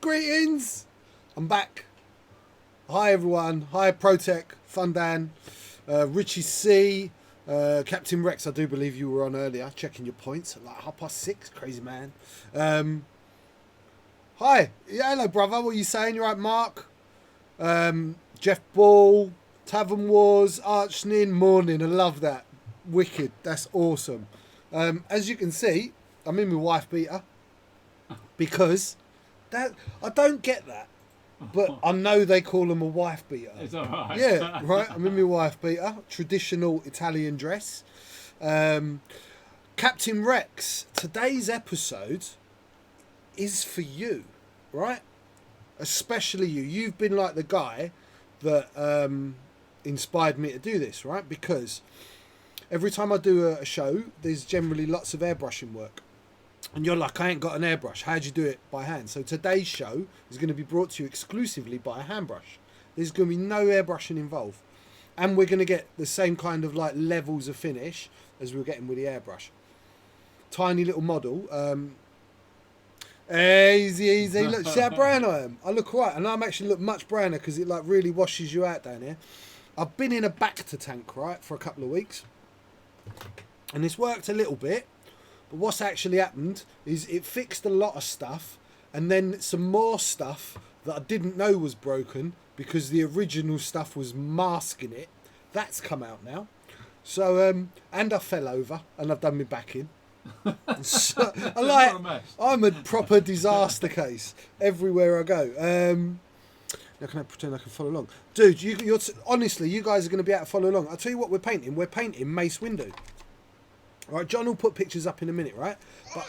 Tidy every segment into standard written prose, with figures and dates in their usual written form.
Greetings! I'm back. Hi everyone. Hi Protec, Fundan, Richie C, Captain Rex. I do believe you were on earlier, checking your points at like 6:30. Crazy man. Hi. Yeah, hello brother. What are you saying? You right, Mark? Jeff Ball, Tavern Wars, Archnin, morning. I love that. Wicked. That's awesome. As you can see, I'm in my wife beater because that I don't get that, but I know they call them a wife beater. It's all right. Yeah, right. I'm in my wife beater, traditional Italian dress. Captain Rex, today's episode is for you, right? Especially you. You've been like the guy that inspired me to do this, right? Because every time I do a show, there's generally lots of airbrushing work. And you're like, I ain't got an airbrush. How'd you do it? By hand. So today's show is going to be brought to you exclusively by a hand brush. There's going to be no airbrushing involved. And we're going to get the same kind of like levels of finish as we were getting with the airbrush. Tiny little model. Easy. Look, see how brown I am. I look alright. And I'm actually look much browner because it like really washes you out down here. I've been in a Bacta tank, right, for a couple of weeks. And it's worked a little bit. But what's actually happened is it fixed a lot of stuff and then some more stuff that I didn't know was broken because the original stuff was masking it. That's come out now. So, and I fell over and I've done my back in. So, I'm a proper disaster case everywhere I go. Now can I pretend I can follow along? Dude, honestly, you guys are going to be able to follow along. I'll tell you what we're painting. We're painting Mace Windu. Right, John will put pictures up in a minute, right? But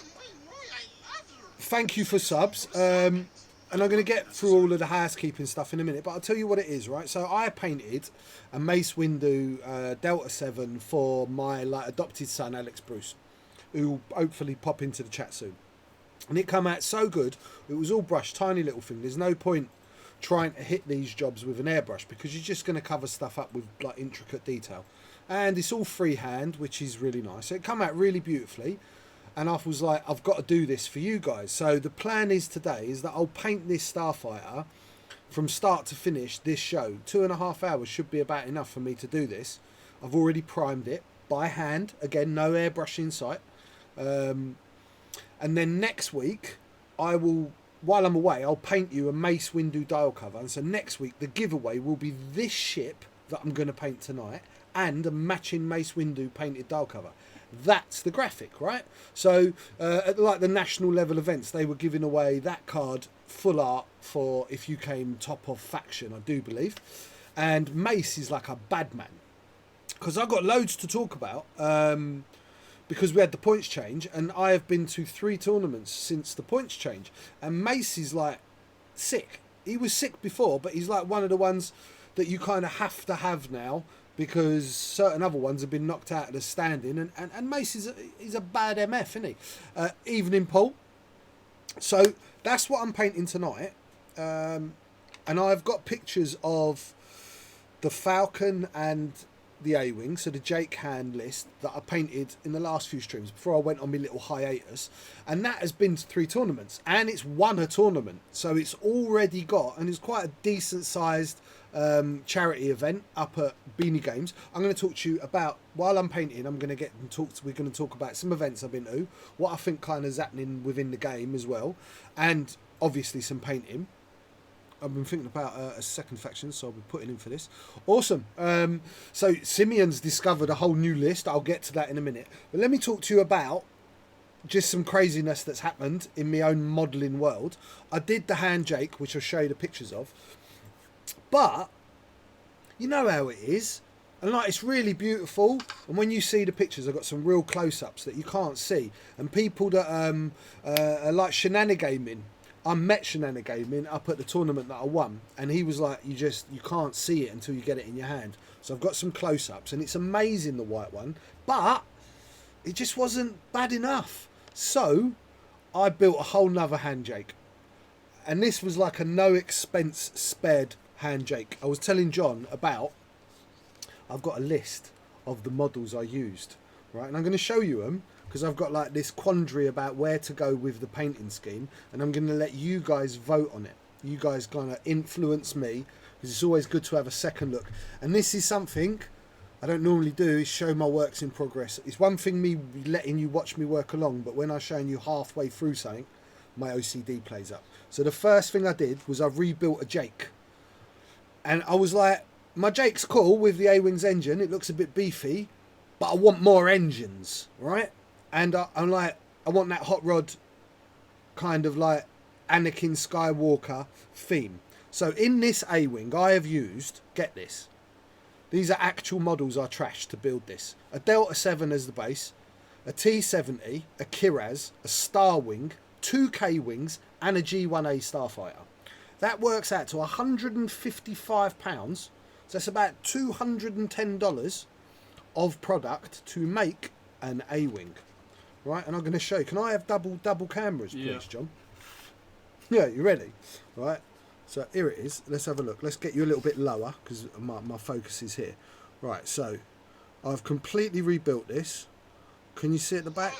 thank you for subs. And I'm going to get through all of the housekeeping stuff in a minute. But I'll tell you what it is, right? So I painted a Mace Windu Delta 7 for my adopted son, Alex Bruce, who will hopefully pop into the chat soon. And it come out so good. It was all brushed, tiny little thing. There's no point trying to hit these jobs with an airbrush because you're just going to cover stuff up with like intricate detail. And it's all freehand, which is really nice. So it come out really beautifully. And I was like, I've got to do this for you guys. So the plan is today is that I'll paint this Starfighter from start to finish this show. 2.5 hours should be about enough for me to do this. I've already primed it by hand. Again, no airbrush in sight. And then next week, I will, while I'm away, I'll paint you a Mace Windu dial cover. And so next week, the giveaway will be this ship that I'm going to paint tonight and a matching Mace Windu painted dial cover. That's the graphic, right? So at like the national level events, they were giving away that card full art for if you came top of faction, I do believe. And Mace is like a bad man. Because I've got loads to talk about because we had the points change and I have been to 3 tournaments since the points change. And Mace is like sick. He was sick before, but he's like one of the ones that you kind of have to have now because certain other ones have been knocked out of the standing. And Mace is a bad MF, isn't he? Evening Paul. So that's what I'm painting tonight. And I've got pictures of the Falcon and the A-Wing, so the Jake hand list that I painted in the last few streams before I went on my little hiatus. And that has been to 3 tournaments. And it's won a tournament. So it's already got, and it's quite a decent sized charity event up at Beanie Games. I'm going to talk to you about, while I'm painting, we're going to talk about some events I've been to, what I think kind of is happening within the game as well, and obviously some painting. I've been thinking about a second faction, so I'll be putting in for this. Awesome. So Simeon's discovered a whole new list. I'll get to that in a minute. But let me talk to you about just some craziness that's happened in my own modelling world. I did the hand Jake, which I'll show you the pictures of. But you know how it is, and like it's really beautiful. And when you see the pictures, I've got some real close-ups that you can't see. And people that are like Shenanigaming, I met Shenanigaming up at the tournament that I won, and he was like, you can't see it until you get it in your hand. So I've got some close-ups, and it's amazing, the white one, but it just wasn't bad enough. So I built a whole nother hand Jake, and this was like a no expense spared hand Jake. I was telling John about, I've got a list of the models I used, right? And I'm going to show you them because I've got like this quandary about where to go with the painting scheme, and I'm going to let you guys vote on it. You guys kind of influence me, because it's always good to have a second look. And this is something I don't normally do, is show my works in progress. It's one thing me letting you watch me work along, but when I'm showing you halfway through something, my OCD plays up. So the first thing I did was I rebuilt a Jake. And I was like, my Jake's cool with the A-Wings engine, it looks a bit beefy, but I want more engines, right? And I'm like, I want that hot rod kind of like Anakin Skywalker theme. So in this A-Wing, I have used, get this, these are actual models I trashed to build this. A Delta 7 as the base, a T-70, a Kiraz, a Star Wing, 2 K-Wings, and a G-1A Starfighter. That works out to £155, so that's about $210 of product to make an A-Wing. Right, and I'm going to show you. Can I have double cameras, please, John? Yeah, you ready? Right, so here it is. Let's have a look. Let's get you a little bit lower, because my focus is here. Right, so I've completely rebuilt this. Can you see at the back?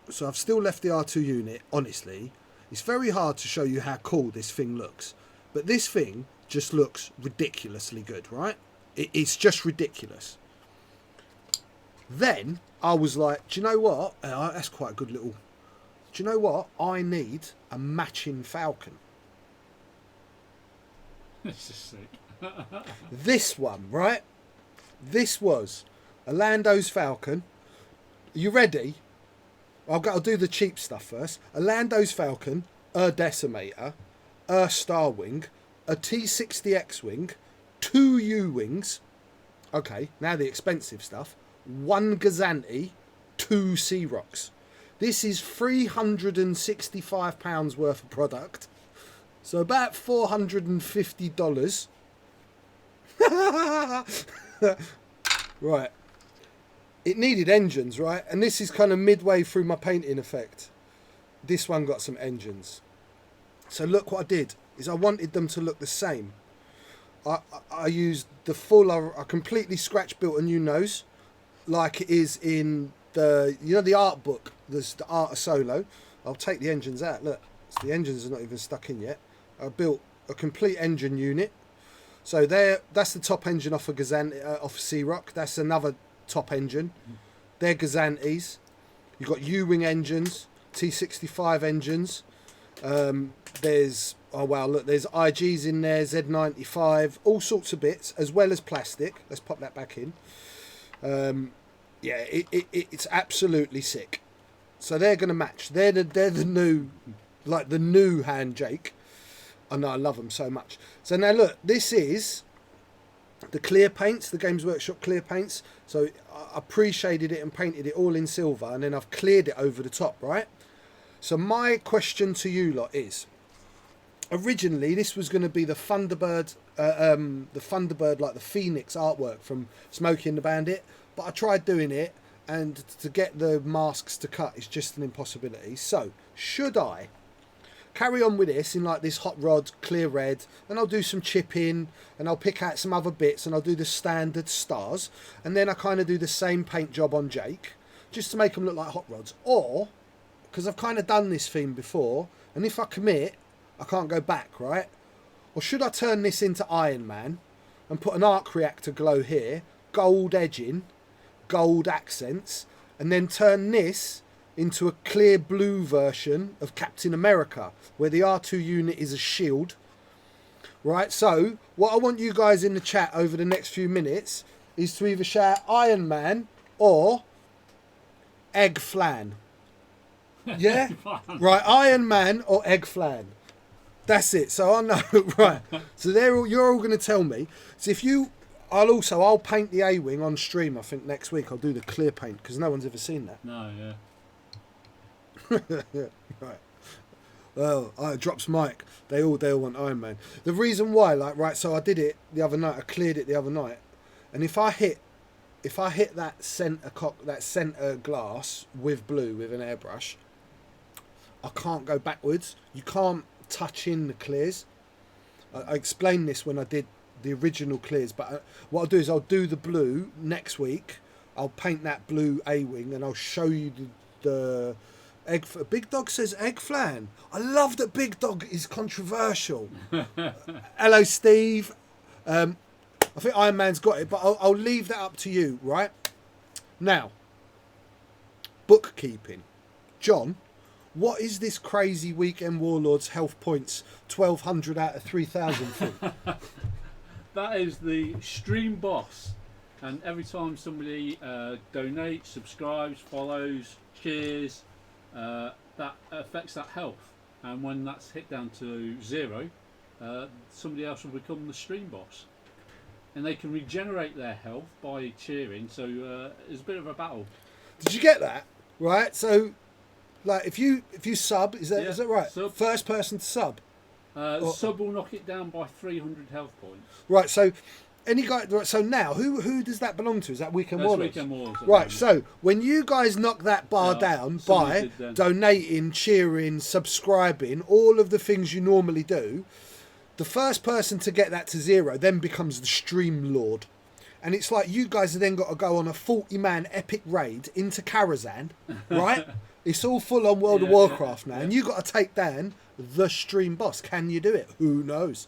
So I've still left the R2 unit. Honestly, it's very hard to show you how cool this thing looks, but this thing just looks ridiculously good, right? It's just ridiculous. Then I was like, do you know what? That's quite a good little... Do you know what? I need a matching Falcon. This is sick. This one, right? This was a Lando's Falcon. Are you ready? I'll do the cheap stuff first. A Lando's Falcon, a Decimator, a Star Wing, a T-60 X-Wing, 2 U-Wings. Okay, now the expensive stuff. 1 Gazanti, 2 Sea Rocks. This is £365 worth of product. So about $450. Right. It needed engines, right? And this is kind of midway through my painting effect. This one got some engines. So look what I did, is I wanted them to look the same. I used the full, I completely scratch built a new nose, like it is in the, you know, the art book, there's the Art of Solo. I'll take the engines out, look, so the engines are not even stuck in yet. I built a complete engine unit. So there, that's the top engine off of off Sea Rock. That's another top engine. They're Gazantis. You've got U-Wing engines, T65 engines. There's, oh wow, look, there's IGs in there, Z95, all sorts of bits, as well as plastic. Let's pop that back in. Yeah, it's absolutely sick. So they're going to match. They're the new, like the new hand Jake. I know, I love them so much. So now look, this is the clear paints, the Games Workshop clear paints. So I pre-shaded it and painted it all in silver, and then I've cleared it over the top, right? So my question to you lot is, originally this was going to be the Thunderbird, like the Phoenix artwork from Smokey and the Bandit, but I tried doing it, and to get the masks to cut is just an impossibility. So should I carry on with this in like this hot rod clear red, and I'll do some chipping, and I'll pick out some other bits, and I'll do the standard stars, and then I kind of do the same paint job on Jake just to make them look like hot rods? Or, because I've kind of done this theme before, and if I commit I can't go back, right? Or should I turn this into Iron Man and put an arc reactor glow here, gold edging, gold accents, and then turn this into a clear blue version of Captain America, where the R2 unit is a shield, right? So what I want you guys in the chat over the next few minutes is to either shout Iron Man or Egg Flan. Yeah? Right, Iron Man or Egg Flan. That's it. So I know, right. So you're all going to tell me. So if you, I'll paint the A-Wing on stream. I think next week I'll do the clear paint, because no one's ever seen that. No, yeah. Right. Well, drops mic. They all want Iron Man. The reason why, like, right, so I did it the other night. I cleared it the other night, and if I hit that center glass with blue with an airbrush, I can't go backwards. You can't touch in the clears. I explained this when I did the original clears. But what I'll do is I'll do the blue next week. I'll paint that blue A-wing and I'll show you the egg. Big Dog says egg flan. I love that Big Dog is controversial. Hello, Steve. I think Iron Man's got it, but I'll leave that up to you, right? Now, bookkeeping. John, what is this crazy Weekend Warlords health points 1,200 out of 3,000 thing? That is the stream boss. And every time somebody donates, subscribes, follows, cheers, that affects that health. And when that's hit down to 0, somebody else will become the stream boss. And they can regenerate their health by cheering. So it's a bit of a battle. Did you get that? Right. So, like, if you sub, is that right? Sub. First person to sub. Sub will knock it down by 300 health points. Right. So. Any guy, so now, who does that belong to? Is that Weekend Warlords? Weekend Warlords. Right, so when you guys knock that bar down by donating, cheering, subscribing, all of the things you normally do, the first person to get that to 0 then becomes the Stream Lord. And it's like you guys have then got to go on a 40-man epic raid into Karazhan, right? It's all full on World of Warcraft now, and you got to take down the Stream Boss. Can you do it? Who knows,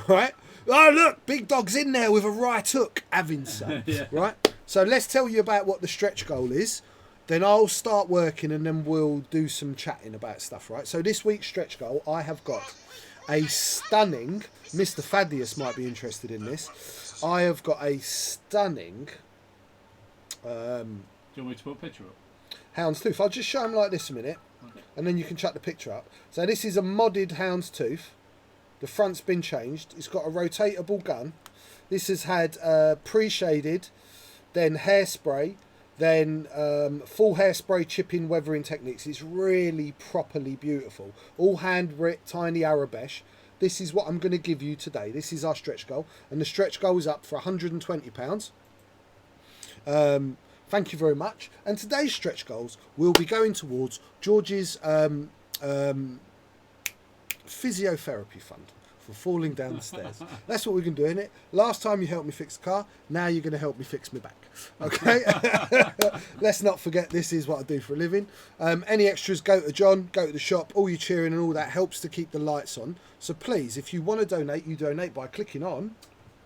right? Oh, look, Big Dog's in there with a right hook, having some, right? So let's tell you about what the stretch goal is. Then I'll start working and then we'll do some chatting about stuff, right? So this week's stretch goal, I have got a stunning, Mr. Thaddeus might be interested in this. I have got a stunning... do you want me to put a picture up? Houndstooth. I'll just show him like this a minute, and then you can chuck the picture up. So this is a modded Houndstooth. The front's been changed. It's got a rotatable gun. This has had pre-shaded, then hairspray, then full hairspray chipping weathering techniques. It's really properly beautiful. All hand-writ, tiny Arabesh. This is what I'm going to give you today. This is our stretch goal. And the stretch goal is up for £120. Thank you very much. And today's stretch goals will be going towards George's physiotherapy fund for falling down the stairs. That's what we can do, innit? Last time you helped me fix the car, now you're going to help me fix my back. Okay? Let's not forget this is what I do for a living. Any extras, go to John, go to the shop. All your cheering and all that helps to keep the lights on. So please, if you want to donate, you donate by clicking on...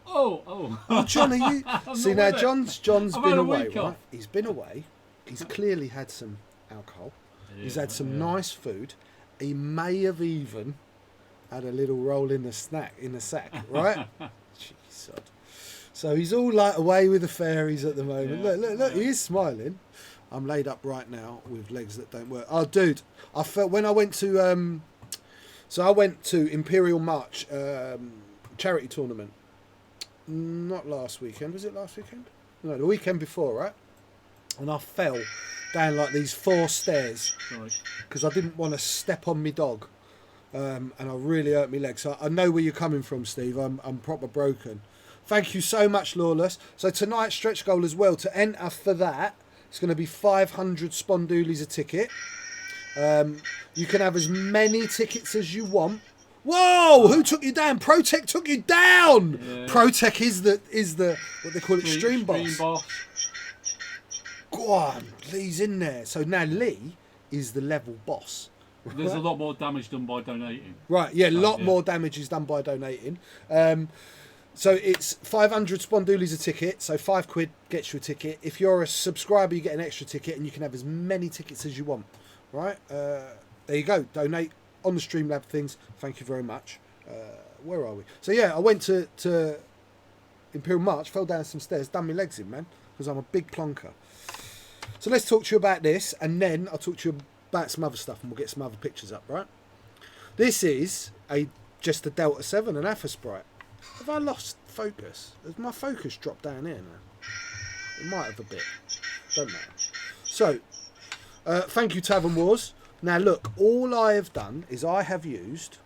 Oh, John, are you... See, now, John's been away, right? off. He's been away. He's clearly had some alcohol. He's had some nice food. He may have even had a little roll in the sack, right? Jeez, so he's all like away with the fairies at the moment. Look, he is smiling. I'm laid up right now with legs that don't work. Oh, dude, I felt when I went to... so I went to Imperial March charity tournament. Not last weekend. Was it last weekend? No, the weekend before, right? And I fell down like these 4 stairs because I didn't want to step on my dog, and I really hurt my leg. So I know where you're coming from, Steve. I'm proper broken. Thank you so much, Lawless. So tonight's stretch goal as well, to enter for that, it's going to be 500 spondoolies a ticket. You can have as many tickets as you want. Whoa! Who took you down? Protec took you down. Yeah. Protec is the what they call it, stream boss. Go on, Lee's in there. So now Lee is the level boss. Right? There's a lot more damage done by donating. Right, yeah, a lot more damage is done by donating. So it's 500 spondoolies a ticket, so £5 gets you a ticket. If you're a subscriber, you get an extra ticket, and you can have as many tickets as you want. Right, there you go. Donate on the Streamlab things. Thank you very much. Where are we? So yeah, I went to Imperial March, fell down some stairs, done my legs in, man, because I'm a big plonker. So let's talk to you about this, and then I'll talk to you about some other stuff, and we'll get some other pictures up, right? This is just a Delta 7, an Alpha Sprite. Have I lost focus? Has my focus dropped down here now? It might have a bit. Don't matter. So, thank you, Tavern Wars. Now look, all I have done is I have used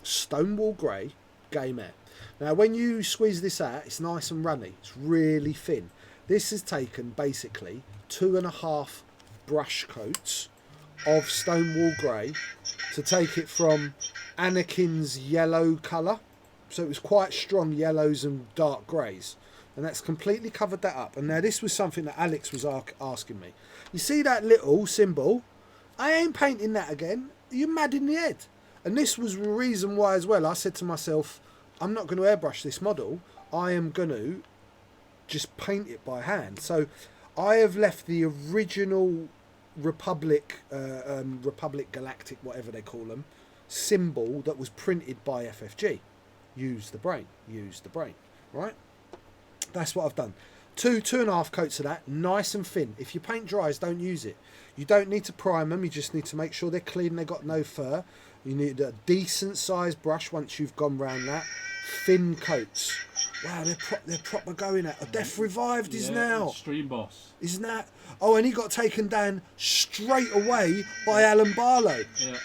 Stonewall Grey Game Air. Now when you squeeze this out, it's nice and runny. It's really thin. This has taken basically 2.5 brush coats of Stonewall Grey to take it from Anakin's yellow colour So it was quite strong yellows and dark greys. And that's completely covered that up. And now this was something that Alex was asking me. You see that little symbol? I ain't painting that again. Are you mad in the head? And this was the reason why as well. I said to myself, I'm not going to airbrush this model. I am going to just paint it by hand. So I have left the original Republic Galactic, whatever they call them, symbol that was printed by FFG. Use the brain. Use the brain. Right? That's what I've done. 2.5 coats of that, nice and thin. If your paint dries, don't use it. You don't need to prime them. You just need to make sure they're clean. They've got no fur. You need a decent sized brush once you've gone round that. Thin coats. Wow, they're proper going at. Death Revived is now. Stream Boss. Isn't that? Oh, and he got taken down straight away by Alan Barlow. Yeah.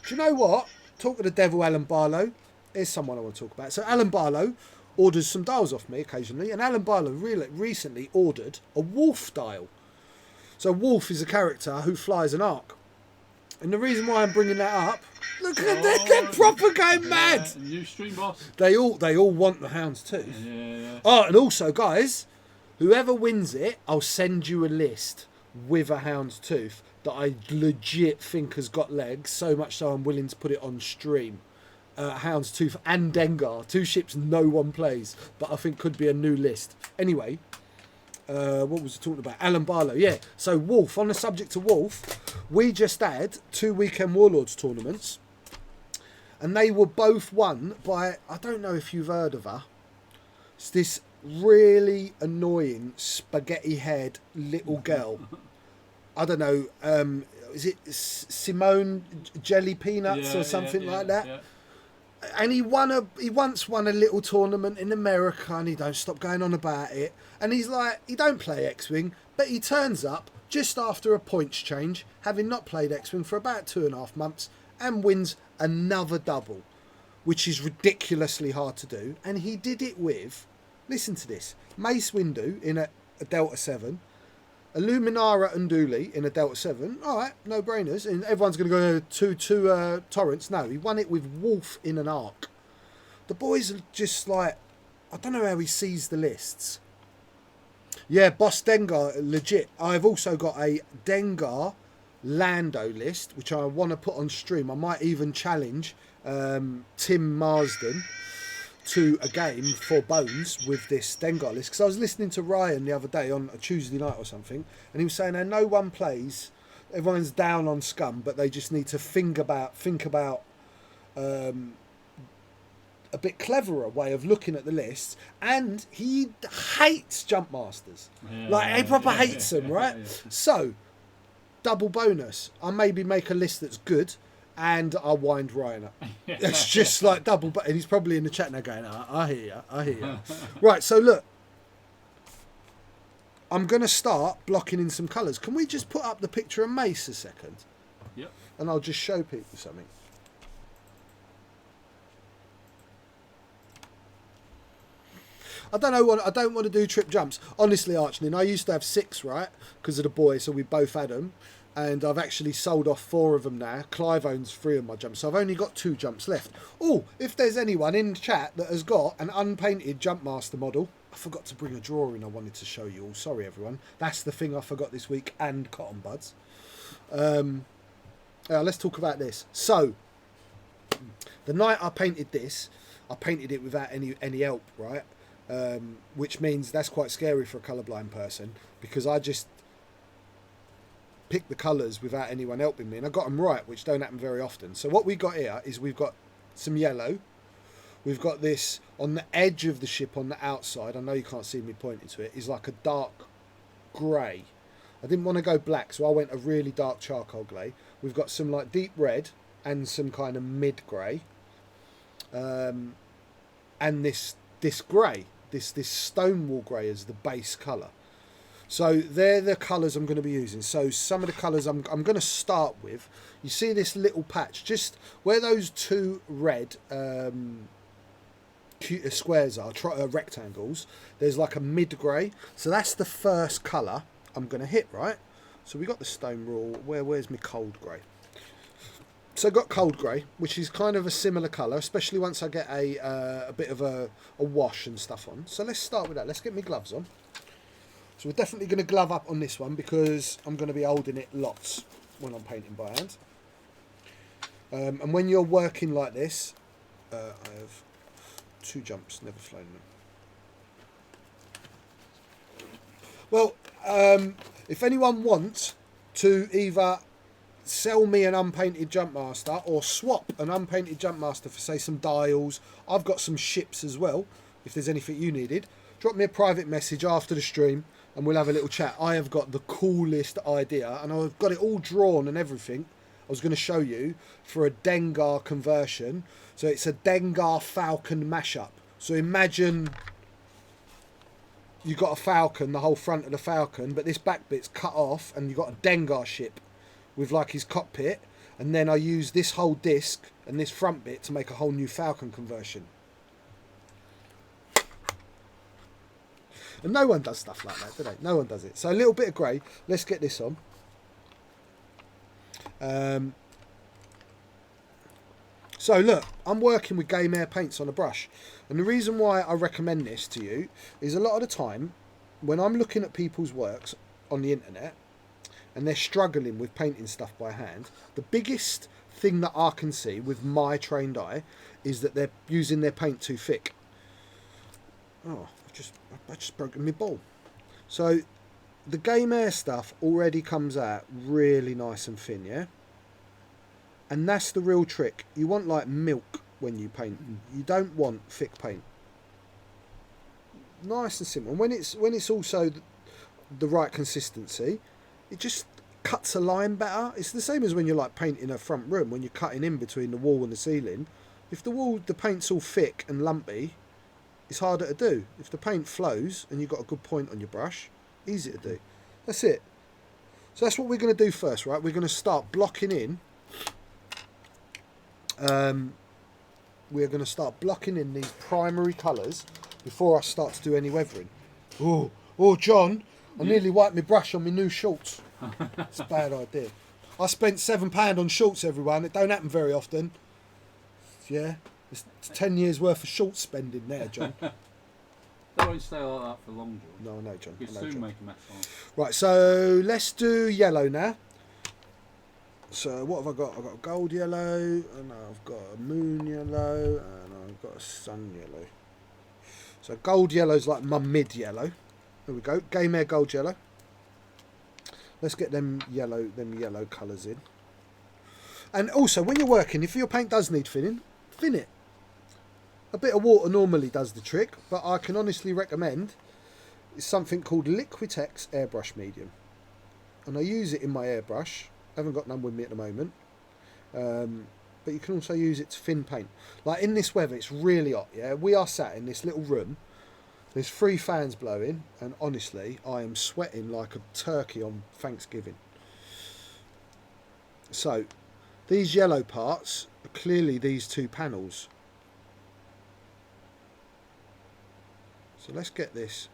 Do you know what? Talk to the devil, Alan Barlow. Here's someone I want to talk about. So Alan Barlow orders some dials off me occasionally, and Alan Barlow recently ordered a wolf dial. So Wolf is a character who flies an arc. And the reason why I'm bringing that up, look at they're proper going mad. New Stream Boss. They all want the hound's tooth. Yeah. Oh, and also, guys, whoever wins it, I'll send you a list with a hound's tooth that I legit think has got legs, so much so I'm willing to put it on stream. Hound's Tooth and Dengar, 2 ships no one plays, but I think could be a new list. Anyway, what was I talking about? Alan Barlow, yeah. So Wolf, on the subject of Wolf, we just had 2 Weekend Warlords tournaments, and they were both won by, I don't know if you've heard of her, it's this really annoying spaghetti-haired little girl. I don't know, is it Simone Jelly Peanuts or something like that? Yeah. And he once won a little tournament in America, and he don't stop going on about it. And he's like, he don't play X-Wing, but he turns up just after a points change, having not played X-Wing for about 2.5 months, and wins another double, which is ridiculously hard to do. And he did it with, listen to this, Mace Windu in a Delta 7, Illuminara and Dooley in a Delta 7. All right, no brainers. And everyone's going to go to Torrance. No, he won it with Wolf in an arc. The boys are just like, I don't know how he sees the lists. Yeah, Boss Dengar, legit. I've also got a Dengar Lando list, which I want to put on stream. I might even challenge Tim Marsden to a game for Bones with this Dengar list, because I was listening to Ryan the other day on a Tuesday night or something, and he was saying that no one plays, everyone's down on Scum, but they just need to think about a bit cleverer way of looking at the lists. And he hates Jump Masters, he proper hates them, right? So double bonus, I maybe make a list that's good, and I'll wind Ryan up. It's just like double, but he's probably in the chat now going, I hear you. Right, so look, I'm going to start blocking in some colours. Can we just put up the picture of Mace a second? Yep. And I'll just show people something. I don't want to do trip jumps. Honestly, Archnin, I used to have 6, right? Because of the boys, so we both had them. And I've actually sold off 4 of them now. Clive owns 3 of my jumps, so I've only got 2 jumps left. Oh, if there's anyone in chat that has got an unpainted Jumpmaster model, I forgot to bring a drawing I wanted to show you all. Sorry, everyone. That's the thing I forgot this week, and cotton buds. Let's talk about this. So, the night I painted this, I painted it without any help, right? Which means that's quite scary for a colourblind person, because I just pick the colours without anyone helping me, and I got them right, which don't happen very often. So what we got here is we've got some yellow, we've got this on the edge of the ship on the outside, I know you can't see me pointing to it, is like a dark grey. I didn't want to go black, so I went a really dark charcoal grey. We've got some like deep red and some kind of mid grey, and this grey, this stonewall grey is the base colour. So they're the colours I'm going to be using. So some of the colours I'm going to start with. You see this little patch, just where those 2 red squares are, rectangles. There's like a mid grey. So that's the first colour I'm going to hit, right? So we got the stone rule. Where's my cold grey? So I've got cold grey, which is kind of a similar colour, especially once I get a bit of a wash and stuff on. So let's start with that. Let's get my gloves on. So we're definitely going to glove up on this one because I'm going to be holding it lots when I'm painting by hand. And when you're working like this, I have 2 jumps, never flown them. Well, if anyone wants to either sell me an unpainted Jumpmaster or swap an unpainted Jumpmaster for, say, some dials, I've got some ships as well, if there's anything you needed, drop me a private message after the stream and we'll have a little chat. I have got the coolest idea and I've got it all drawn and everything. I was going to show you for a Dengar conversion. So it's a Dengar Falcon mashup. So imagine you've got a Falcon, the whole front of the Falcon, but this back bit's cut off and you've got a Dengar ship with like his cockpit. And then I use this whole disc and this front bit to make a whole new Falcon conversion. And no one does stuff like that, do they? No one does it. So a little bit of grey. Let's get this on. So look, I'm working with Game Air paints on a brush. And the reason why I recommend this to you is a lot of the time when I'm looking at people's works on the internet and they're struggling with painting stuff by hand, the biggest thing that I can see with my trained eye is that they're using their paint too thick. Oh, I just broken my ball. So the Game Air stuff already comes out really nice and thin, yeah? And that's the real trick. You want like milk when you paint. You don't want thick paint. Nice and simple. And when it's also the right consistency, it just cuts a line better. It's the same as when you're like painting a front room, when you're cutting in between the wall and the ceiling. If the paint's all thick and lumpy, it's harder to do. If the paint flows and you've got a good point on your brush, easy to do. That's it. So that's what we're going to do first, right? We're going to start blocking in. We're going to start blocking in these primary colours before I start to do any weathering. Oh, John, I nearly wiped my brush on my new shorts. It's a bad idea. I spent £7 on shorts, everyone. It don't happen very often. Yeah, it's 10 years worth of shorts spending there, John. They won't stay like that for long, John. No, I know, John. You'll soon make a mess on it. Right, so let's do yellow now. So what have I got? I've got a gold yellow, and I've got a moon yellow, and I've got a sun yellow. So gold yellow's like my mid yellow. There we go. Game Air gold yellow. Let's get them yellow colours in. And also, when you're working, if your paint does need thinning, thin it. A bit of water normally does the trick, but I can honestly recommend it's something called Liquitex airbrush medium, and I use it in my airbrush. I haven't got none with me at the moment, but you can also use it to thin paint. Like in this weather, it's really hot. Yeah, we are sat in this little room. There's 3 fans blowing, and honestly, I am sweating like a turkey on Thanksgiving. So these yellow parts are clearly these 2 panels. So let's get this.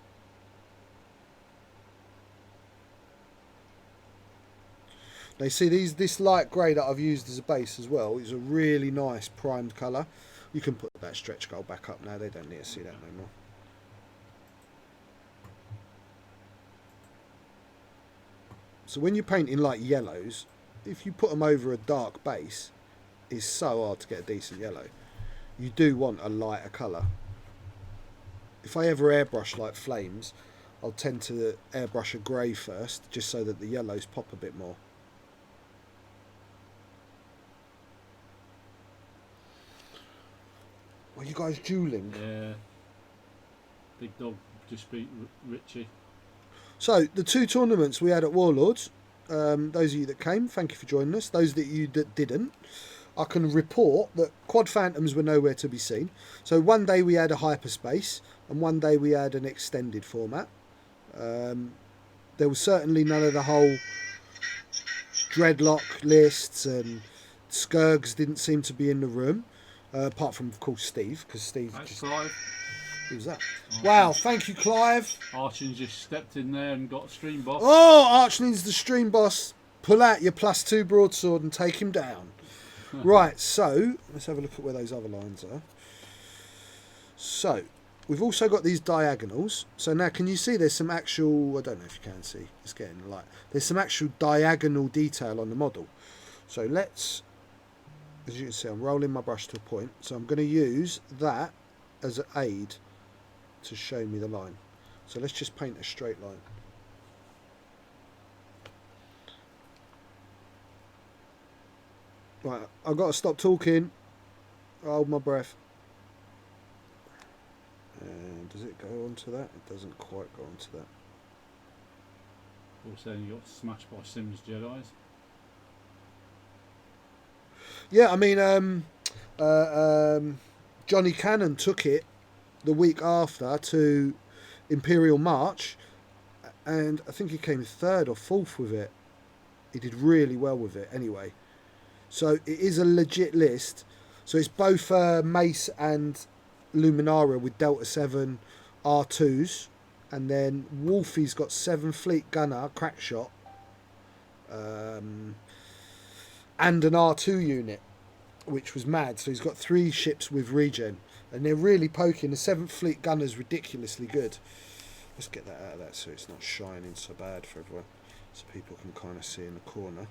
Now you see this light grey that I've used as a base as well is a really nice primed colour. You can put that stretch goal back up now, they don't need to see that no more. So when you're painting like yellows, if you put them over a dark base, it's so hard to get a decent yellow. You do want a lighter colour. If I ever airbrush like flames, I'll tend to airbrush a grey first, just so that the yellows pop a bit more. Are you guys dueling? Yeah. Big dog just beat Richie. So, the 2 tournaments we had at Warlords, those of you that came, thank you for joining us. Those that you that didn't, I can report that Quad Phantoms were nowhere to be seen. So one day we had a hyperspace, and one day we had an extended format. There was certainly none of the whole dreadlock lists, and Skirgs didn't seem to be in the room. Apart from, of course, Steve, because Steve... That's Clive. Who's that? Wow, thank you, Clive. Arching just stepped in there and got a stream boss. Oh, Archling's the stream boss. Pull out your +2 broadsword and take him down. Right, so let's have a look at where those other lines are. So we've also got these diagonals. So now can you see there's some actual, I don't know if you can see, it's getting the light. There's some actual diagonal detail on the model. So let's, as you can see, I'm rolling my brush to a point. So I'm going to use that as an aid to show me the line. So let's just paint a straight line. Right, I've got to stop talking. I'll hold my breath. And does it go onto that? It doesn't quite go onto that. Also, you got smashed by Sims Jedi's. Yeah, I mean, Johnny Cannon took it the week after to Imperial March, and I think he came third or fourth with it. He did really well with it anyway. So it is a legit list. So it's both Mace and Luminaria with Delta 7 R2s, and then Wolfie's got 7 Fleet Gunner crack shot, and an R2 unit, which was mad. So he's got 3 ships with regen, and they're really poking. The 7th Fleet Gunner's ridiculously good. Let's get that out of that so it's not shining so bad for everyone, so people can kind of see in the corner.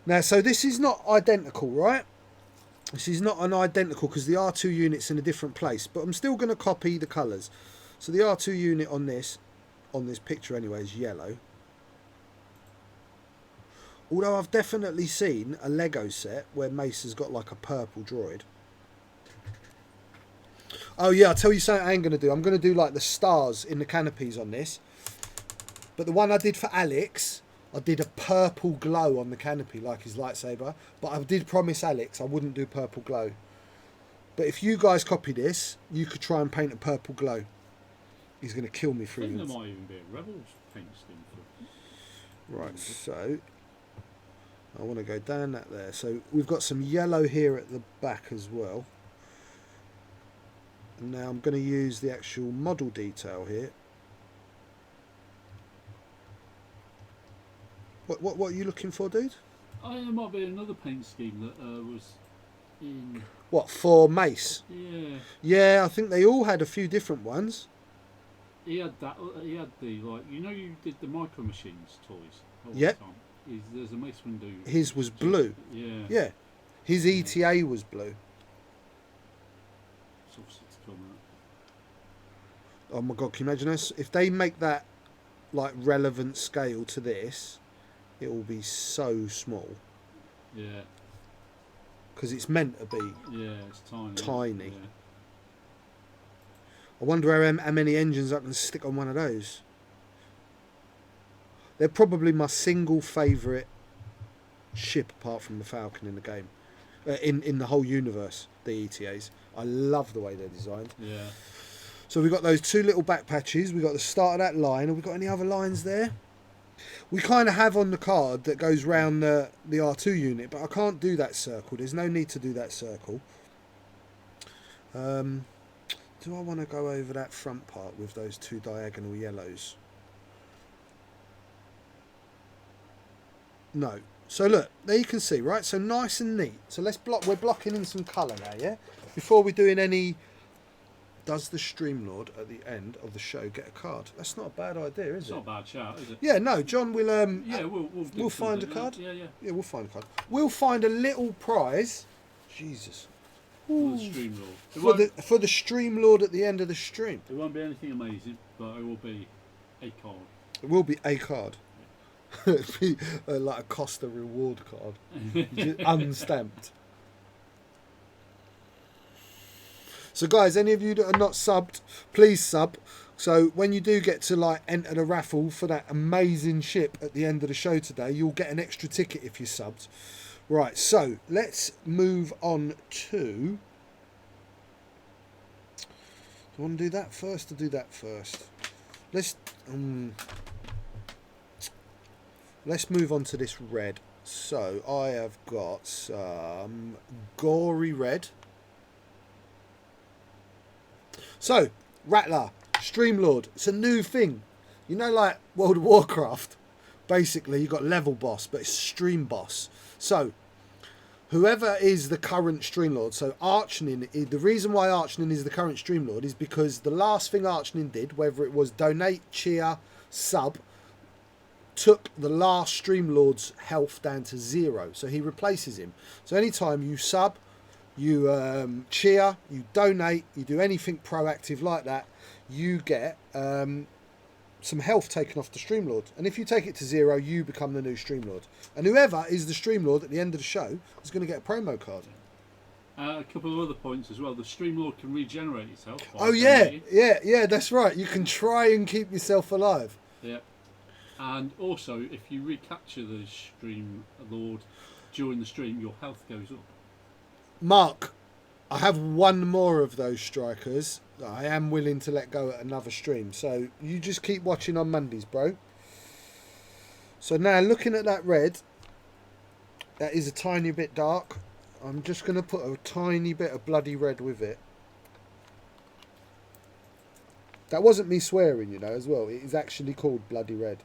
Now, so this is not identical, right? This is not an identical because the R2 unit's in a different place, but I'm still going to copy the colours. So the R2 unit on this picture anyway is yellow. Although I've definitely seen a Lego set where Mace has got like a purple droid. Oh yeah, I'll tell you something I ain't going to do. I'm going to do like the stars in the canopies on this. But the one I did for Alex, I did a purple glow on the canopy like his lightsaber. But I did promise Alex I wouldn't do purple glow. But if you guys copy this, you could try and paint a purple glow. He's going to kill me through I think this. there might even be a Rebels paint scheme for. Right, so I want to go down that there. So we've got some yellow here at the back as well. And now I'm going to use the actual model detail here. What are you looking for, dude? There might be another paint scheme that was in. What, for Mace? Yeah. Yeah, I think they all had a few different ones. He had that. He had the you did the Micro Machines toys. Yep. There's a Mace window. His was blue. Yeah. Yeah. His ETA was blue. Oh my god, can you imagine this? If they make that like relevant scale to this, it will be so small. Yeah. Because it's meant to be. Yeah, it's tiny. Tiny. Yeah. I wonder how many engines I can stick on one of those. They're probably my single favourite ship apart from the Falcon in the game. In the whole universe, the ETAs. I love the way they're designed. Yeah. So we've got those 2 little back patches. We've got the start of that line. Have we got any other lines there? We kind of have on the card that goes round the R2 unit, but I can't do that circle. There's no need to do that circle. Do I want to go over that front part with those 2 diagonal yellows? No. So look, there you can see, right? So nice and neat. So we're blocking in some colour now, yeah? Before we're doing any... Does the Streamlord at the end of the show get a card? That's not a bad idea, is it? It's not a bad shout, is it? Yeah, no, John will... yeah, we'll find a card. Yeah. Yeah, we'll find a card. We'll find a little prize. Jesus. For the Streamlord. For the Streamlord at the end of the stream. It won't be anything amazing, but it will be a card. It will be a card. It'll be like a Costa reward card. Unstamped. So guys, any of you that are not subbed, please sub. So when you do get to like enter the raffle for that amazing ship at the end of the show today, you'll get an extra ticket if you're subbed. Right, so let's move on to... Do you want to do that first or do that first? Let's move on to this red. So I have got some gory red. So, Rattler, Streamlord, it's a new thing. You know, like World of Warcraft, basically you've got level boss, but it's stream boss. So whoever is the current Streamlord, so Archnin, the reason why Archnin is the current Streamlord is because the last thing Archnin did, whether it was donate, cheer, sub, took the last Streamlord's health down to 0. So he replaces him. So anytime you sub, you cheer, you donate, you do anything proactive like that, you get some health taken off the Streamlord. And if you take it to 0, you become the new Streamlord. And whoever is the Streamlord at the end of the show is going to get a promo card. A couple of other points as well. The Streamlord can regenerate itself. Oh, yeah, that's right. You can try and keep yourself alive. Yeah. And also, if you recapture the Streamlord during the stream, your health goes up. Mark, I have one more of those strikers that I am willing to let go at another stream. So you just keep watching on Mondays, bro. So now looking at that red, that is a tiny bit dark. I'm just going to put a tiny bit of bloody red with it. That wasn't me swearing, you know, as well. It is actually called bloody red.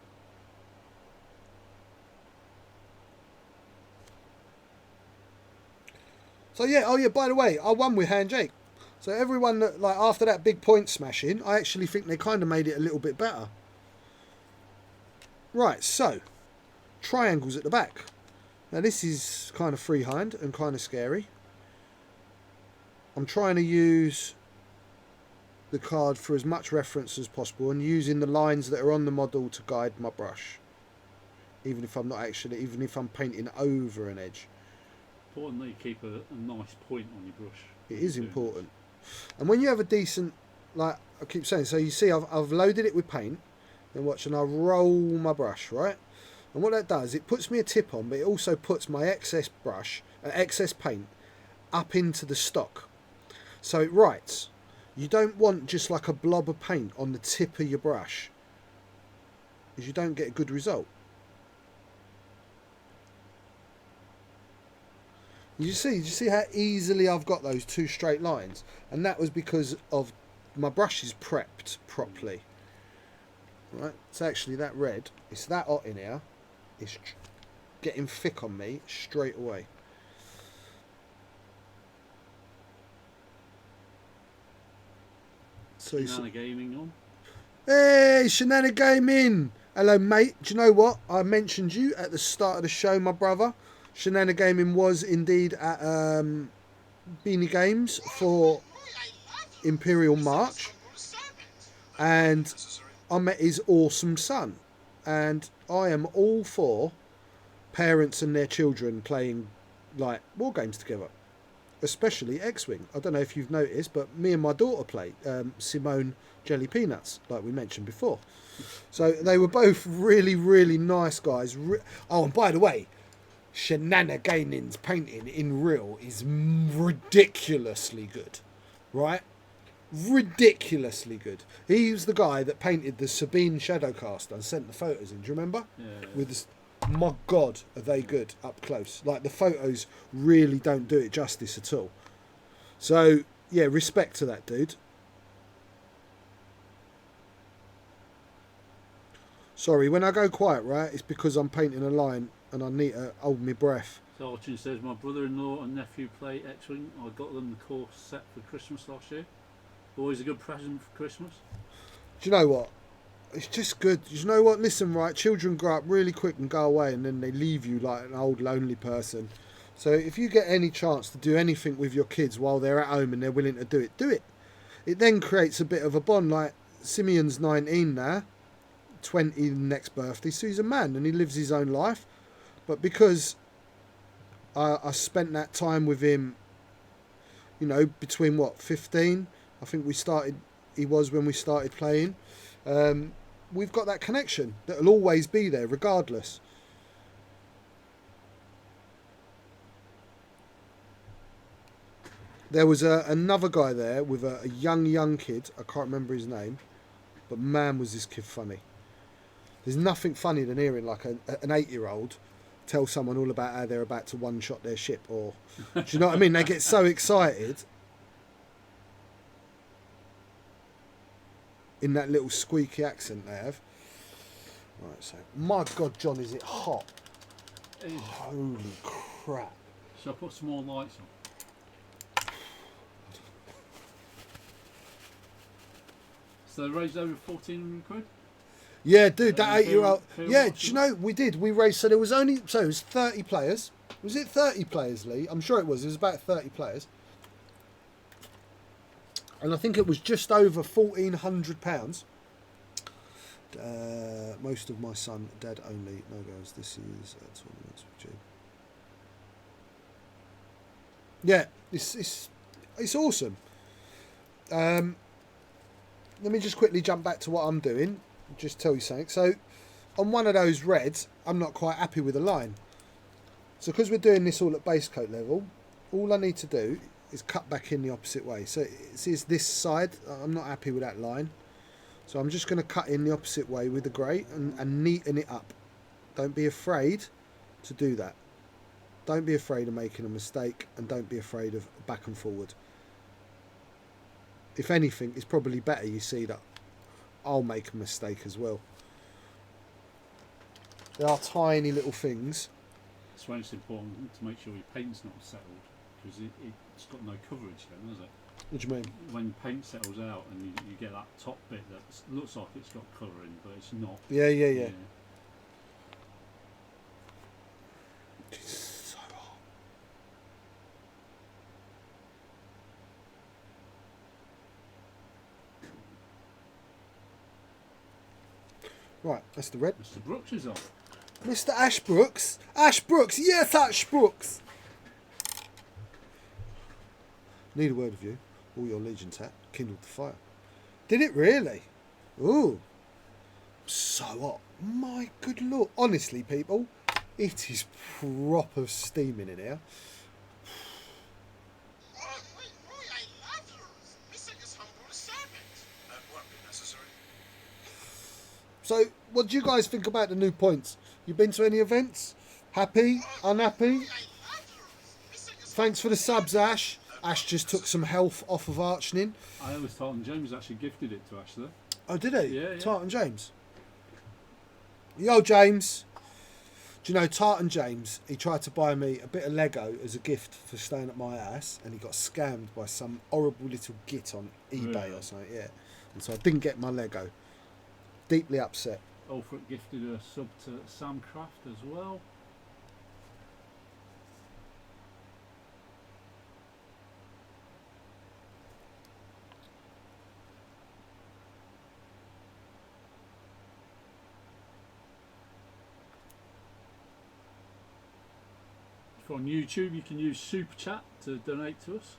So yeah, oh yeah, by the way, I won with Handshake. So everyone that, like, after that big point smashing, I actually think they kind of made it a little bit better. Right, so triangles at the back. Now this is kind of freehand and kind of scary. I'm trying to use the card for as much reference as possible and using the lines that are on the model to guide my brush. Even if I'm not actually, even if I'm painting over an edge. Important that you keep a nice point on your brush. It is important. And when you have a decent, like I keep saying, so you see I've loaded it with paint, then watch, and I roll my brush, right? And what that does, it puts me a tip on, but it also puts my excess brush, excess paint, up into the stock. So it writes. You don't want just like a blob of paint on the tip of your brush, because you don't get a good result. You see how easily I've got those two straight lines, and that was because of my brushes prepped properly. Right, it's actually that red. It's that hot in here. It's getting thick on me straight away. So Shenana Gaming on. Hey, Shenana Gaming. Hello, mate. Do you know what? I mentioned you at the start of the show, my brother. Shenana Gaming was indeed at Beanie Games for Imperial March, and I met his awesome son, and I am all for parents and their children playing like war games together, especially X-Wing. I don't know if you've noticed, but me and my daughter play Simone Jelly Peanuts, like we mentioned before. So they were both really, really nice guys. Oh, and by the way, Shenana Gaming's painting in real is ridiculously good, right? Ridiculously good. He was the guy that painted the Sabine Shadowcast and sent the photos in. Do you remember? Yeah. With this, my God, are they good up close? Like the photos really don't do it justice at all. So yeah, respect to that dude. Sorry, when I go quiet, right, it's because I'm painting a line and I need to hold my breath. So Archie says, my brother-in-law and nephew play X-Wing. I got them the course set for Christmas last year. Always a good present for Christmas. Do you know what? It's just good. You know what? Listen, right, children grow up really quick and go away and then they leave you like an old lonely person. So if you get any chance to do anything with your kids while they're at home and they're willing to do it, do it. It then creates a bit of a bond. Like Simeon's 19 now, 20 next birthday, so he's a man and he lives his own life. But because I spent that time with him, you know, between what, 15? I think he was when we started playing. We've got that connection that'll always be there regardless. There was another guy there with a young kid. I can't remember his name, but man was this kid funny. There's nothing funnier than hearing like an 8-year-old tell someone all about how they're about to one-shot their ship, or do you know what I mean? They get so excited in that little squeaky accent they have. Right, so my God, John, is it hot? It is. Holy crap! So I put some more lights on. So they raised over 1,400 quid. Yeah, dude, that Feel- 8-year-old. feel Yeah, what do you you- know we did? We raised. So there was only. So it was 30 players. Was it 30 players, Lee? I'm sure it was. It was about 30 players. And I think it was just over £1,400. Most of my son, dad only. No girls. This is tournaments with you. Yeah, it's awesome. Let me just quickly jump back to what I'm doing. Just tell you something. So, on one of those reds, I'm not quite happy with the line. So, because we're doing this all at base coat level, all I need to do is cut back in the opposite way. So, it is this side. I'm not happy with that line. So, I'm just going to cut in the opposite way with the grey and neaten it up. Don't be afraid to do that. Don't be afraid of making a mistake, and don't be afraid of back and forward. If anything, it's probably better you see that I'll make a mistake as well. There are tiny little things. That's why it's important to make sure your paint's not settled, because it's got no coverage then, does it? What do you mean? When paint settles out and you get that top bit that looks like it's got colouring, but it's not. Yeah. It's so hot. Right, that's the red. Mr. Brooks is on. Mr. Ashbrooks. Ashbrooks, yes, Ashbrooks. Need a word of you. All your legions hat kindled the fire. Did it really? Ooh. So hot. My good lord. Honestly, people, it is proper steaming in here. So, what do you guys think about the new points? You been to any events? Happy? Unhappy? Thanks for the subs, Ash. Ash just took some health off of Archning. I always thought James actually gifted it to Ash though. Oh, did he? Yeah. Tartan James. Yo, James. Do you know Tartan James? He tried to buy me a bit of Lego as a gift for staying at my house, and he got scammed by some horrible little git on eBay Really? or something. Yeah, and so I didn't get my Lego. Deeply upset. Alfred gifted a sub to Sam Craft as well. If you're on YouTube, you can use Super Chat to donate to us.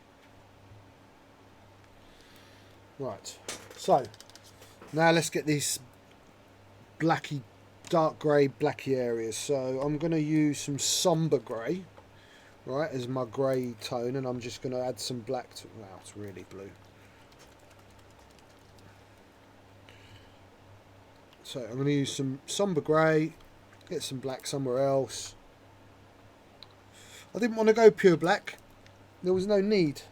Right. So now let's get these blacky, dark grey, blacky areas. So I'm going to use some somber grey, right, as my grey tone, and I'm just going to add some black to. Wow, it's really blue. So I'm going to use some somber grey, get some black somewhere else. I didn't want to go pure black. There was no need.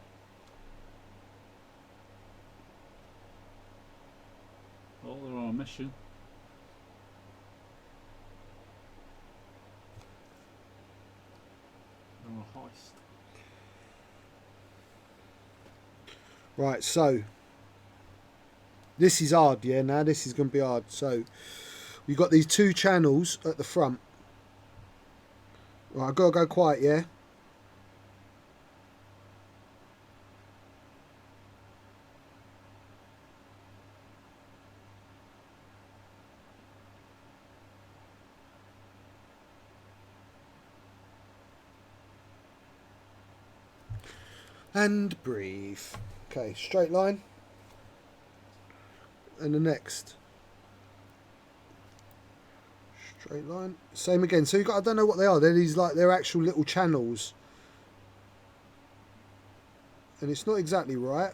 Well, they're on a mission. They're on a heist. Right, so this is hard, yeah. Now this is going to be hard. So we've got these two channels at the front. Right, I've got to go quiet, yeah. And breathe. Okay, straight line. And the next. Straight line. Same again. So you got, I don't know what they are. They're these like, they're actual little channels. And it's not exactly right,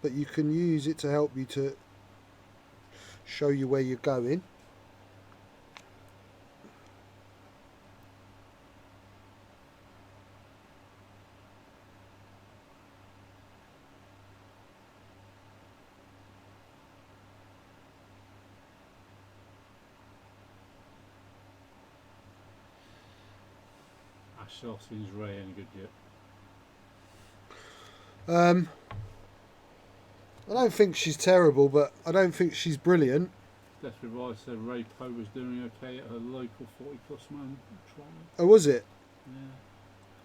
but you can use it to help you to show you where you're going. I still think Ray any good yet. I don't think she's terrible, but I don't think she's brilliant. Death Revive said Ray Poe was doing okay at her local 40 plus man trial. Oh, was it? Yeah.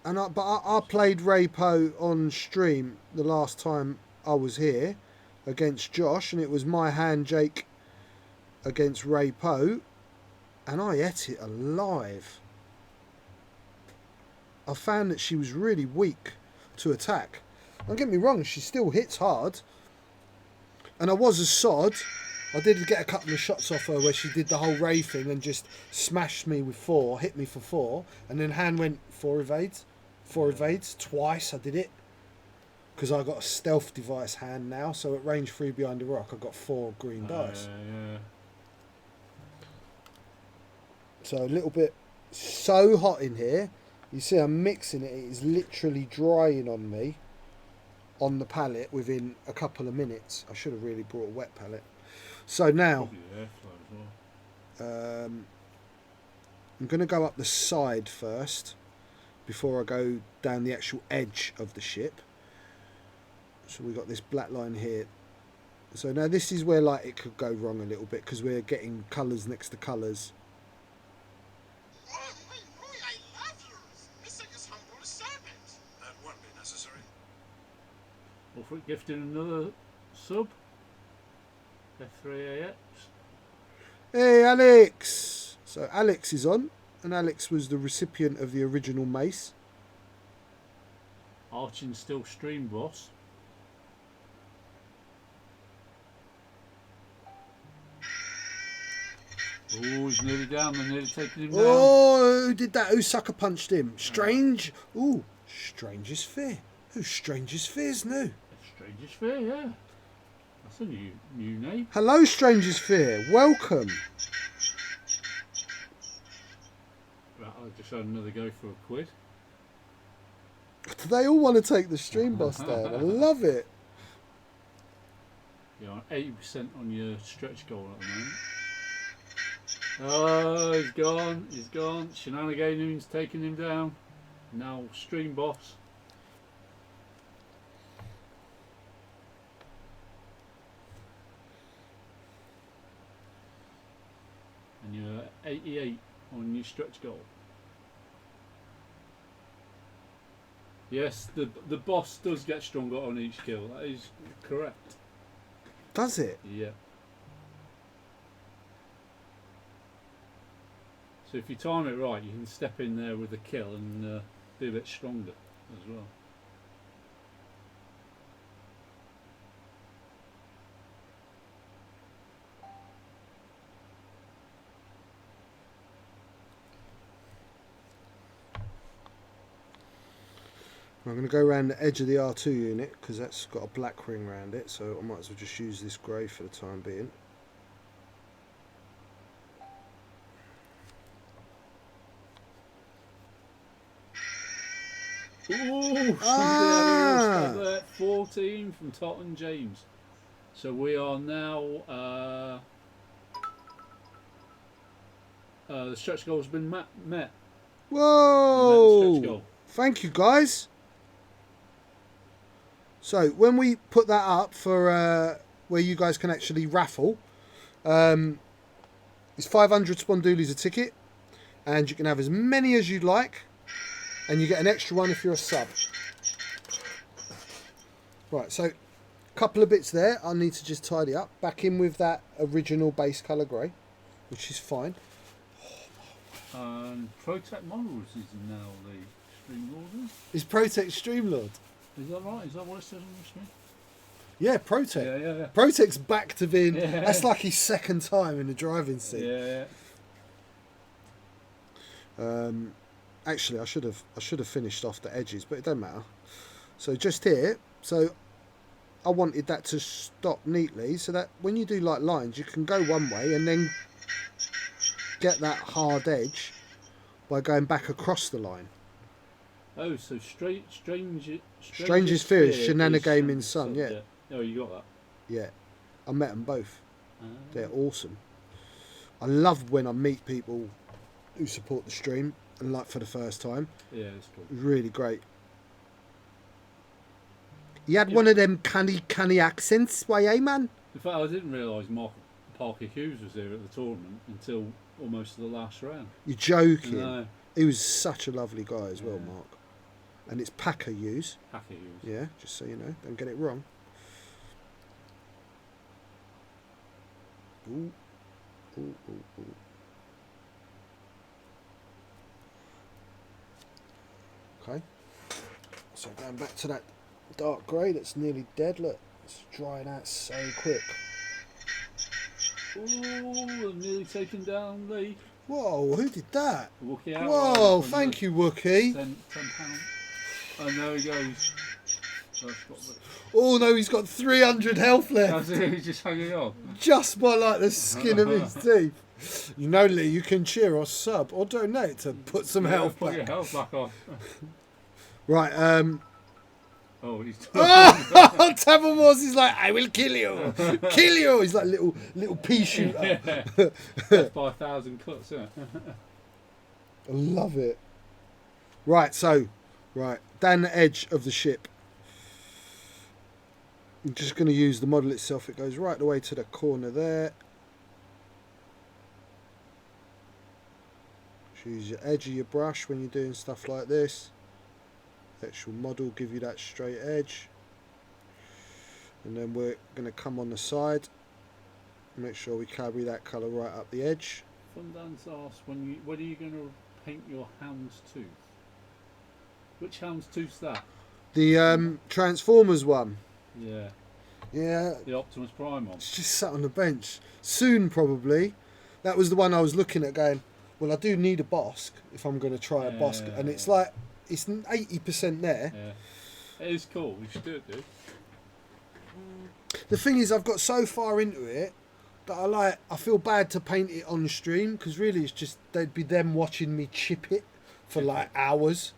And I played Ray Poe on stream the last time I was here against Josh, and it was my hand Jake against Ray Poe, and I ate it alive. I found that she was really weak to attack. Don't get me wrong, she still hits hard, and I was a sod. I did get a couple of shots off her where she did the whole Ray thing and just smashed me with 4, hit me for 4, and then hand went 4 evades. 4 evades, twice I did it. Because I got a stealth device hand now, so at range 3 behind the rock, I got 4 green dice. Yeah. So a little bit, so hot in here. You see I'm mixing it, it is literally drying on me on the palette within a couple of minutes. I should have really brought a wet palette. So now, I'm going to go up the side first before I go down the actual edge of the ship. So we got this black line here. So now this is where like it could go wrong a little bit because we're getting colours next to colours. I love you. Missing is humble servant. That won't be necessary. Well, for gifting another sub. F3AX. Hey Alex! So Alex is on, and Alex was the recipient of the original mace. Arching still stream boss. Oh, he's nearly down. They're nearly taking him down. Oh, who did that? Who sucker punched him? Strange? Ooh, Stranger's Fear. Who's Stranger's Fear's new? Stranger's Fear, yeah. That's a new name. Hello, Stranger's Fear. Welcome. Right, I just had another go for £1. They all want to take the stream boss down. I love it. You're on 80% on your stretch goal at the moment. Oh, he's gone. He's gone. Shenanigan's taking him down. Now stream boss. And you're 88 on your stretch goal. Yes, the boss does get stronger on each kill. That is correct. Does it? Yeah. So if you time it right, you can step in there with a kill and be a bit stronger as well. I'm going to go around the edge of the R2 unit because that's got a black ring around it, so I might as well just use this grey for the time being. Oh, there, 14 from Tottenham James. So we are now the stretch goal has been met. Whoa! Stretch goal. Thank you, guys. So when we put that up for where you guys can actually raffle, it's 500 spondoolies a ticket, and you can have as many as you'd like, and you get an extra one if you're a sub. Right, so a couple of bits there I need to just tidy up. Back in with that original base colour grey, which is fine. Protect Models is now the Stream Lord. Is Protect Streamlord? Is that right? Is that what it says on the screen? Yeah, Protect. Yeah. Protect's back to being... Yeah. That's like his second time in the driving seat. Yeah. Actually, I should have finished off the edges, but it doesn't matter. So just here, so I wanted that to stop neatly, so that when you do like lines, you can go one way and then get that hard edge by going back across the line. Oh, so Stranger's Fear is Shenanigan's son, yeah. Oh, you got that? Yeah. I met them both. They're awesome. I love when I meet people who support the stream and like for the first time. Yeah, it's cool. Really great. He had one of them canny accents, man. In fact, I didn't realise Parker Hughes was here at the tournament until almost the last round. You're joking. No. He was such a lovely guy as well, Yeah. Mark. And it's Packer Hughes. Packer Hughes. Yeah, just so you know. Don't get it wrong. Ooh. Ooh, ooh, ooh. Okay. So going back to that dark grey that's nearly dead. Look, it's drying out so quick. Ooh, nearly taken down the Whoa, who did that? Wookie out. Whoa, thank you, Wookie. £10. And there he goes. Oh no, he's got 300 health left. That's it, he's just hanging on. Just by like the skin of his teeth. You know, Lee, you can cheer or sub or donate to put some health Put back. your health back on. Right, Oh, he's oh, Tabermores is like, I will kill you. Kill you. He's like little pea shooter. Death by 1,000 cuts, isn't it? I love it. Right, down the edge of the ship. I'm just going to use the model itself. It goes right the way to the corner there. Use your edge of your brush when you're doing stuff like this. The actual model give you that straight edge. And then we're going to come on the side. Make sure we carry that colour right up the edge. Fundan's asked, when are you going to paint your hound's tooth? Which hound's tooth's that? The Transformers one. Yeah. Yeah. The Optimus Prime one. It's just sat on the bench. Soon, probably. That was the one I was looking at going, well, I do need a Bosk if I'm going to try a Bosk. And it's like, it's 80% there. Yeah. It is cool. You should do it, dude. The thing is, I've got so far into it that I feel bad to paint it on stream because really it's just, they'd be them watching me chip it for like hours.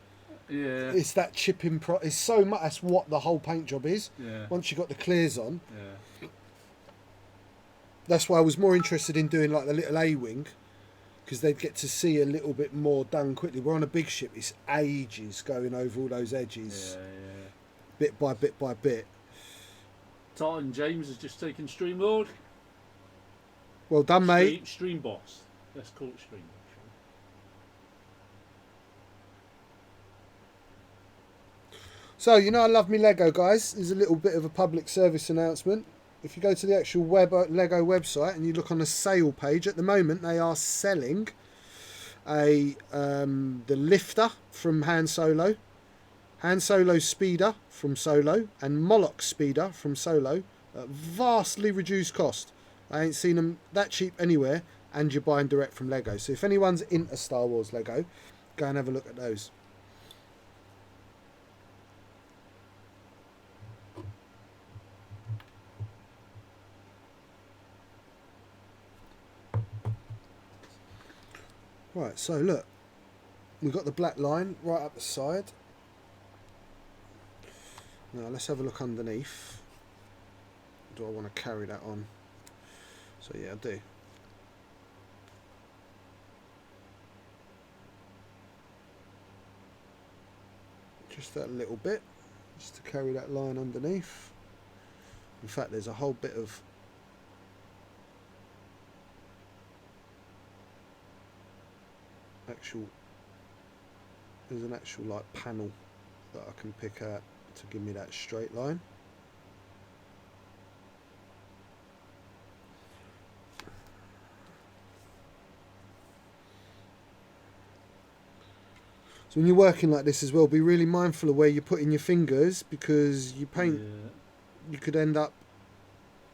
Yeah. It's that chipping it's so much. That's what the whole paint job is. Yeah. Once you got the clears on. Yeah. That's why I was more interested in doing like the little A-wing because they'd get to see a little bit more done quickly. We're on a big ship. It's ages going over all those edges. Yeah. Bit by bit by bit. Titan James has just taken Stream Lord. Well done, mate. Stream Boss. Let's call it Stream Boss. So, you know I love me Lego, guys. There's a little bit of a public service announcement. If you go to the actual Lego website and you look on the sale page, at the moment they are selling the lifter from Han Solo, Han Solo speeder from Solo, and Moloch speeder from Solo at vastly reduced cost. I ain't seen them that cheap anywhere, and you're buying direct from Lego. So if anyone's into Star Wars Lego, go and have a look at those. Right, so look, we've got the black line right up the side. Now let's have a look underneath. Do I want to carry that on? So yeah, I do. Just that little bit, just to carry that line underneath. In fact, there's a whole bit of there's an actual like panel that I can pick out to give me that straight line. So when you're working like this as well, be really mindful of where you're putting your fingers because you paint, you could end up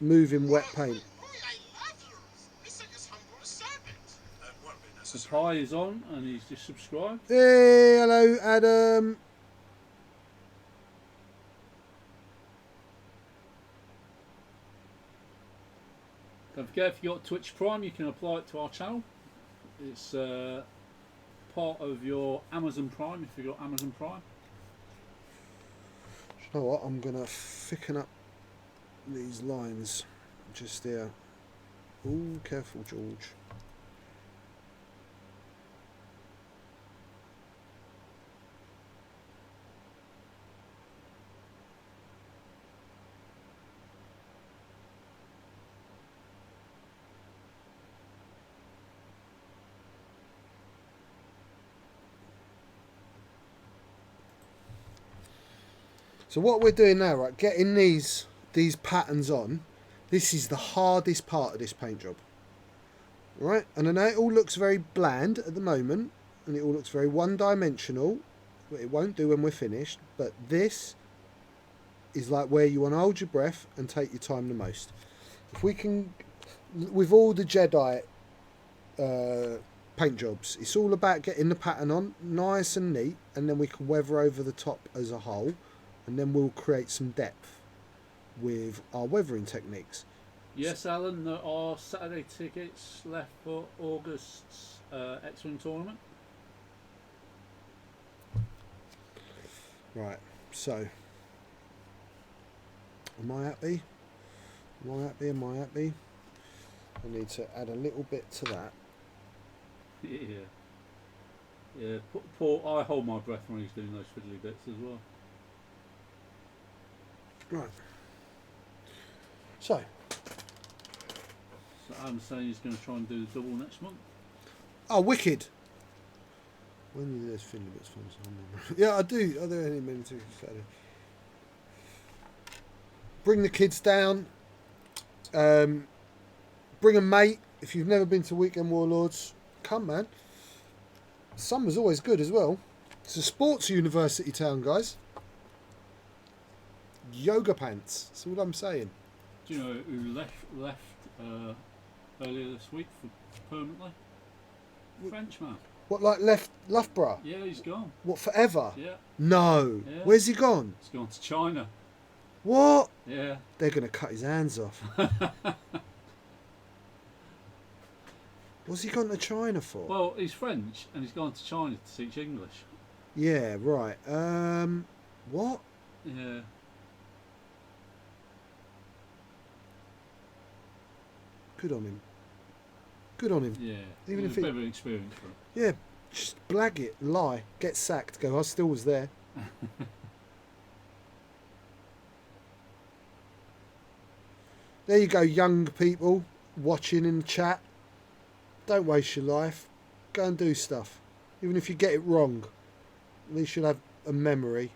moving wet paint. The pie is on and he's just subscribed. Hey, hello Adam. Don't forget, if you've got Twitch Prime, you can apply it to our channel. It's part of your Amazon Prime if you've got Amazon Prime. You know what? I'm going to thicken up these lines just there. Ooh, careful, George. So what we're doing now, right, getting these patterns on, this is the hardest part of this paint job. Right, and I know it all looks very bland at the moment, and it all looks very one-dimensional, but it won't do when we're finished. But this is like where you want to hold your breath and take your time the most. If we can, with all the Jedi paint jobs, it's all about getting the pattern on nice and neat, and then we can weather over the top as a whole, and then we'll create some depth with our weathering techniques. Yes, Alan, there are Saturday tickets left for August's X-Wing tournament. Right, so am I happy? Am I happy? Am I happy? I need to add a little bit to that. Yeah. Paul, I hold my breath when he's doing those fiddly bits as well. Right. So Adam's saying he's going to try and do the double next month. oh, wicked. When you do those fiddly bits for me. Yeah, I do any minute too. Bring the kids down. Bring a mate. If you've never been to Weekend Warlords, come, man. Summer's always good as well. It's a sports university town, guys. Yoga pants. That's all I'm saying. Do you know who left earlier this week permanently? Frenchman. What, like left Loughborough? Yeah, he's gone. What, forever? Yeah. No. Yeah. Where's he gone? He's gone to China. What? Yeah. They're going to cut his hands off. What's he gone to China for? Well, he's French and he's gone to China to teach English. Yeah, right. What? Yeah. Good on him. Good on him. Yeah. Even It was if a bit of an experience for him. Yeah, just blag it, lie, get sacked, go, I still was there. There you go, young people watching in the chat. Don't waste your life. Go and do stuff. Even if you get it wrong, at least you'll have a memory.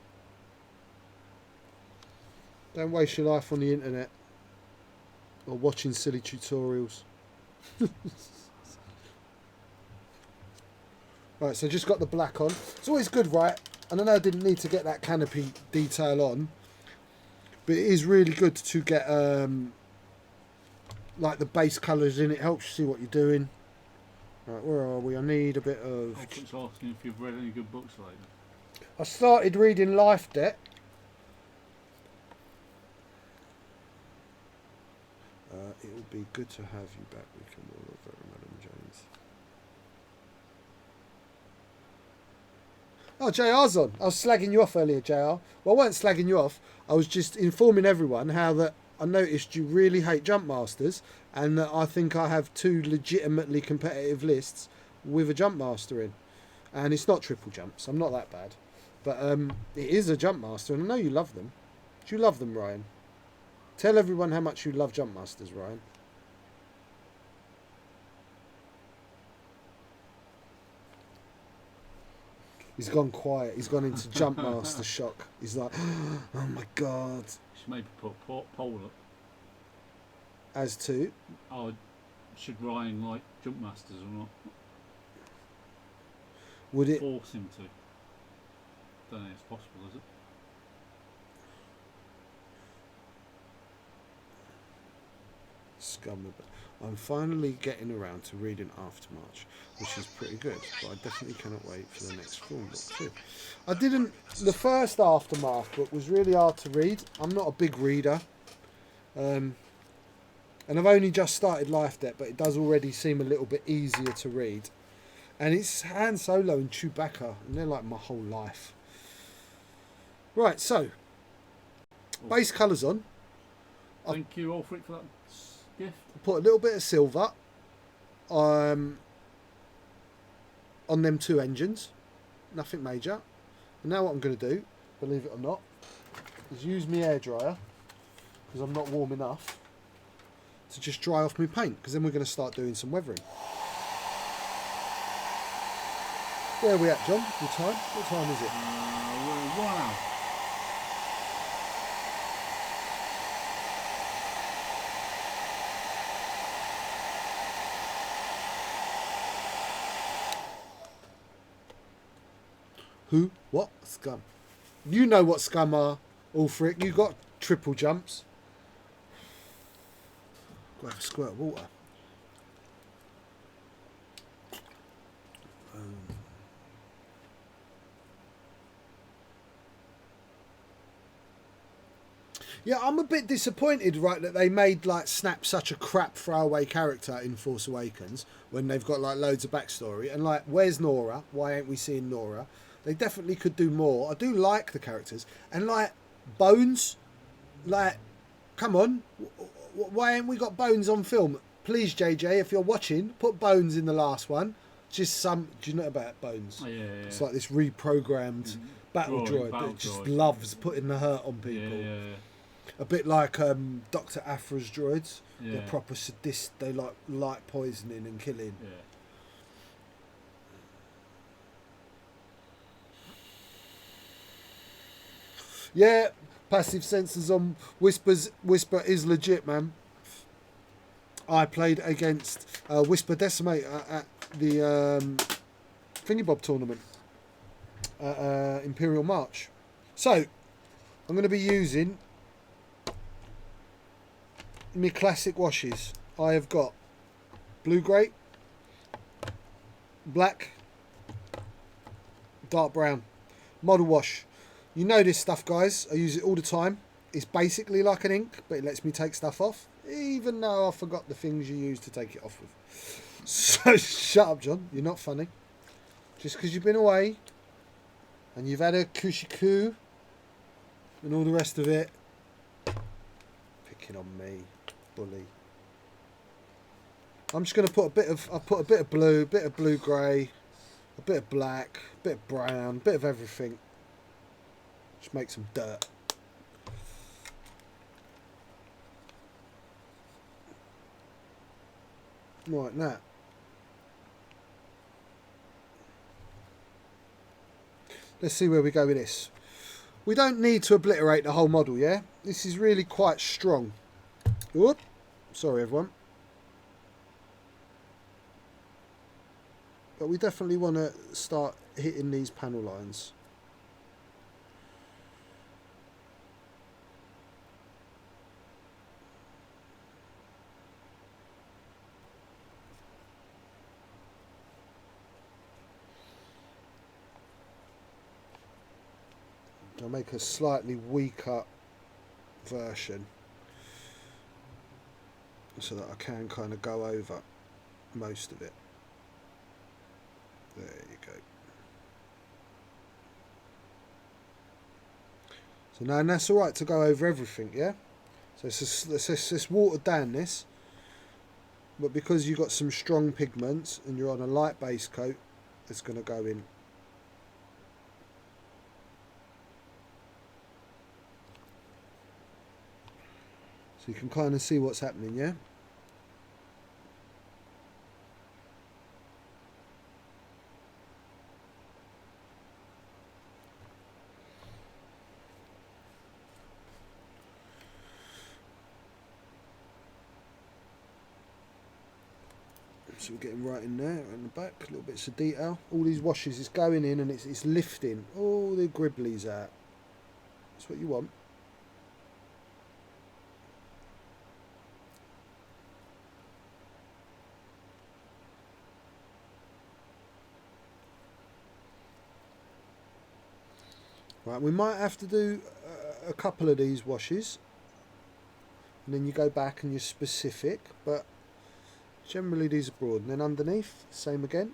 Don't waste your life on the internet or watching silly tutorials. Right, so just got the black on. It's always good, right? And I know I didn't need to get that canopy detail on, but it is really good to get like the base colours in. It helps you see what you're doing. Right, where are we? I need a bit of... I was asking if you've read any good books lately. I started reading Life Debt. It will be good to have you back. We can all look at Madam Jones. Oh, JR's on. I was slagging you off earlier, JR. Well, I weren't slagging you off. I was just informing everyone how that I noticed you really hate Jump Masters, and that I think I have 2 legitimately competitive lists with a Jump Master in. And it's not triple jumps. I'm not that bad. But it is a Jump Master, and I know you love them. Do you love them, Ryan? Tell everyone how much you love Jump Masters, Ryan. He's gone quiet. He's gone into Jump Master shock. He's like, oh my god. Should maybe put a poll up. As to? Oh, should Ryan like Jump Masters or not? Would it... Force him to. Don't think it's possible, is it? Scum of it. I'm finally getting around to reading Aftermarch, which is pretty good, but I definitely cannot wait for the next film book too. I didn't... The first Aftermath book was really hard to read. I'm not a big reader. And I've only just started Life Debt, but it does already seem a little bit easier to read. And it's Han Solo and Chewbacca, and they're like my whole life. Right, so base colours on. Thank you, Alfred, for that gift. Put a little bit of silver on them 2 engines. Nothing major. And now what I'm going to do, believe it or not, is use my airdryer, because I'm not warm enough, to just dry off my paint, because then we're going to start doing some weathering. Where are we at, John? What time? What time is it? We're 1 hour. Who? What? Scum. You know what scum are, Ulfric. You got triple jumps. Go have a squirt of water. Yeah, I'm a bit disappointed, right, that they made like Snap such a crap throwaway character in Force Awakens when they've got like loads of backstory. And like, where's Nora? Why ain't we seeing Nora? They definitely could do more. I do like the characters. And like Bones, like, come on, why ain't we got Bones on film? Please, JJ, if you're watching, put Bones in the last one. Just some. Do you know about Bones? Oh, yeah. It's like this reprogrammed battle droid that just loves putting the hurt on people. Yeah. A bit like Dr. Afra's droids. Yeah. They're proper sadist. They like poisoning and killing. Yeah, passive sensors on Whisper is legit, man. I played against Whisper Decimator at the Thingy Bob tournament at Imperial March. So, I'm going to be using my classic washes. I have got blue grey, black, dark brown. Model wash. You know this stuff, guys. I use it all the time. It's basically like an ink, but it lets me take stuff off, even though I forgot the things you use to take it off with. So shut up, John. You're not funny. Just because you've been away and you've had a kushiku and all the rest of it. Picking on me, bully. I'm just going to put a bit of blue, bit of blue grey, a bit of black, a bit of brown, a bit of everything. Just make some dirt. Right, now. Let's see where we go with this. We don't need to obliterate the whole model, yeah? This is really quite strong. Whoop. Sorry, everyone. But we definitely want to start hitting these panel lines. I'll make a slightly weaker version so that I can kind of go over most of it. There you go. So now that's alright to go over everything, yeah? So let's just water down this, but because you've got some strong pigments and you're on a light base coat, it's going to go in. So you can kind of see what's happening, yeah? So we're getting right in there, in the back, little bits of detail. All these washes is going in and it's lifting all the gribblies out. That's what you want. Right, we might have to do a couple of these washes, and then you go back and you're specific, but generally these are broad. And then underneath, same again.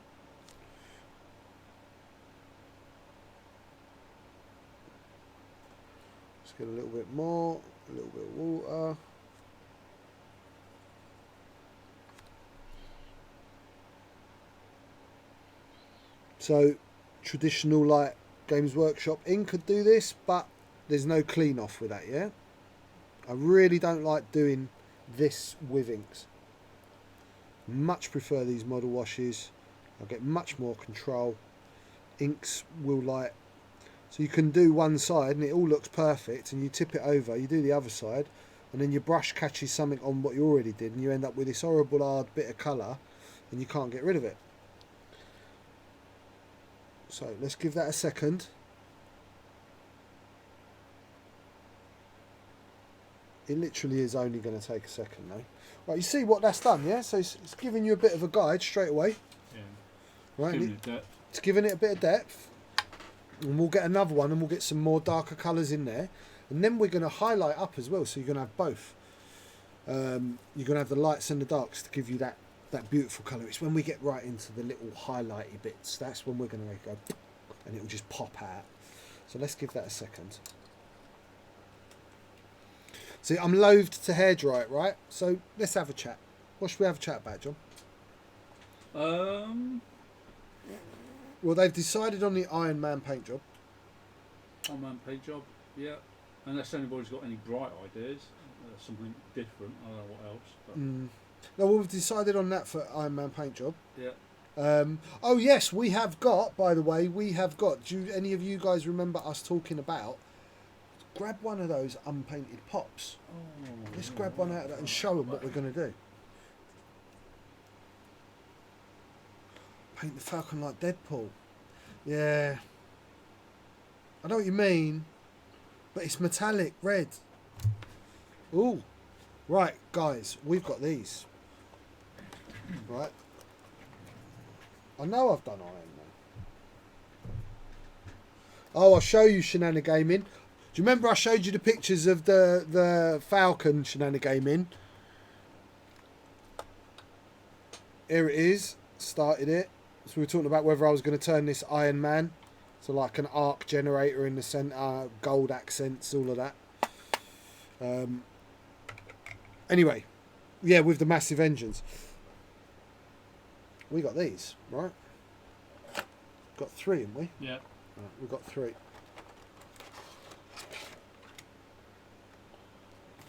Let's get a little bit more, a little bit of water. So traditional like Games Workshop ink could do this, but there's no clean off with that, yeah? I really don't like doing this with inks. Much prefer these model washes. I'll get much more control. Inks will like, so you can do one side and it all looks perfect, and you tip it over, you do the other side, and then your brush catches something on what you already did, and you end up with this horrible hard bit of colour and you can't get rid of it. So let's give that a second. It literally is only going to take a second though. Right, you see what that's done, yeah? So it's giving you a bit of a guide straight away. Yeah. Right, Giving it depth. it's giving it a bit of depth. And we'll get another one and we'll get some more darker colours in there. And then we're going to highlight up as well, so you're going to have both. You're going to have the lights and the darks to give you that beautiful colour. It's when we get right into the little highlighty bits, that's when we're going to go and it will just pop out. So let's give that a second. See, I'm loathed to hairdry it, right? So let's have a chat. What should we have a chat about, John? Well, they've decided on the Iron Man paint job. Iron Man paint job, yeah. Unless anybody's got any bright ideas, something different. I don't know what else. But. No, well, we've decided on that for Iron Man paint job. Yeah. Oh yes, we have got. By the way, we have got. Do any of you guys remember us talking about? Grab one of those unpainted pops. Oh, Let's grab one out of that and show them what we're going to do. Paint the Falcon like Deadpool. Yeah. I know what you mean, but it's metallic red. Ooh. Right, guys, we've got these. Right. I know I've done Iron Man. Oh, I'll show you Shenanigaming. Do you remember I showed you the pictures of the Falcon Shenanigaming? Here it is. Started it. So we were talking about whether I was going to turn this Iron Man. So like an arc generator in the centre, gold accents, all of that. Anyway, yeah, with the massive engines. We got these, right? Got three, haven't we? Yeah. Right, we've got three.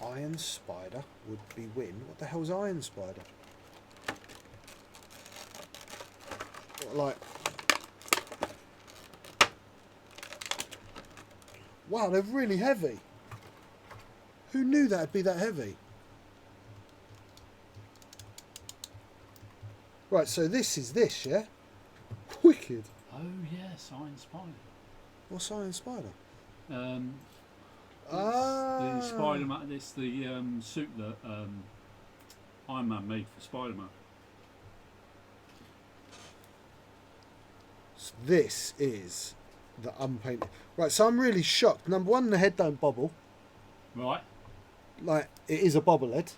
Iron Spider would be win. What the hell's Iron Spider? What, like... Wow, they're really heavy. Who knew that'd be that heavy? Right, so this is this, yeah? Wicked. Oh yes, Iron Spider. What's Iron Spider? The Spider-Man. It's the suit that Iron Man made for Spider-Man. So this is the unpainted. Right, so I'm really shocked. Number one, the head don't bobble. Right. Like, it is a bobblehead.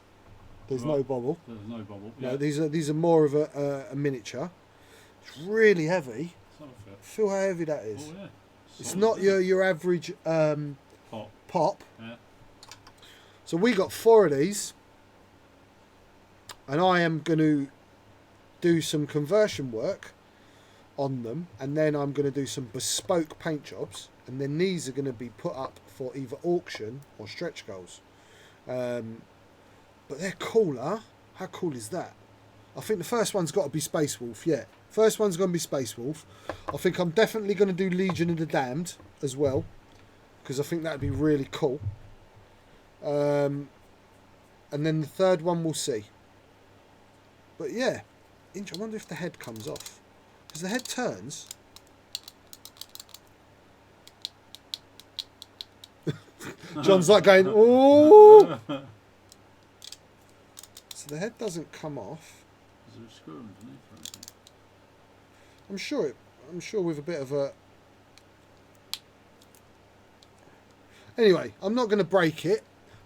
There's Right. no bobble. There's no bubble. No, Yeah. these are more of a miniature. It's really heavy. It's not a fit. Feel how heavy that is. Oh yeah. It's Solid, not isn't it? your average pop. Yeah. So we got 4 of these, and I am going to do some conversion work on them, and then I'm going to do some bespoke paint jobs, and then these are going to be put up for either auction or stretch goals. But they're cooler. How cool is that? I think the first one's got to be Space Wolf, yeah. First one's going to be Space Wolf. I think I'm definitely going to do Legion of the Damned as well, because I think that would be really cool. And then the third one we'll see. But yeah, I wonder if the head comes off. Because the head turns. John's like going, ooh! So the head doesn't come off. Is there a screw underneath or anything? I'm sure with a bit of a... Anyway, I'm not going to break it.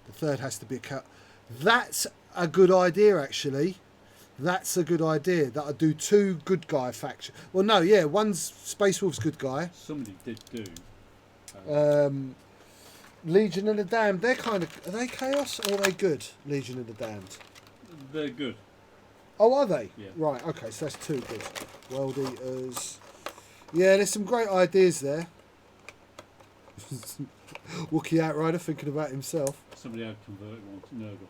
The third has to be a cut. That's a good idea, actually. That's a good idea. That I do 2 good guy factions. Well, no, yeah, one's Space Wolf's good guy. Somebody did do. Legion of the Damned. They're kind of... Are they chaos or are they good? Legion of the Damned. They're good. Oh, are they? Yeah. Right, okay, so that's 2 good. World Eaters. Yeah, there's some great ideas there. Wookiee Outrider thinking about himself. Somebody had converted one to Nurgle.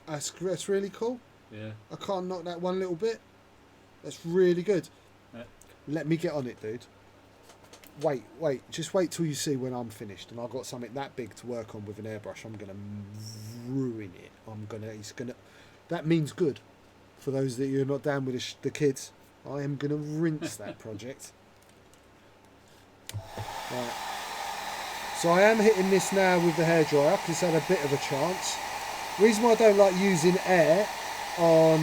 That's really cool. Yeah. I can't knock that one little bit. That's really good. Yeah. Let me get on it, dude. Wait. Just wait till you see when I'm finished and I've got something that big to work on with an airbrush. I'm going to ruin it. That means good. For those that you're not down with the kids, I am going to rinse that project. Right. So I am hitting this now with the hairdryer because it's had a bit of a chance. The reason why I don't like using air on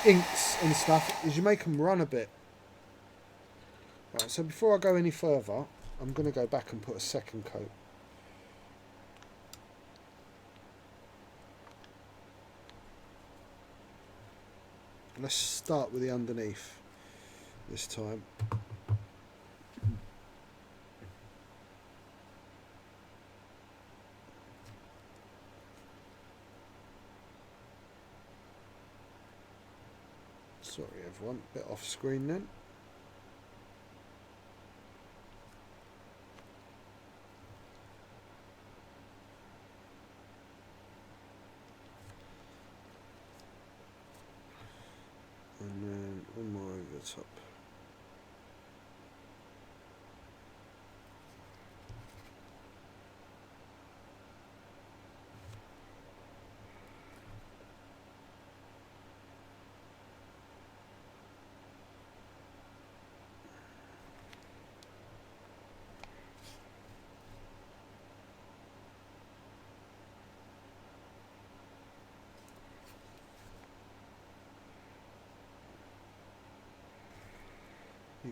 inks and stuff is you make them run a bit. Right, so before I go any further, I'm going to go back and put a second coat. Let's start with the underneath this time. Sorry everyone, bit off screen then. And then one more over the top.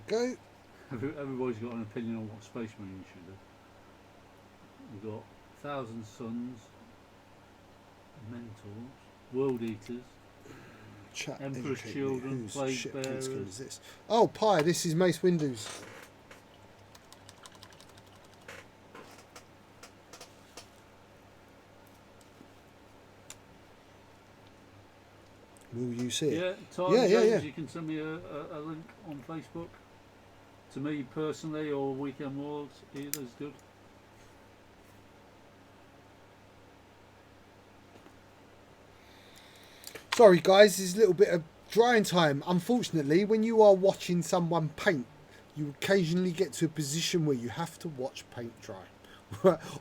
There you go. Everybody's got an opinion on what Space Marine should do. We've got Thousand Suns, Mentors, World Eaters, Chat Emperor's educate me. Children, Whose Plague shit print Bearers. scheme is this? Oh, Pie, this is Mace Windu's. Will you see it? Yeah, Tyler Yeah, James, yeah. you can send me a link on Facebook. To me personally, or Weekend Worlds, either's good. Sorry guys, there's a little bit of drying time. Unfortunately, when you are watching someone paint, you occasionally get to a position where you have to watch paint dry.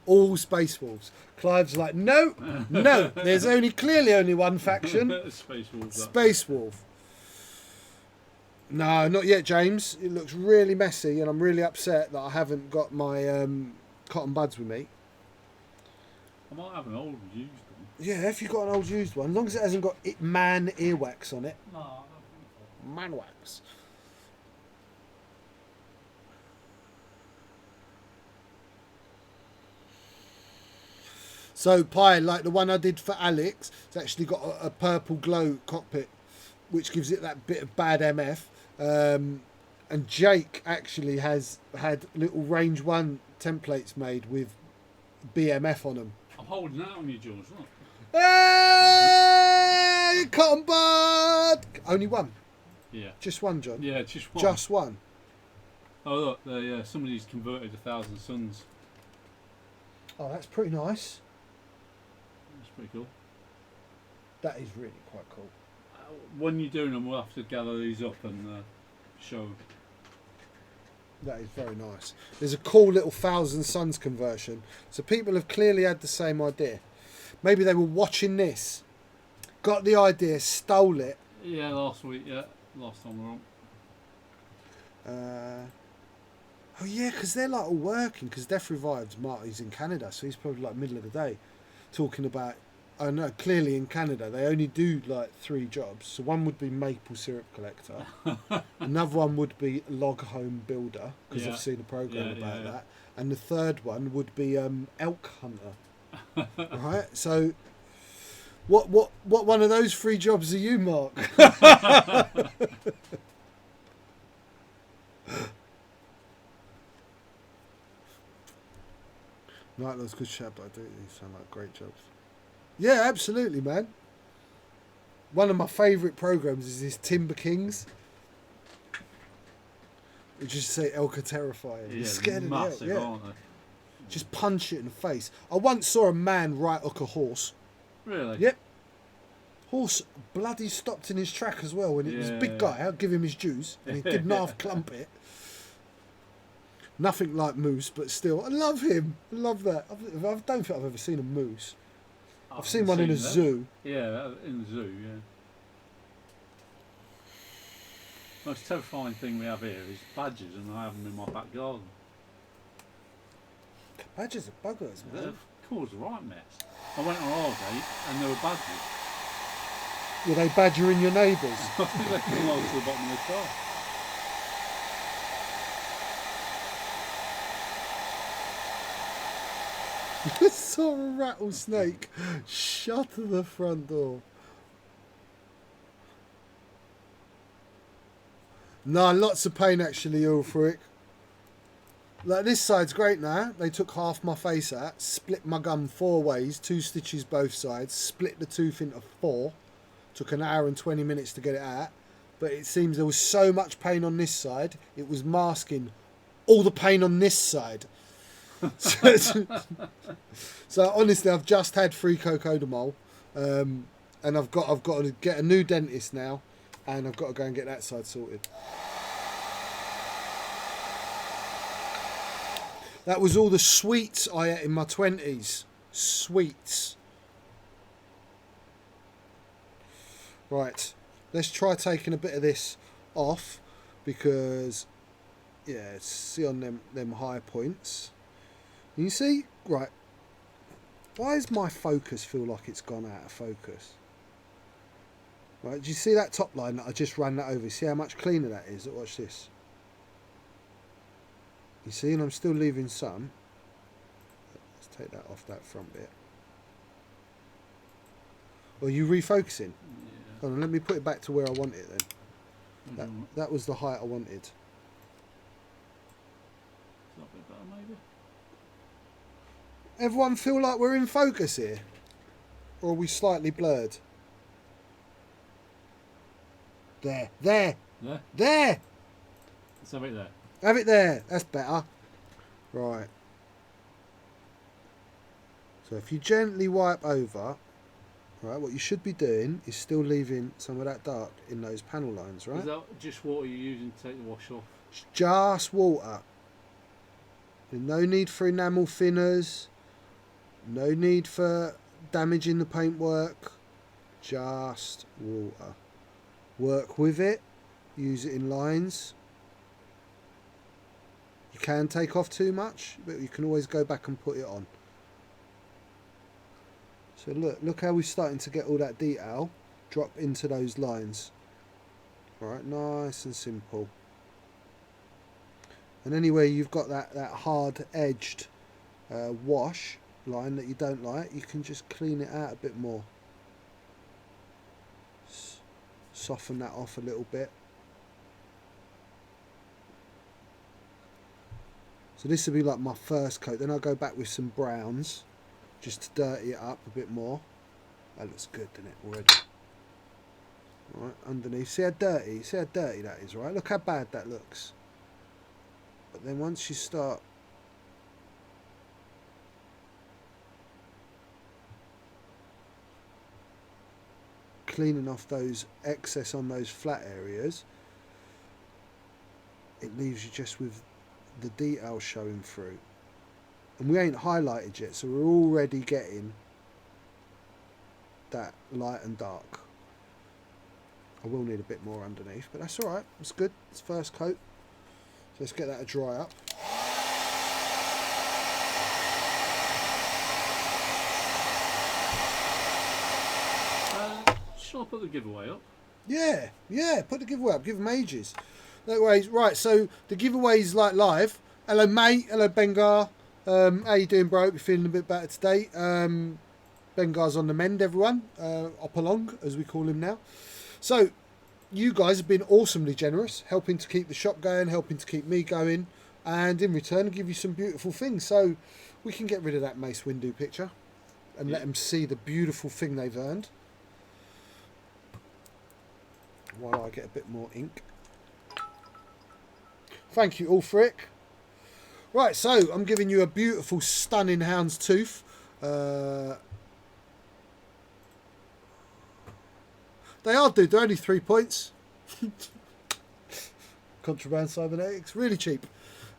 All Space Wolves. Clive's like, no, no, there's clearly only one faction. Space Wolves. Space Wolf. No, not yet, James. It looks really messy and I'm really upset that I haven't got my cotton buds with me. I might have an old used one. Yeah, if you've got an old used one, as long as it hasn't got man earwax on it. No, I don't think so. Man wax. So Pie, like the one I did for Alex, it's actually got a purple glow cockpit, which gives it that bit of bad MF. And Jake actually has had little range 1 templates made with BMF on them. I'm holding out on you, George. Look. Hey, cotton bud! Only one. Yeah. Just one, John. Yeah, just one. Just one. Oh look, there, somebody's converted 1,000 Suns. Oh, that's pretty nice. That's pretty cool. That is really quite cool. When you're doing them, we'll have to gather these up and show them. That is very nice. There's a cool little 1,000 Suns conversion. So people have clearly had the same idea. Maybe they were watching this, got the idea, stole it. Yeah, last week, yeah. Last time we were on. Oh yeah, because they're like all working, because Death Revived's Marty's in Canada, so he's probably like middle of the day talking about, I don't know, clearly in Canada they only do like 3 jobs. So one would be maple syrup collector, another one would be log home builder, because I've seen a program about that, and the third one would be elk hunter. Right, so what one of those 3 jobs are you, Mark? Right, that's good shout, but I do these sound like great jobs. Yeah, absolutely, man. One of my favourite programs is this Timber Kings. Which is say elk are terrifying. Yeah, You're scared of the elk, massive, yeah. aren't they? Just punch it in the face. I once saw a man right hook a horse. Really? Yep. Horse bloody stopped in his track as well. When it was a big guy, I'll give him his dues. And he didn't half clump it. Nothing like moose, but still, I love him. I love that. I don't think I've ever seen a moose. I've seen one in a zoo. Yeah, in the zoo, yeah. Most terrifying thing we have here is badgers, and I have them in my back garden. Badgers are buggers, man. They've caused a right mess. I went on holiday and there were badgers. Were they badgering your neighbours? I think they come along to the bottom of the car. I saw a rattlesnake shut the front door. No, lots of pain actually, Ulfric. Like this side's great now. They took half my face out, split my gum 4 ways, 2 stitches both sides, split the tooth into 4. Took an hour and 20 minutes to get it out. But it seems there was so much pain on this side, it was masking all the pain on this side. So honestly, I've just had 3 cocodamol, and I've got to get a new dentist now, and I've got to go and get that side sorted. That was all the sweets I ate in my 20s. Sweets. Right, let's try taking a bit of this off, because yeah, see on them high points. You see, right? Why does my focus feel like it's gone out of focus? Right, do you see that top line that I just ran that over? See how much cleaner that is? Watch this. You see, and I'm still leaving some. Let's take that off that front bit. Are you refocusing? Yeah. Hold on, let me put it back to where I want it then. That was the height I wanted. Is that a bit better, maybe? Everyone feel like we're in focus here? Or are we slightly blurred? There. There? There! Let's have it there. Have it there. That's better. Right. So if you gently wipe over, right, what you should be doing is still leaving some of that dark in those panel lines, right? Is that just water you're using to take the wash off? It's just water. There's no need for enamel thinners. No need for damaging the paintwork. Just water. Work with it. Use it in lines. You can take off too much, but you can always go back and put it on. So look how we're starting to get all that detail drop into those lines. Alright, nice and simple. And anywhere you've got that hard edged wash line that you don't like, you can just clean it out a bit more. Soften that off a little bit. So this will be like my first coat. Then I'll go back with some browns just to dirty it up a bit more. That looks good, doesn't it, already? Right, underneath. See how dirty that is, right? Look how bad that looks. But then once you start cleaning off those excess on those flat areas, it leaves you just with the detail showing through. And we ain't highlighted yet, so we're already getting that light and dark. I will need a bit more underneath, but that's alright. It's good. It's first coat. So let's get that to dry up. Shall I put the giveaway up? Yeah, put the giveaway up. Give them ages. Anyways, right, so the giveaway's like live. Hello, mate. Hello, Bengar. How you doing, bro? Hope you're feeling a bit better today. Bengar's on the mend, everyone. Up along, as we call him now. So, you guys have been awesomely generous, helping to keep the shop going, helping to keep me going, and in return, give you some beautiful things. So, we can get rid of that Mace Windu picture and let them see the beautiful thing they've earned. While I get a bit more ink. Thank you, Ulfric. Right, so I'm giving you a beautiful, stunning hound's tooth. They are, dude. They're only 3 points. Contraband cybernetics, really cheap.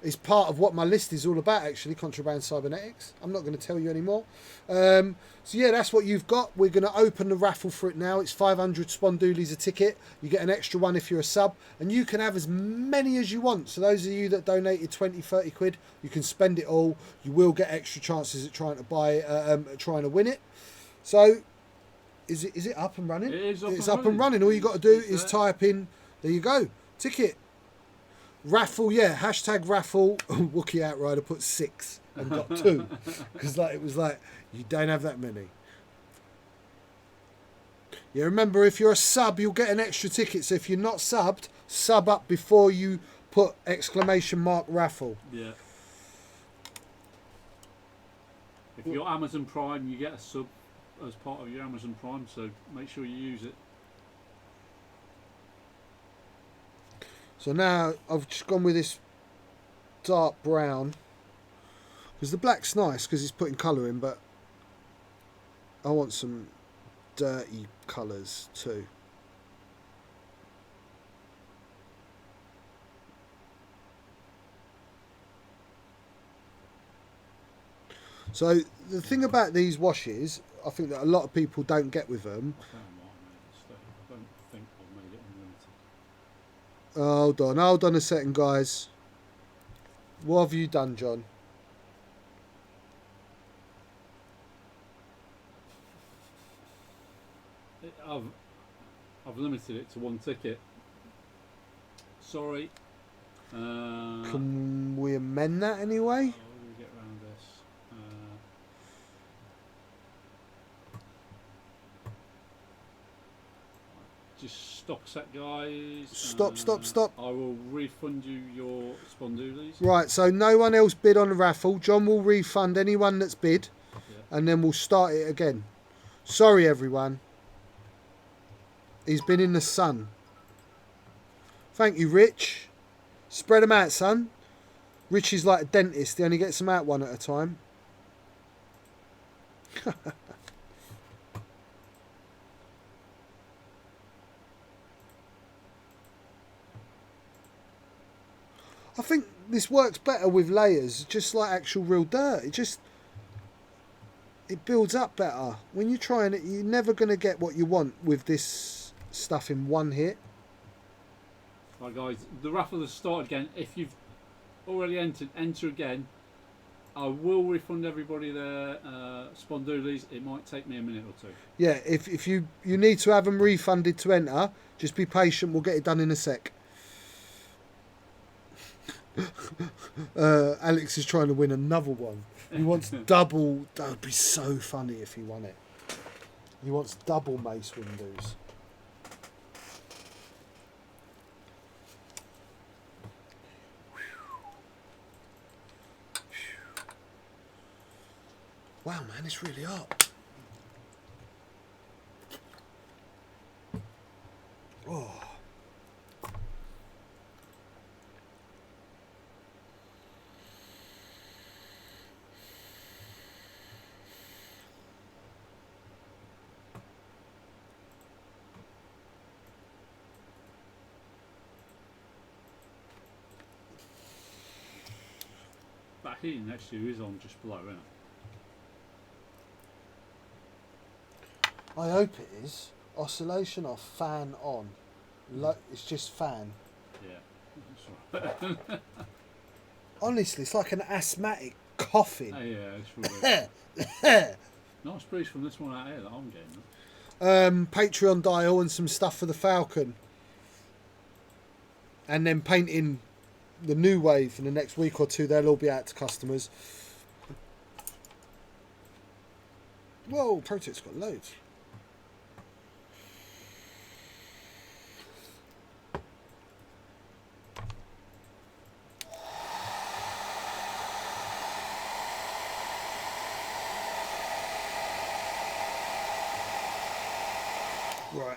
is part of what my list is all about, actually, contraband cybernetics. I'm not going to tell you anymore. So yeah, that's what you've got. We're going to open the raffle for it now. It's 500 spondoolies a ticket. You get an extra one if you're a sub, and you can have as many as you want. So those of you that donated 20, 30 quid, you can spend it all. You will get extra chances at trying to buy, trying to win it. So is it up and running? It's up and running. All you got to do is type in, there you go, ticket. Raffle, yeah, hashtag raffle. Wookie Outrider put 6 and got 2 because like it was like, you don't have that many. Yeah, remember, if you're a sub, you'll get an extra ticket. So if you're not subbed, sub up before you put exclamation mark raffle. Yeah. If you're Amazon Prime, you get a sub as part of your Amazon Prime, so make sure you use it. So now I've just gone with this dark brown because the black's nice because it's putting colour in, but I want some dirty colours too. So the thing about these washes, I think that a lot of people don't get with them. I don't think I've made it unlimited. Hold on a second, guys. What have you done, John? I've limited it to 1 ticket. Sorry. Can we amend that anyway? How do we get around this? Just stop a sec, guys. Stop. I will refund you your spondoolies. Right, so no one else bid on the raffle. John will refund anyone that's bid, and then we'll start it again. Sorry, everyone. He's been in the sun. Thank you, Rich. Spread them out, son. Rich is like a dentist. He only gets them out one at a time. I think this works better with layers, just like actual real dirt. It builds up better. When you're trying it, you're never going to get what you want with this stuff in one hit. Right, guys, the raffle has started again. If you've already entered, enter again. I will refund everybody their spondoolies. It might take me a minute or two. Yeah, if you need to have them refunded to enter, just be patient. We'll get it done in a sec. Alex is trying to win another one. He wants double. That would be so funny if he won it. He wants double mace windows. Wow, man, it's really hot. Oh. That heating next to you is on just below, isn't it? I hope it is. Oscillation or fan on? It's just fan. Yeah. That's right. Honestly, it's like an asthmatic coughing. Oh, yeah, it's really nice breeze from this one out here that I'm getting. Patreon dial and some stuff for the Falcon. And then painting the new wave in the next week or two. They'll all be out to customers. Whoa, Protect's got loads. Right.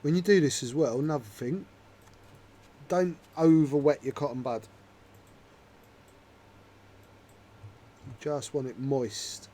When you do this as well, another thing, don't over wet your cotton bud. Just want it moist.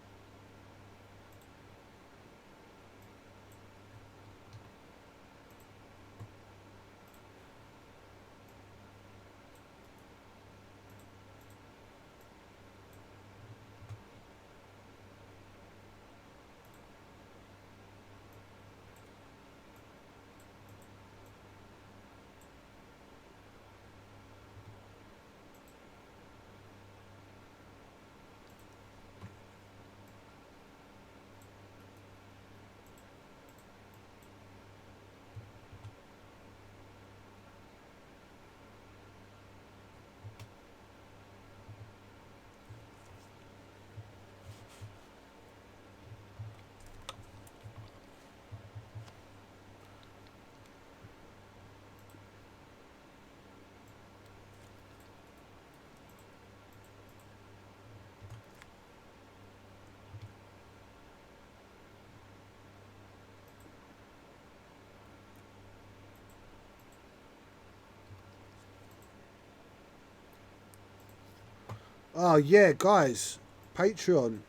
Oh yeah, guys, Patreon.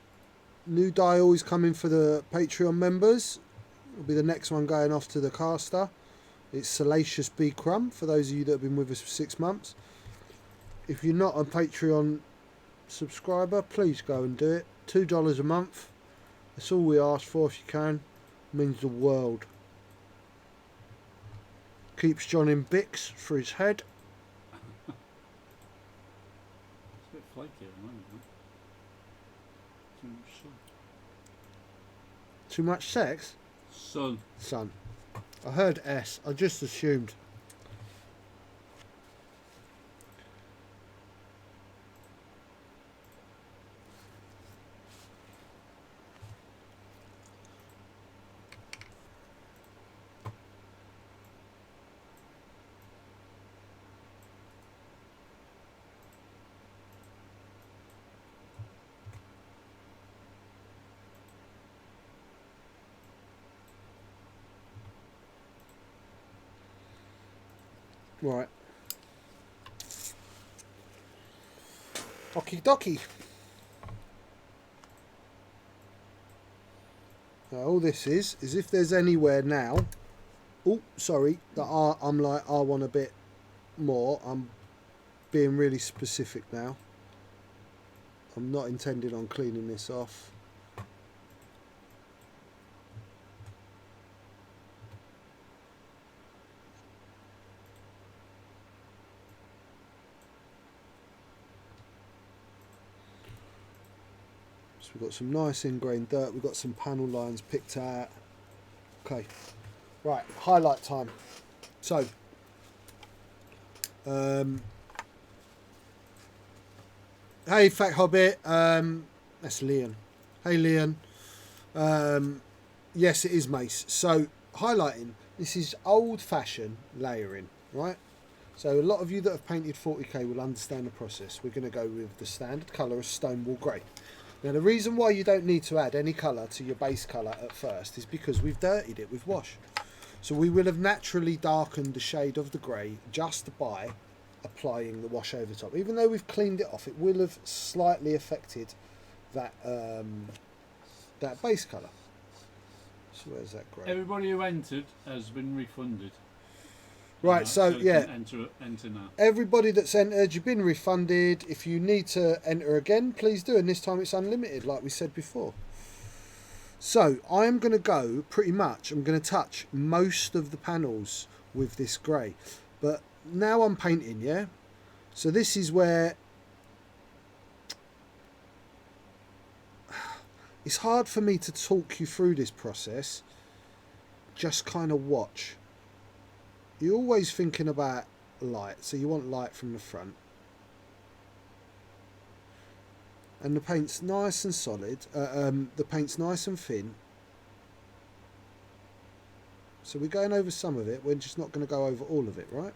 New dial is coming for the Patreon members. It'll be the next one going off to the caster. It's Salacious B Crumb, for those of you that have been with us for 6 months. If you're not a Patreon subscriber, please go and do it. $2 a month. That's all we ask for if you can. It means the world. Keeps John in bits for his head. It's a bit flaky at the moment, man. Too much sun. Too much sex? Sun. I heard S. I just assumed. Right. Okie dokie. Now all this is if there's anywhere now, oh sorry, that I'm like, I want a bit more, I'm being really specific now. I'm not intending on cleaning this off. So we've got some nice ingrained dirt, we've got some panel lines picked out. Okay, right, highlight time. So, hey Fat Hobbit, that's Leon. Hey Leon. Yes, it is Mace. So, highlighting, this is old fashioned layering, right? So a lot of you that have painted 40k will understand the process. We're going to go with the standard colour of Stonewall Grey. Now the reason why you don't need to add any colour to your base colour at first is because we've dirtied it with wash. So we will have naturally darkened the shade of the grey just by applying the wash over top. Even though we've cleaned it off, it will have slightly affected that that base colour. So where's that grey? Everybody who entered has been refunded. Right, so yeah, enter now. Everybody that's entered, you've been refunded. If you need to enter again, please do, and this time it's unlimited, like we said before. So I'm going to go pretty much, I'm going to touch most of the panels with this grey, but now I'm painting, yeah? So this is where it's hard for me to talk you through this process. Just kind of watch. You're always thinking about light, so you want light from the front. And the paint's nice and solid, the paint's nice and thin. So we're going over some of it, we're just not going to go over all of it, right?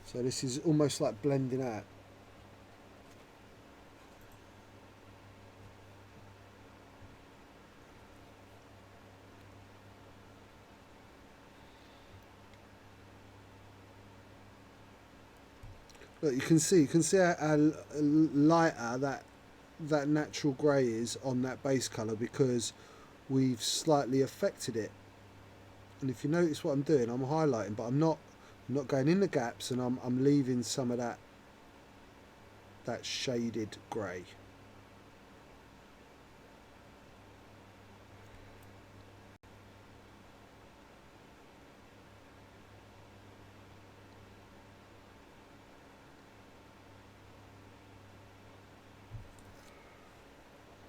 So this is almost like blending out. Look, you can see how lighter that natural grey is on that base colour because we've slightly affected it. And if you notice what I'm doing, I'm highlighting, but I'm not going in the gaps, and I'm leaving some of that shaded grey.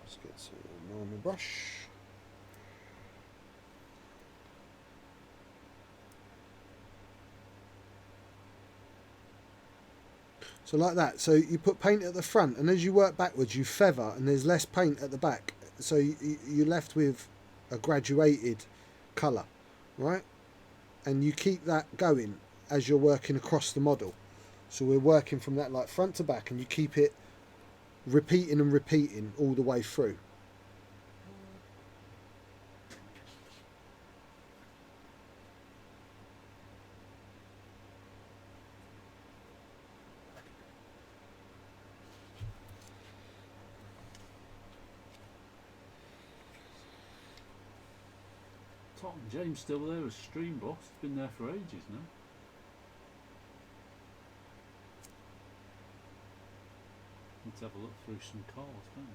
Let's get some normal brush. So like that. So you put paint at the front, and as you work backwards, you feather, and there's less paint at the back. So you're left with a graduated colour, right? And you keep that going as you're working across the model. So we're working from that like front to back, and you keep it repeating and repeating all the way through. Tom James still there as stream boss. He's been there for ages now. Let's have a look through some cards, don't we?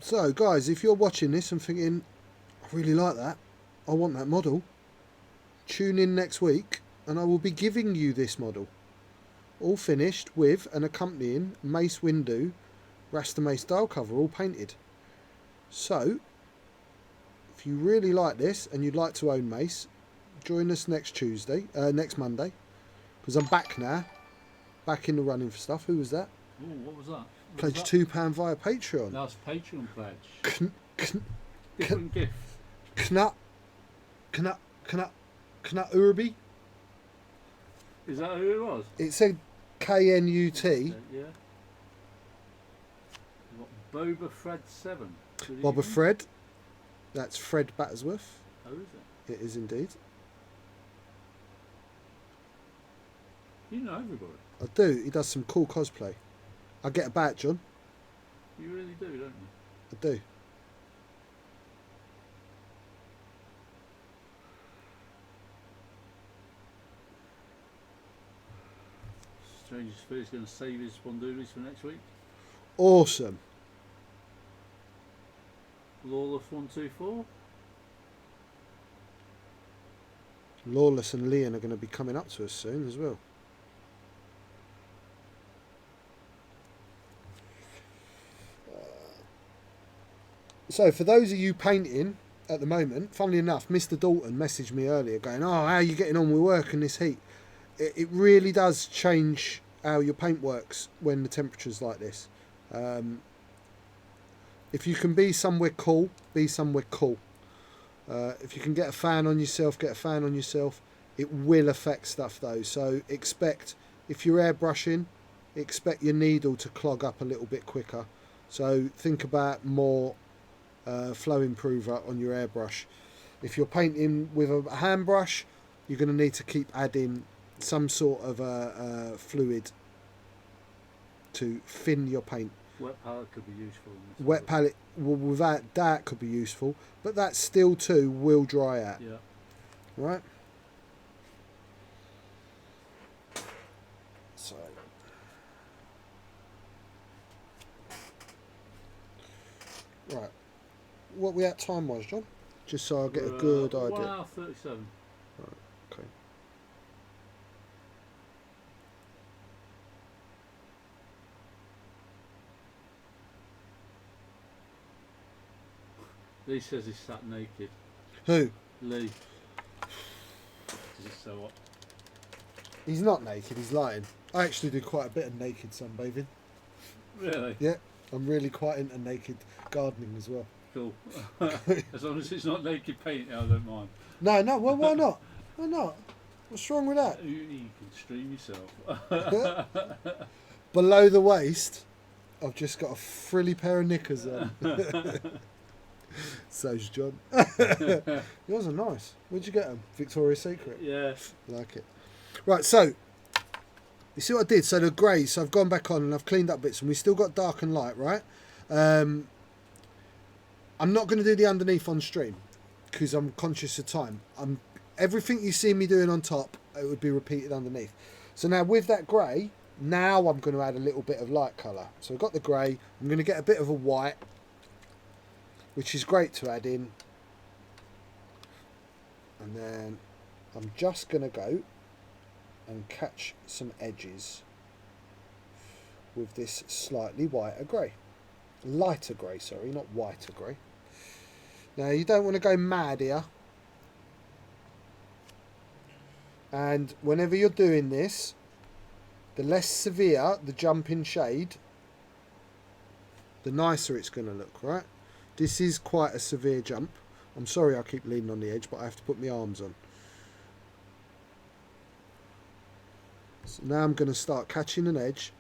So guys, if you're watching this and thinking, I really like that, I want that model, tune in next week and I will be giving you this model. All finished with an accompanying Mace window, Rasta Maice style cover, all painted. So, if you really like this and you'd like to own Mace, join us next Monday, because I'm back now, back in the running for stuff. Who was that? Oh, what was that? Pledge £2 via Patreon. That's Patreon pledge. Different gift. Knut Urbi. Is that who it was? It said KNUT. Yeah. What, Boba Fred 7. Boba Fred. That's Fred Battersworth. Oh, is it? It is indeed. You know everybody. I do. He does some cool cosplay. I get a badge on. You really do, don't you? I do. Strangest Fear's going to save his Bondulis for next week. Awesome. Lawless 124. Lawless and Leon are going to be coming up to us soon as well. So for those of you painting at the moment, funnily enough, Mr. Dalton messaged me earlier going, oh, how are you getting on with work in this heat? It really does change how your paint works when the temperature's like this. If you can be somewhere cool, be somewhere cool. If you can get a fan on yourself, get a fan on yourself. It will affect stuff though. So expect, if you're airbrushing, expect your needle to clog up a little bit quicker. So think about more flow improver on your airbrush. If you're painting with a hand brush, you're going to need to keep adding some sort of fluid to thin your paint. Wet palette could be useful. Wet palette, well, without that could be useful, but that still too will dry out. Yeah. Right. So. Right. What we at time wise, John? Just so I get a good idea. 1 hour 37. Right. Okay. Lee says he's sat naked. Who? Lee. Just so what? He's not naked, he's lying. I actually do quite a bit of naked sunbathing. Really? Yeah, I'm really quite into naked gardening as well. Cool. As long as it's not naked painting, I don't mind. No, well, why not? Why not? What's wrong with that? You can stream yourself. Below the waist, I've just got a frilly pair of knickers on. So's John. Yours are nice. Where'd you get them? Victoria's Secret? Yeah. Like it. Right, so you see what I did? So the grey, so I've gone back on and I've cleaned up bits, and we still got dark and light, right? I'm not going to do the underneath on stream because I'm conscious of time. Everything you see me doing on top, it would be repeated underneath. So now with that grey, now I'm going to add a little bit of light colour. So I've got the grey, I'm going to get a bit of a white, which is great to add in. And then I'm just going to go and catch some edges with this slightly whiter grey. Lighter grey, sorry, not whiter grey. Now you don't want to go mad here. And whenever you're doing this, the less severe the jump in shade, the nicer it's going to look, right? This is quite a severe jump. I'm sorry I keep leaning on the edge, but I have to put my arms on. So now I'm going to start catching an edge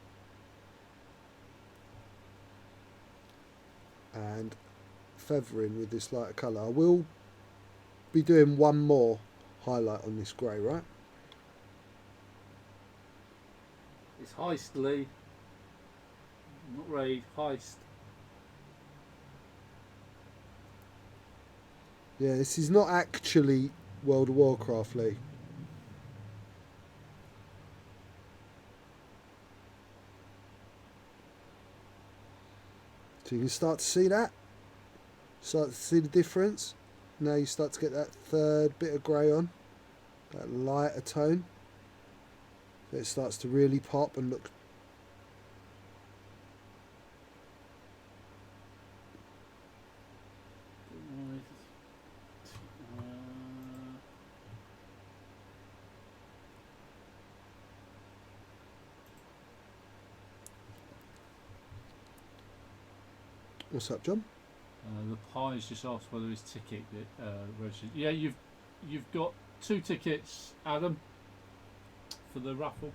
and feathering with this lighter colour. I will be doing one more highlight on this grey, right? It's heist, Lee. Not raid, heist. Yeah, this is not actually World of Warcraft, Lee. So you can start to see that. Start to see the difference. Now you start to get that third bit of grey on. That lighter tone. It starts to really pop and look. What's up, John? The Pie's just asked whether his ticket registered. Yeah, you've got 2 tickets, Adam, for the raffle.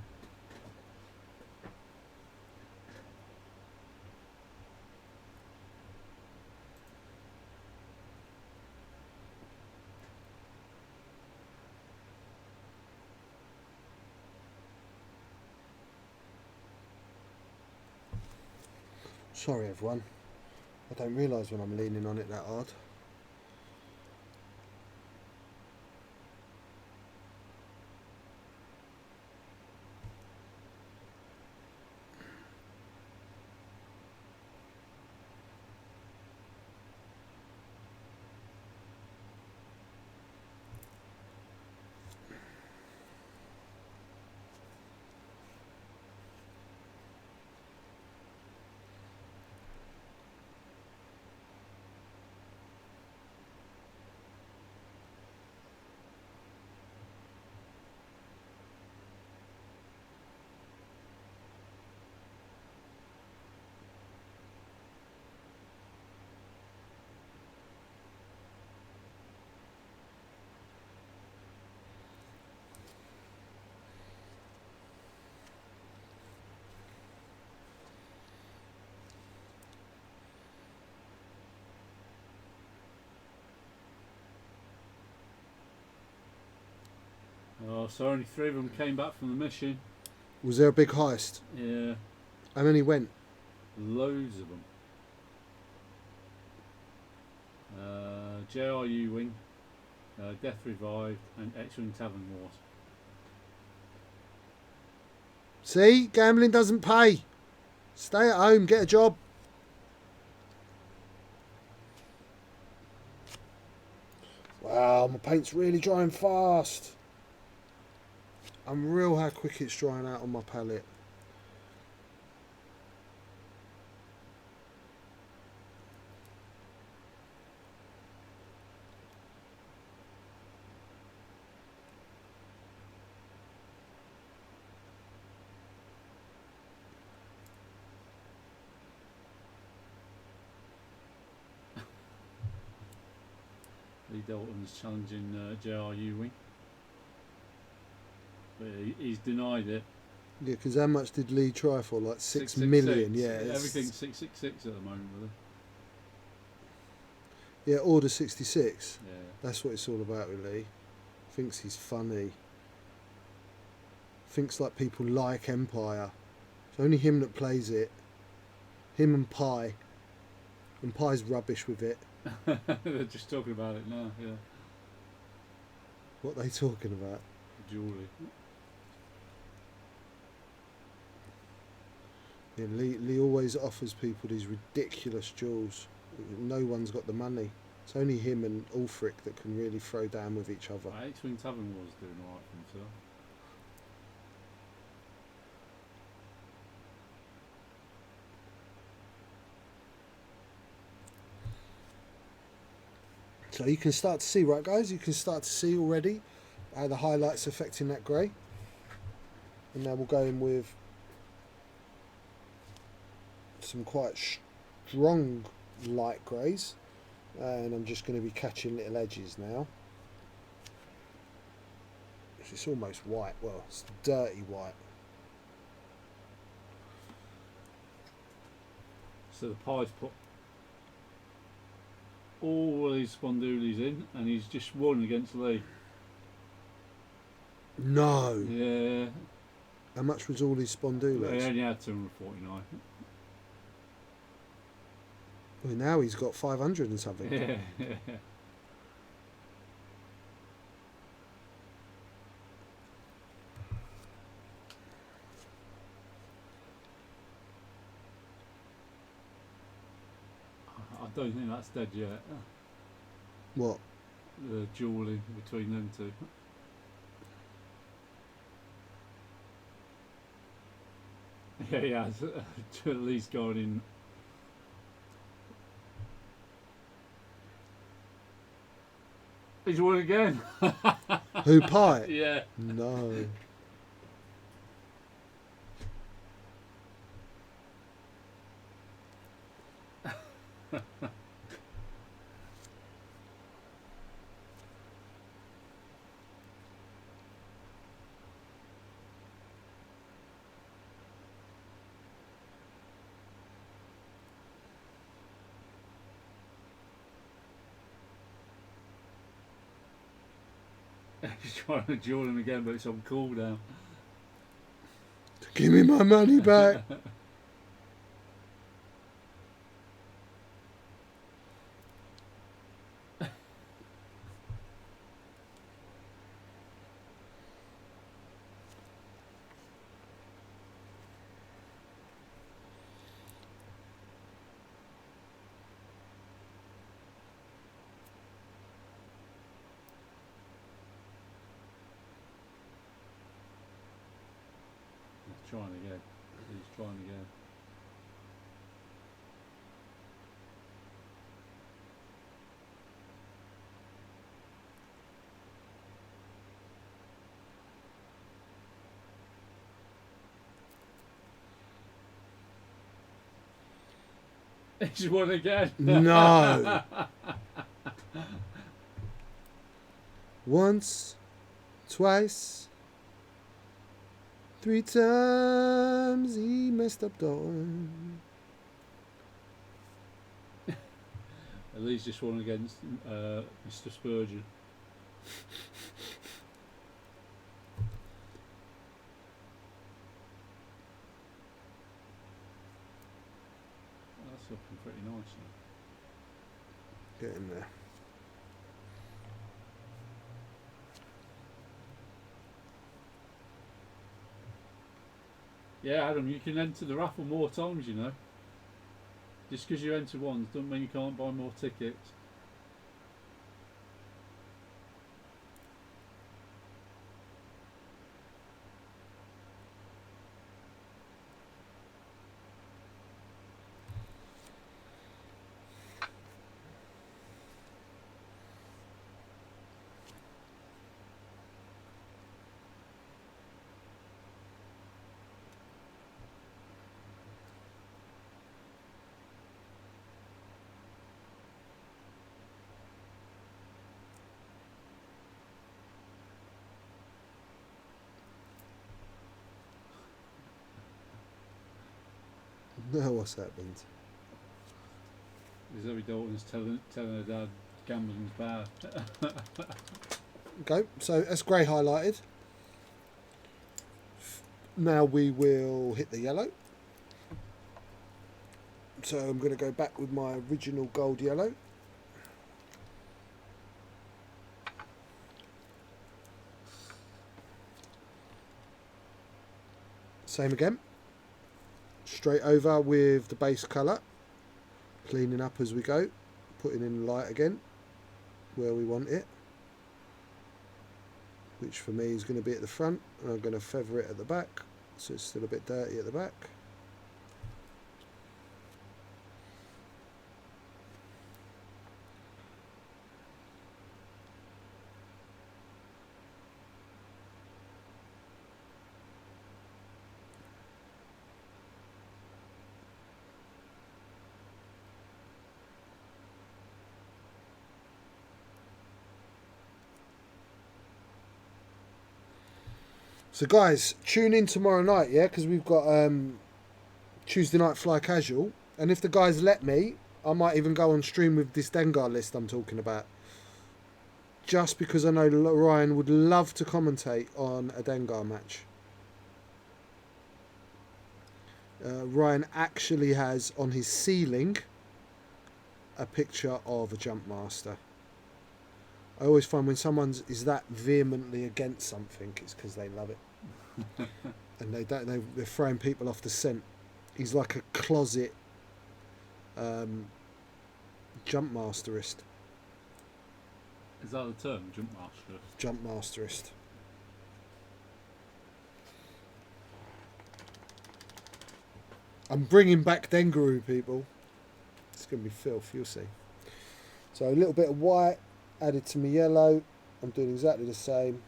Sorry, everyone. I don't realise when I'm leaning on it that hard. Oh, so only 3 of them came back from the mission. Was there a big heist? Yeah, How many went? loads of them. JRU Wing, Death Revived, and X-Wing Tavern Wars. See? Gambling doesn't pay. Stay at home, get a job. Wow, my paint's really drying fast. I'm real how quick it's drying out on my palette. Lee Dalton's challenging JRU Wing. But he's denied it. Yeah, because how much did Lee try for? Like 6 666. million. Yeah, Everything's 666 at the moment, really. Yeah, Order 66. Yeah. That's what it's all about with Lee. Thinks he's funny. thinks like people like Empire. It's only him that plays it. Him and Pie. And Pie's rubbish with it. They're just talking about it now, yeah. What are they talking about? Jewellery. Yeah, Lee always offers people these ridiculous jewels. No one's got the money. It's only him and Ulfric that can really throw down with each other. X-Wing Tavern was doing alright for himself. So you can start to see, right guys, you can start to see already how the highlights affecting that grey. And now we'll go in with some quite strong light greys. And I'm just going to be catching little edges now. It's almost white, well, it's dirty white. So the Pie's put all his spondoolies in, and he's just won against Lee. No. Yeah. How much was all his He spondoolies? only had 249. Well, now he's got 500 and something. Yeah. I don't think that's dead yet. What? The dueling between them two. Yeah, at least going in. He's won again. Who, Pie? Yeah. No. He's trying to duel him again, but it's on cooldown. Give me my money back. He's trying again. He's trying again. He's won again. No. Once, twice, 3 times he messed up Dawn. At least just won against Mr. Spurgeon. That's looking pretty nice now. Get in there. Yeah, Adam, you can enter the raffle more times, you know. Just because you enter once doesn't mean you can't buy more tickets. Now what's happened? Zoe Dalton's telling her dad gambling's bad. Okay, so that's grey highlighted. Now we will hit the yellow. So I'm going to go back with my original gold yellow. Same again. Straight over with the base colour. Cleaning up as we go. Putting in the light again where we want it. Which for me is going to be at the front. And I'm going to feather it at the back. So it's still a bit dirty at the back. So guys, tune in tomorrow night, yeah, because we've got Tuesday Night Fly Casual, and if the guys let me, I might even go on stream with this Dengar list I'm talking about. Just because I know Ryan would love to commentate on a Dengar match. Ryan actually has on his ceiling a picture of a jump master. I always find when someone is that vehemently against something, it's because they love it. And they're throwing people off the scent. He's like a closet jump masterist. Is that the term, jump master? Jump masterist. I'm bringing back Dengaroo, people. It's going to be filth, you'll see. So a little bit of white added to my yellow. I'm doing exactly the same.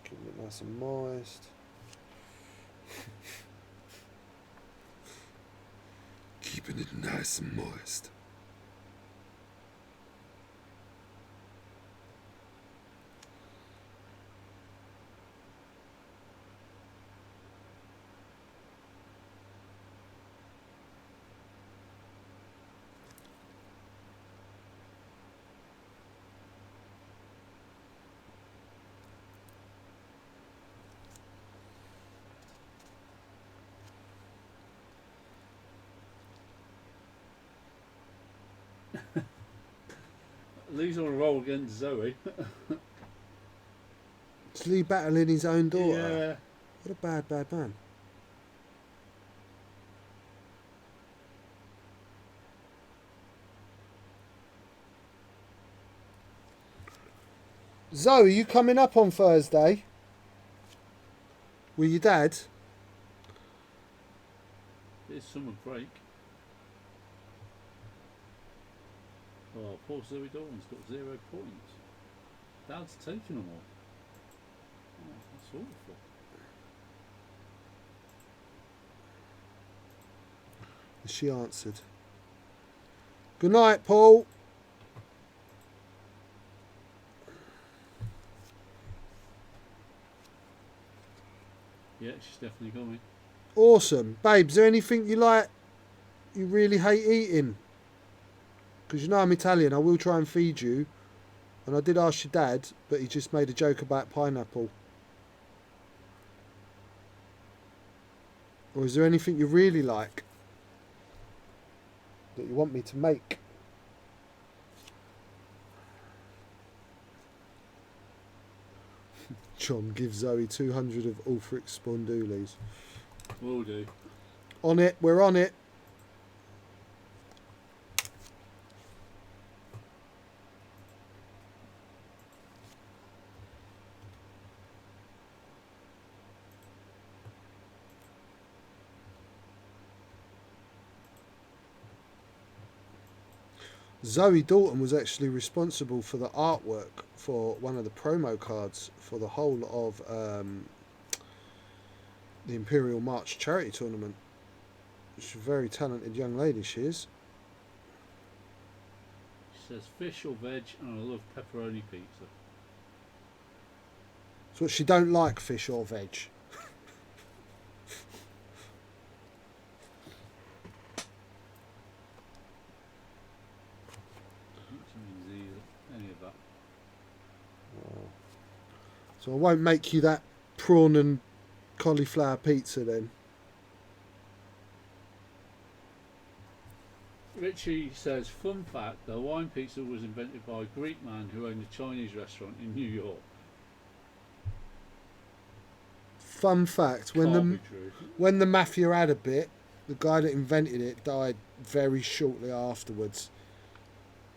Keeping it nice and moist. Keeping it nice and moist. Lee's on a roll against Zoe. Is Lee battling his own daughter? Yeah. What a bad man. Zoe, you coming up on Thursday? With your dad? It's summer break. Oh, poor Zoe Dawn's got 0 points. Dad's taken them all. Oh, that's awful. She answered. Good night, Paul. Yeah, she's definitely coming. Awesome. Babe, is there anything you really hate eating? Because you know I'm Italian, I will try and feed you. And I did ask your dad, but he just made a joke about pineapple. Or is there anything you really like that you want me to make? John, give Zoe 200 of Ulfric Spondoolies. Will do. On it, we're on it. Zoe Dalton was actually responsible for the artwork for one of the promo cards for the whole of the Imperial March charity tournament. She's a very talented young lady, she is. She says fish or veg, and I love pepperoni pizza. So she don't like fish or veg. Any of that. So I won't make you that prawn and cauliflower pizza then. Richie says, fun fact, the Hawaiian pizza was invented by a Greek man who owned a Chinese restaurant in New York. Fun fact, when Can't the be true. when the mafia had a bit, the guy that invented it died very shortly afterwards.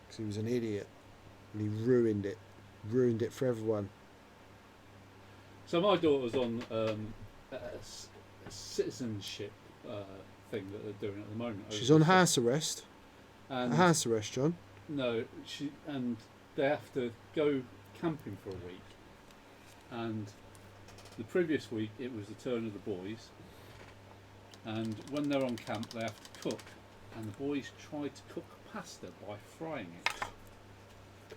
Because he was an idiot. And he ruined it. Ruined it for everyone. So my daughter's on a citizenship thing that they're doing at the moment. She's on house arrest. And House arrest, John. no, they have to go camping for a week. And the previous week it was the turn of the boys. And when they're on camp, they have to cook. And the boys tried to cook pasta by frying it.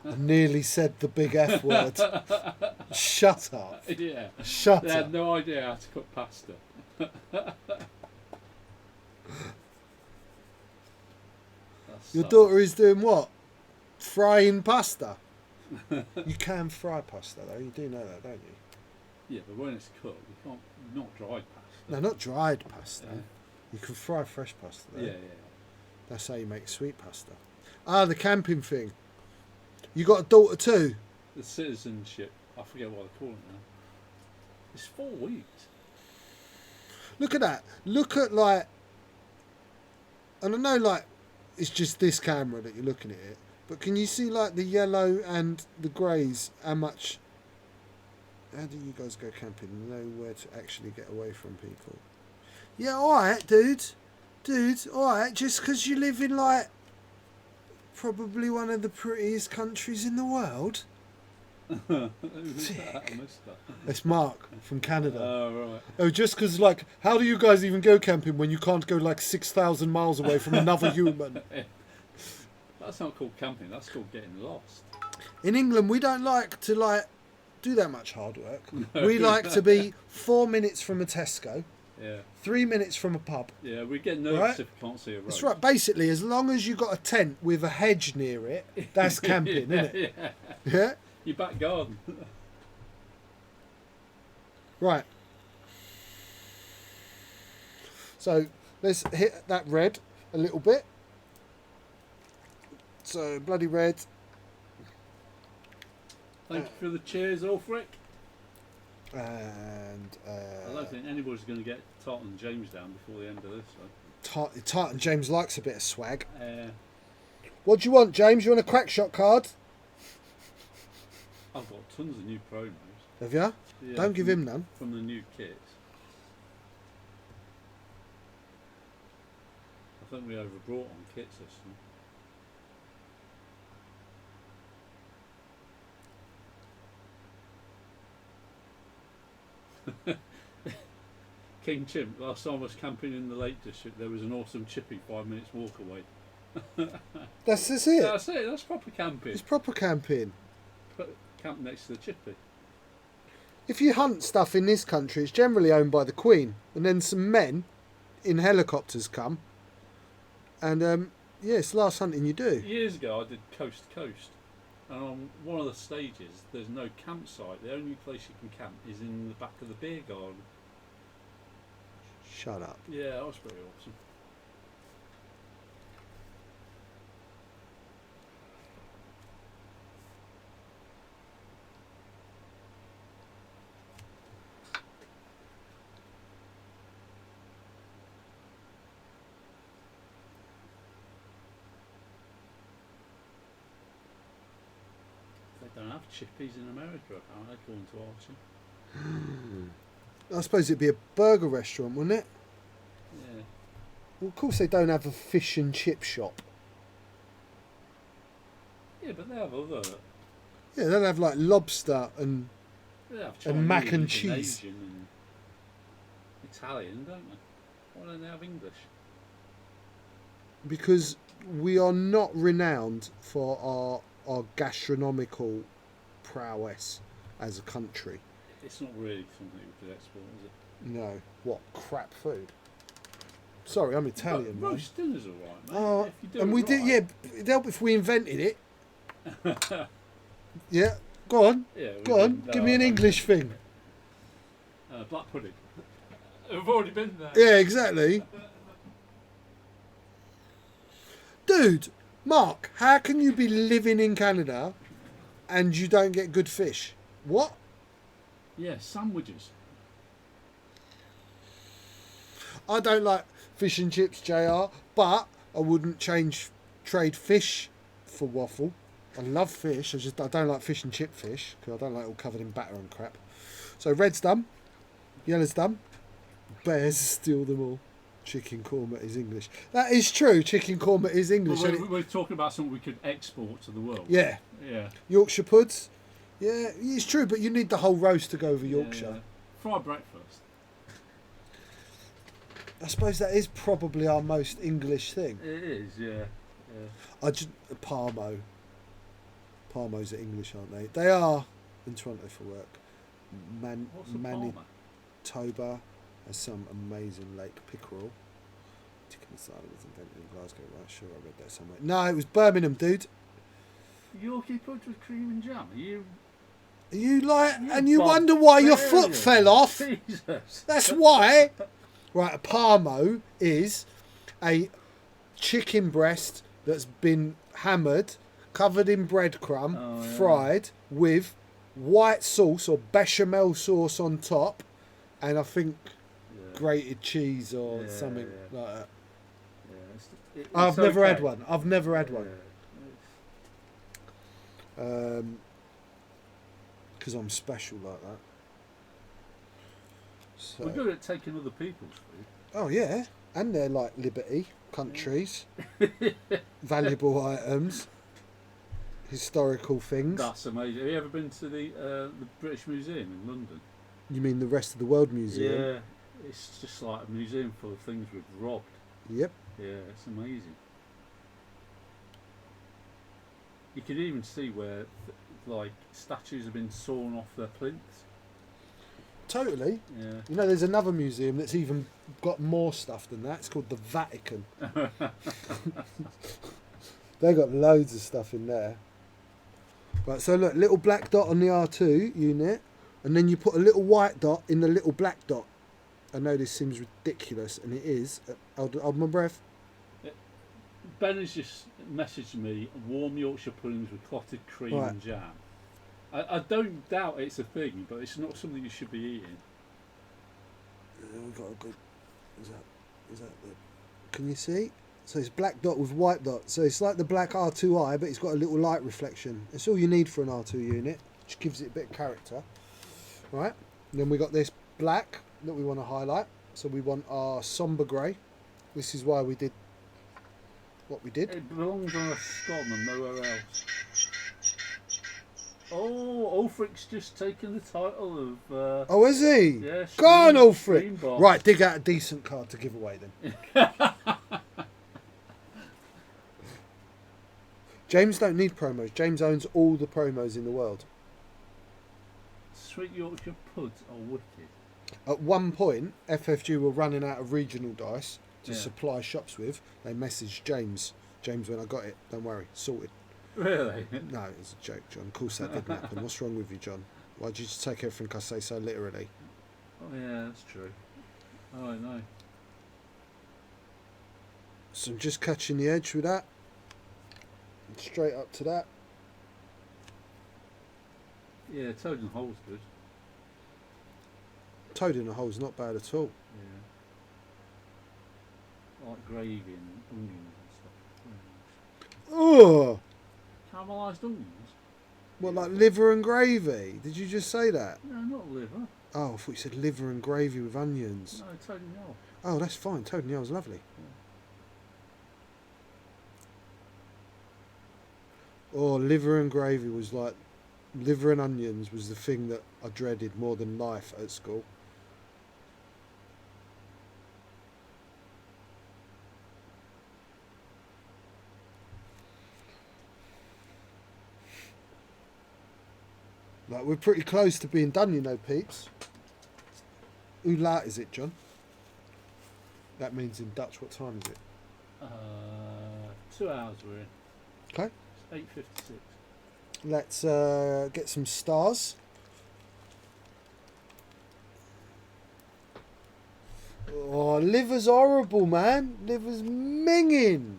I nearly said the big F word. Shut up. Yeah. Shut They up. had no idea how to cook pasta. Your daughter is doing what? Frying pasta. You can fry pasta though, you do know that, don't you? Yeah, but when it's cooked, you can't, not dried pasta. No, not dried pasta. Yeah. You can fry fresh pasta though. Yeah. That's how you make sweet pasta. Ah, the camping thing. You got a daughter too? The citizenship, I forget what they call it now. It's 4 weeks. Look at that. Look at like, and I know like it's just this camera that you're looking at it, but can you see like the yellow and the greys? How do you guys go camping? Know where to actually get away from people? Yeah, alright, dude, alright. Just because you live in like probably one of the prettiest countries in the world. Who's that? I missed that. It's Mark from Canada. Oh, right. Oh, just because, like, how do you guys even go camping when you can't go like 6,000 miles away from another human? That's not called camping, that's called getting lost. In England, we don't like to do that much hard work. We like to be 4 minutes from a Tesco, Yeah. 3 minutes from a pub. Yeah, we get nervous Right? if we can't see a road. That's right. Basically, as long as you got a tent with a hedge near it, that's camping, isn't it? Yeah. Yeah. Your back garden. Right. So let's hit that red a little bit. So bloody red. Thank you for the cheers, Ulfric. And I don't think anybody's going to get Tartan James down before the end of this one. Tartan James likes a bit of swag. Uh, What do you want, James? You want a crack shot card? I've got tons of new promos. Have you? Yeah, Don't give him none. From the new kits. I think we overbrought on kits this time. King Chimp, last time I was camping in the Lake District, there was an awesome chippy 5 minutes walk away. That's it. That's it, that's proper camping. It's proper camping. Camp next to the chippy. If you hunt stuff in this country, it's generally owned by the Queen, and then some men in helicopters come, and yeah, it's the last hunting you do. Years ago I did coast to coast, and on one of the stages there's no campsite. The only place you can camp is in the back of the beer garden. Shut up. Yeah, that was pretty awesome. They don't have chippies in America, apparently, according to Archie. I suppose it'd be a burger restaurant, wouldn't it? Yeah. Well, of course they don't have a fish and chip shop. Yeah, but they have other. Yeah, they'll have like lobster and They have And mac and Chinese cheese. Asian and Italian, don't they? Why don't they have English? because we are not renowned for our gastronomical prowess as a country. It's not really something we could export, is it? No. What crap food? Sorry, I'm Italian, But man. roast dinner's alright, mate. Oh, If you do and it we right. did, yeah. It'd help if we invented it. Yeah, Go on. Yeah, Go on. Give me an English thing. Black pudding. We've already been there. Yeah, exactly. Dude, Mark, how can you be living in Canada and you don't get good fish? What? Yeah, sandwiches. I don't like fish and chips, JR, but I wouldn't trade fish for waffle. I love fish, I don't like fish and chip fish because I don't like it all covered in batter and crap. So red's done, yellow's done, bears steal them all. Chicken korma is English. That is true, chicken korma is English. Well, we're talking about something we could export to the world. Yeah. Yeah. Yorkshire puds. Yeah, it's true, but you need the whole roast to go over Yorkshire. Yeah. Fried breakfast. I suppose that is probably our most English thing. It is, yeah. Parmo. Parmos are English, aren't they? They are in Toronto for work. What's a Parma? Manitoba has some amazing lake pickerel. Chicken masala was invented in Glasgow, right? Sure, I read that somewhere. No, it was Birmingham, dude. Yorkie puds with cream and jam. You and you wonder why your foot fell off. Jesus. That's why. Right, a parmo is a chicken breast that's been hammered, covered in breadcrumb, fried with white sauce or bechamel sauce on top, and I think grated cheese or something like that. Yeah, I've never had one. I've never had one. Because I'm special like that. So. We're good at taking other people's food. Oh yeah, and they're like liberty countries, valuable items, historical things. That's amazing. Have you ever been to the British Museum in London? You mean the rest of the world museum? Yeah, it's just like a museum full of things we've robbed. Yep. Yeah, it's amazing. You can even see where like statues have been sawn off their plinths. Totally. Yeah. You know, there's another museum that's even got more stuff than that. It's called the Vatican. They got loads of stuff in there. Right, so look, little black dot on the R2 unit, and then you put a little white dot in the little black dot. I know this seems ridiculous, and it is. Hold my breath. Ben has just messaged me warm Yorkshire puddings with clotted cream and jam. I don't doubt it's a thing, but it's not something you should be eating. We've got a good. Is that the? Can you see? So it's black dot with white dot. So it's like the black R2i, but it's got a little light reflection. It's all you need for an R2 unit, which gives it a bit of character. Right. And then we got this black that we want to highlight. So we want our sombre grey. This is why we did what we did. It belongs on a Scotland, nowhere else. Oh, Ulfric's just taken the title of... oh, is he? Yeah, Go on, Ulfric. Right, dig out a decent card to give away then. James don't need promos. James owns all the promos in the world. Sweet Yorkshire puds are wicked. At one point, FFG were running out of regional dice to supply shops with. They messaged James. James, when I got it, don't worry, sorted. Really? No, it was a joke, John. Of course that didn't happen. What's wrong with you, John? Why did you just take everything I say so literally? Oh yeah, that's true. Oh, I know. So I'm just catching the edge with that. Straight up to that. Yeah, toad and hole's good. Toad in a hole's not bad at all. Yeah. Like gravy and onions and stuff. Oh! Caramelised onions? What, like liver and gravy? Did you just say that? No, not liver. Oh, I thought you said liver and gravy with onions. No, toad and hole. Oh, that's fine. Toad and Yell's lovely. Yeah. Oh, liver and gravy was like... Liver and onions was the thing that I dreaded more than life at school. Like, we're pretty close to being done, you know, peeps. Hoe laat is it, John? That means in Dutch, what time is it? 2 hours we're in. Okay. It's 8:56. Let's get some stars. Oh, liver's horrible, man. Liver's minging.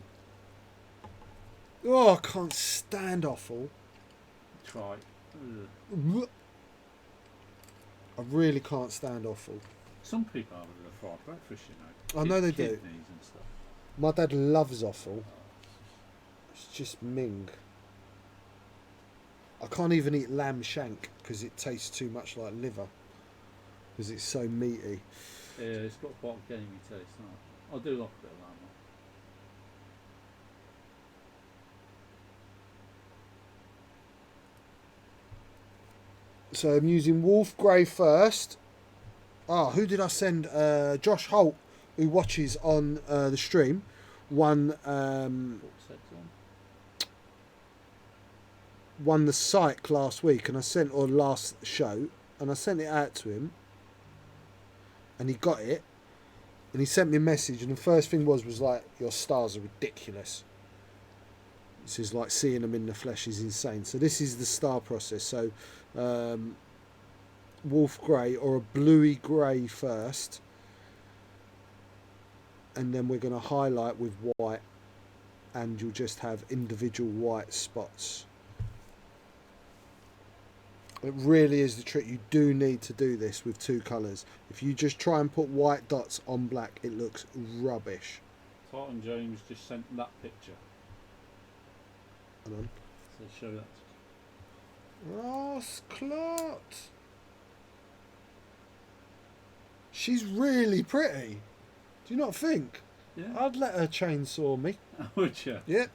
Oh, I can't stand offal. Try. I really can't stand offal. Some people have a fried breakfast, you know. I know they Kidneys do. and stuff. My dad loves offal. It's just ming. I can't even eat lamb shank because it tastes too much like liver because it's so meaty. Yeah, it's got quite a gamey taste. No? I do like a bit of lamb. So I'm using Wolf Grey first. Who did I send? Josh Holt, who watches on the stream, won the Psych last week, and I sent or last show, and I sent it out to him, and he got it, and he sent me a message, and the first thing was like, your stars are ridiculous. This is like seeing them in the flesh is insane. So this is the star process. So wolf grey or a bluey grey first, and then we're going to highlight with white, and you'll just have individual white spots. It really is the trick. You do need to do this with two colours. If you just try and put white dots on black, it looks rubbish. Tartan James just sent that picture. Hold on. So show that. Ross Clot. She's really pretty. Do you not think? Yeah. I'd let her chainsaw me. Would you? Yep.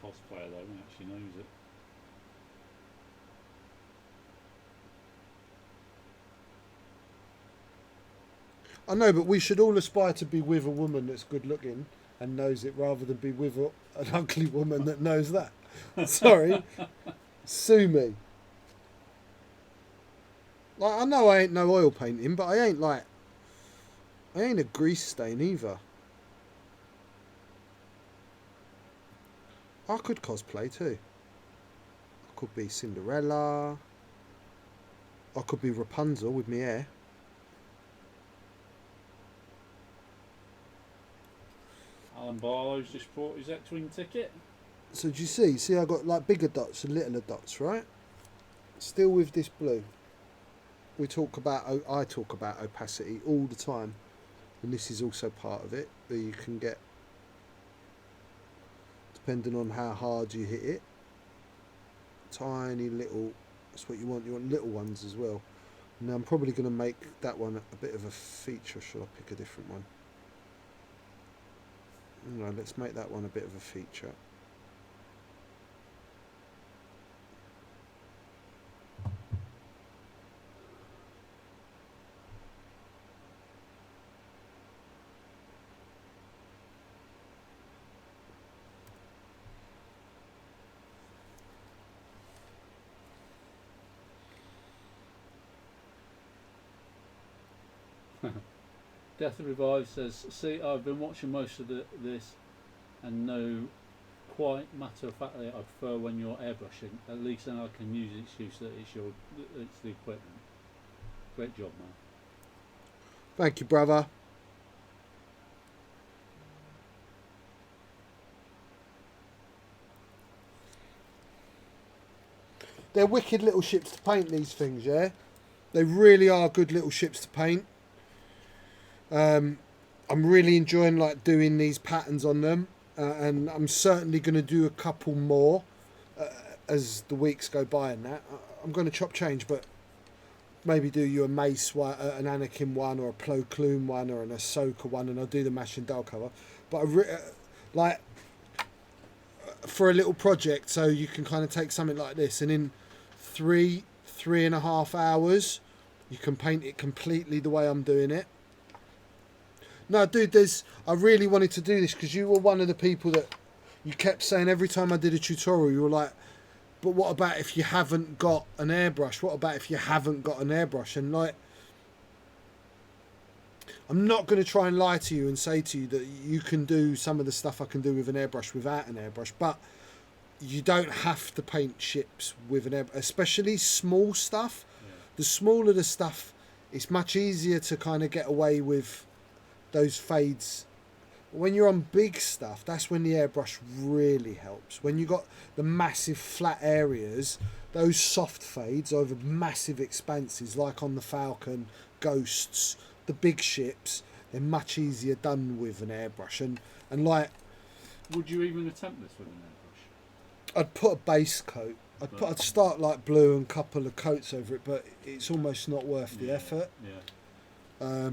Cosplayer though, he actually knows it. I know, but we should all aspire to be with a woman that's good looking and knows it, rather than be with an ugly woman that knows that. Sorry. Sue me. Like, I know I ain't no oil painting, but I ain't a grease stain either. I could cosplay too. I could be Cinderella. I could be Rapunzel with my hair. Alan Barlow's just bought his X-Wing ticket. So do you see? See, I got like bigger dots and littler dots, right? Still with this blue. I talk about opacity all the time, and this is also part of it, where you can get, depending on how hard you hit it, tiny little. That's what you want. You want little ones as well. Now I'm probably going to make that one a bit of a feature. Should I pick a different one? No, let's make that one a bit of a feature. Death Revive says, see, I've been watching most of this and know quite matter of factly I prefer when you're airbrushing. At least then I can use the excuse that it's the equipment. Great job, man. Thank you, brother. They're wicked little ships to paint, these things, yeah? They really are good little ships to paint. I'm really enjoying like doing these patterns on them, and I'm certainly going to do a couple more as the weeks go by. And that I'm going to chop change, but maybe do you a Mace one, an Anakin one, or a Plo Koon one, or an Ahsoka one, and I'll do the Mash and Dull cover. But like for a little project, so you can kind of take something like this, and in 3.5 hours, you can paint it completely the way I'm doing it. No, dude, I really wanted to do this because you were one of the people that you kept saying every time I did a tutorial, you were like, but what about if you haven't got an airbrush? What about if you haven't got an airbrush? And like, I'm not going to try and lie to you and say to you that you can do some of the stuff I can do with an airbrush without an airbrush, but you don't have to paint ships with an airbrush, especially small stuff. Yeah. The smaller the stuff, it's much easier to kind of get away with those fades. When you're on big stuff, that's when the airbrush really helps. When you got the massive flat areas, those soft fades over massive expanses, like on the Falcon, Ghosts, the big ships, they're much easier done with an airbrush. And like, Would you even attempt this with an airbrush? I'd put a base coat. I'd start like blue and couple of coats over it, but it's almost not worth the effort. Yeah.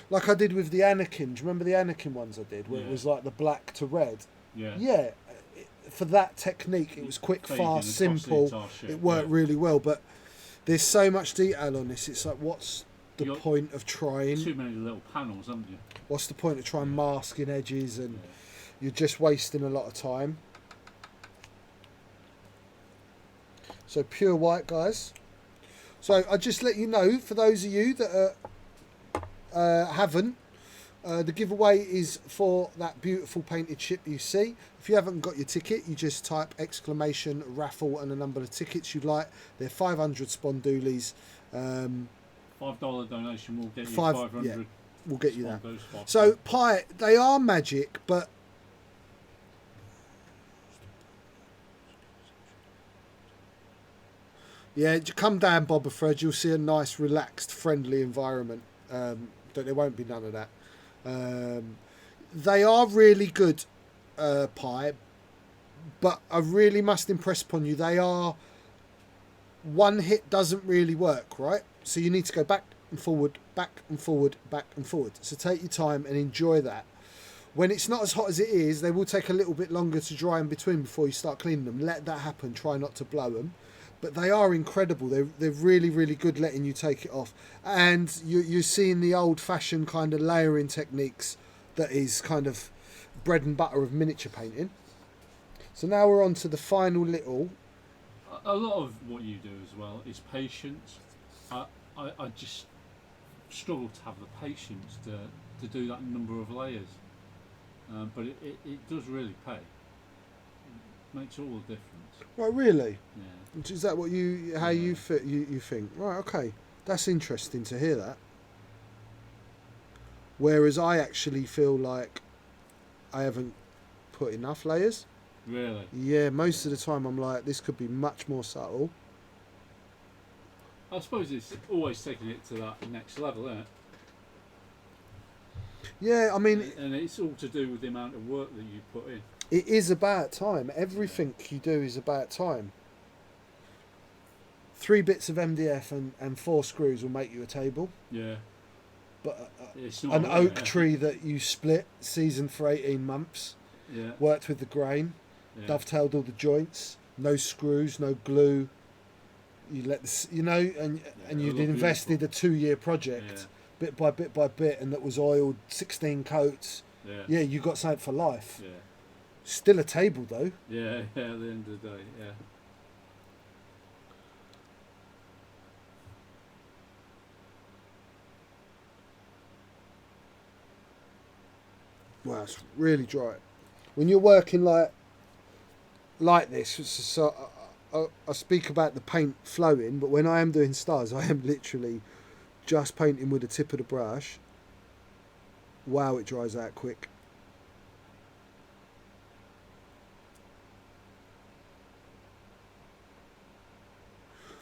Like I did with the Anakin. Do you remember the Anakin ones I did, where Yeah. it was like the black to red? Yeah. Yeah. For that technique, it was quick, Fading fast, across the simple. entire ship, It worked yeah. really well, but there's so much detail on this. It's like, what's the You're- point of trying? Too many little panels, haven't you? What's the point of trying masking edges, and Yeah. you're just wasting a lot of time. So pure white, guys. So I just let you know, for those of you that haven't, the giveaway is for that beautiful painted ship you see. If you haven't got your ticket, you just type exclamation raffle and a number of tickets you'd like. They're 500 spondoolies. $5 donation will get you Five- 500. yeah, we'll get you that. Spongos, five. So pie, they are magic, but yeah, come down, Boba Fred. You'll see a nice, relaxed, friendly environment. But there won't be none of that. They are really good, pie, but I really must impress upon you. They are one hit doesn't really work, right? So you need to go back and forward, back and forward, back and forward. So take your time and enjoy that. When it's not as hot as it is, they will take a little bit longer to dry in between before you start cleaning them. Let that happen. Try not to blow them. But they are incredible. They're really, really good letting you take it off. And you're seeing the old-fashioned kind of layering techniques that is kind of bread and butter of miniature painting. So now we're on to the final little... A lot of what you do as well is patience. I just struggle to have the patience to do that number of layers. But it does really pay. It makes all the difference. Right, really? Yeah. Is that what you think? Right, okay. That's interesting to hear that. Whereas I actually feel like I haven't put enough layers. Really? Yeah, most of the time I'm like, this could be much more subtle. I suppose it's always taking it to that next level, isn't it? Yeah, I mean, And it's all to do with the amount of work that you put in. it is about time. Everything you do is about time. 3 bits of MDF and 4 screws will make you a table. Yeah. But It's not an really, oak tree that you split, seasoned for 18 months, Yeah. worked with the grain, Yeah. dovetailed all the joints, no screws, no glue. You let this, and it you'd looked invested a 2-year project, Yeah. bit by bit by bit, and that was oiled 16 coats. Yeah. Yeah, you got something for life. Yeah. Still a table though. Yeah. Yeah. At the end of the day, yeah. Wow, it's really dry. When you're working like this, so I speak about the paint flowing, but when I am doing stars, I am literally just painting with the tip of the brush. Wow, it dries out quick.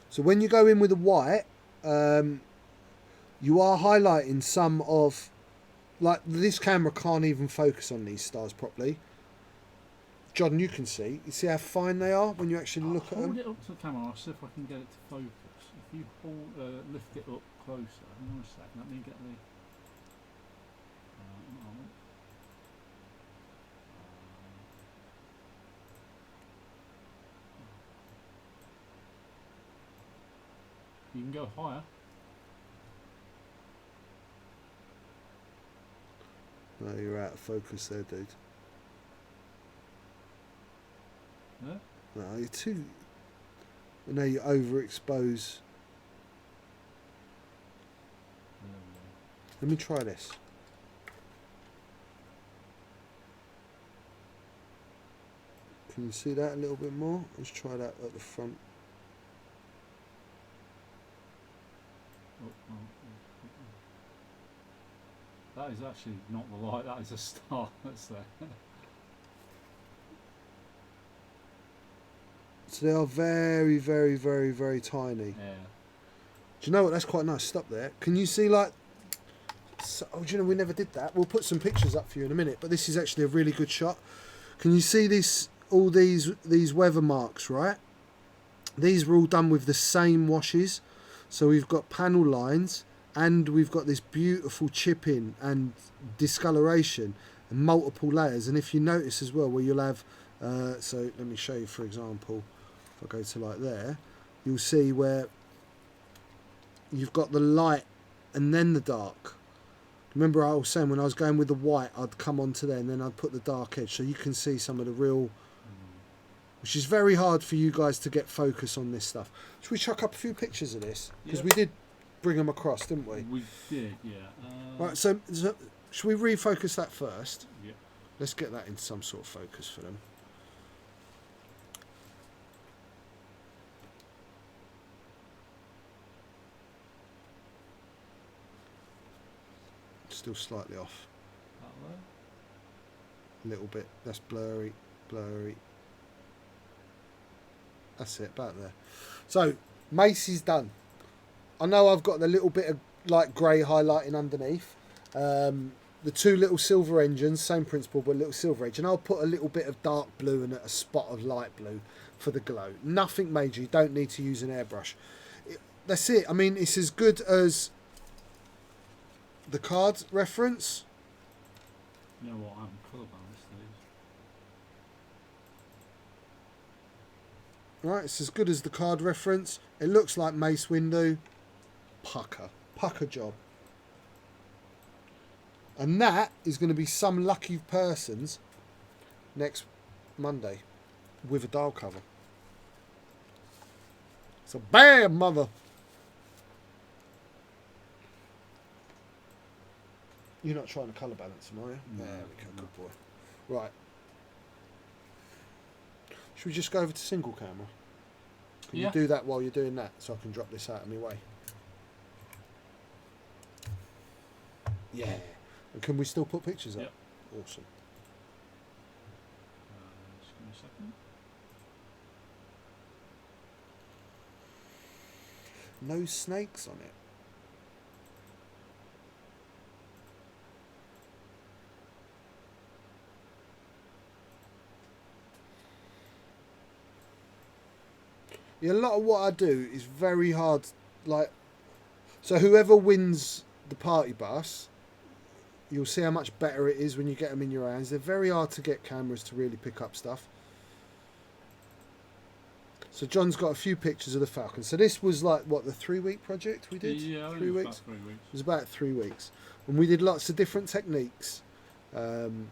So when you go in with the white, you are highlighting some of, like this camera can't even focus on these stars properly. John, you can see. You see how fine they are when you actually look at Hold them? it up to the camera. I'll see if I can get it to focus. If you lift it up closer, hang on a sec. Let me get the. You can go higher. No, you're out of focus there, dude. Yeah? No, you're too... No, you overexpose. There we go. Let me try this. Can you see that a little bit more? Let's try that at the front. That is actually not the light, that is a star that's there. So they are very, very, very, very tiny. Yeah. Do you know what? That's quite nice. Stop there. Can you see like... So, oh, do you know, we never did that. We'll put some pictures up for you in a minute, but this is actually a really good shot. Can you see this? All these weather marks, right? These were all done with the same washes. So we've got panel lines and we've got this beautiful chipping and discoloration and multiple layers. And if you notice as well, where you'll have... so let me show you, for example, if I go to like there, you'll see where you've got the light and then the dark. Remember I was saying when I was going with the white, I'd come onto there and then I'd put the dark edge, so you can see some of the real, which is very hard for you guys to get focus on this stuff. Should we chuck up a few pictures of this? Because we did bring them across, didn't we? We did, yeah. Right, so should we refocus that first? Yeah. Let's get that into some sort of focus for them. Still slightly off. A little bit. That's blurry, blurry. That's it, about there. So, Maice is done. I know I've got the little bit of like grey highlighting underneath. The two little silver engines, same principle, but a little silver edge. And I'll put a little bit of dark blue and a spot of light blue for the glow. Nothing major. You don't need to use an airbrush. That's it. I mean, it's as good as the card reference. You know what, I'm colourbound these days. Right, it's as good as the card reference. It looks like Mace window. Pucker job. And that is going to be some lucky person's next Monday with a dial cover. So bam, mother. You're not trying to colour balance them, are you? No, There we go, no. good boy. Right. Should we just go over to single camera? Can you do that while you're doing that, so I can drop this out of my way? Yeah. And can we still put pictures up? Yep. Awesome. Just give me a second. No snakes on it. Yeah, a lot of what I do is very hard, like, so whoever wins the party bus, you'll see how much better it is when you get them in your hands. They're very hard to get cameras to really pick up stuff. So John's got a few pictures of the Falcon. So this was like, what, the 3-week project we did? Yeah, 3 weeks? about 3 weeks. It was about 3 weeks. And we did lots of different techniques. And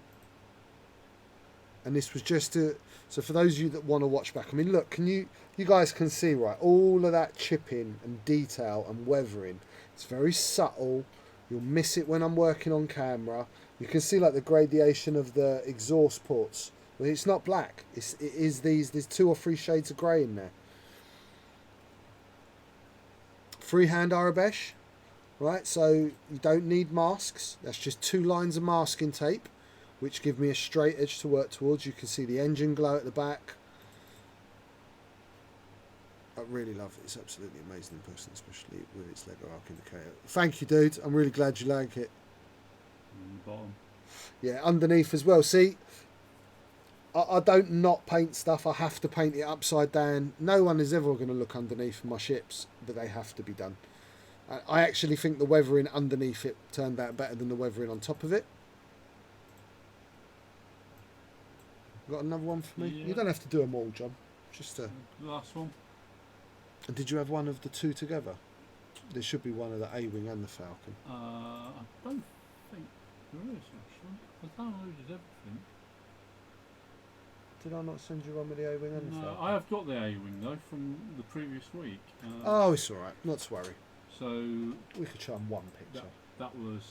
this was just to... So for those of you that want to watch back, I mean, look, you guys can see, right, all of that chipping and detail and weathering. It's very subtle. You'll miss it when I'm working on camera. You can see like the gradation of the exhaust ports. Well, it's not black. It is these. There's 2 or 3 shades of grey in there. Freehand Arabesh, right? So you don't need masks. That's just 2 lines of masking tape, which give me a straight edge to work towards. You can see the engine glow at the back. I really love it. It's absolutely amazing in person, especially with its Lego arc indicator. Thank you, dude. I'm really glad you like it. Bottom. Yeah, underneath as well. See, I don't not paint stuff. I have to paint it upside down. No one is ever going to look underneath my ships, but they have to be done. I actually think the weathering underneath it turned out better than the weathering on top of it. Got another one for me? Yeah. You don't have to do them all, John. Just The last one. And did you have one of the 2 together? There should be one of the A-Wing and the Falcon. I don't think there is actually. I downloaded everything. Did I not send you one with the A-Wing and the No, Falcon? I have got the A-Wing though from the previous week. Oh, it's alright. Not to worry. So We could show them one picture. That was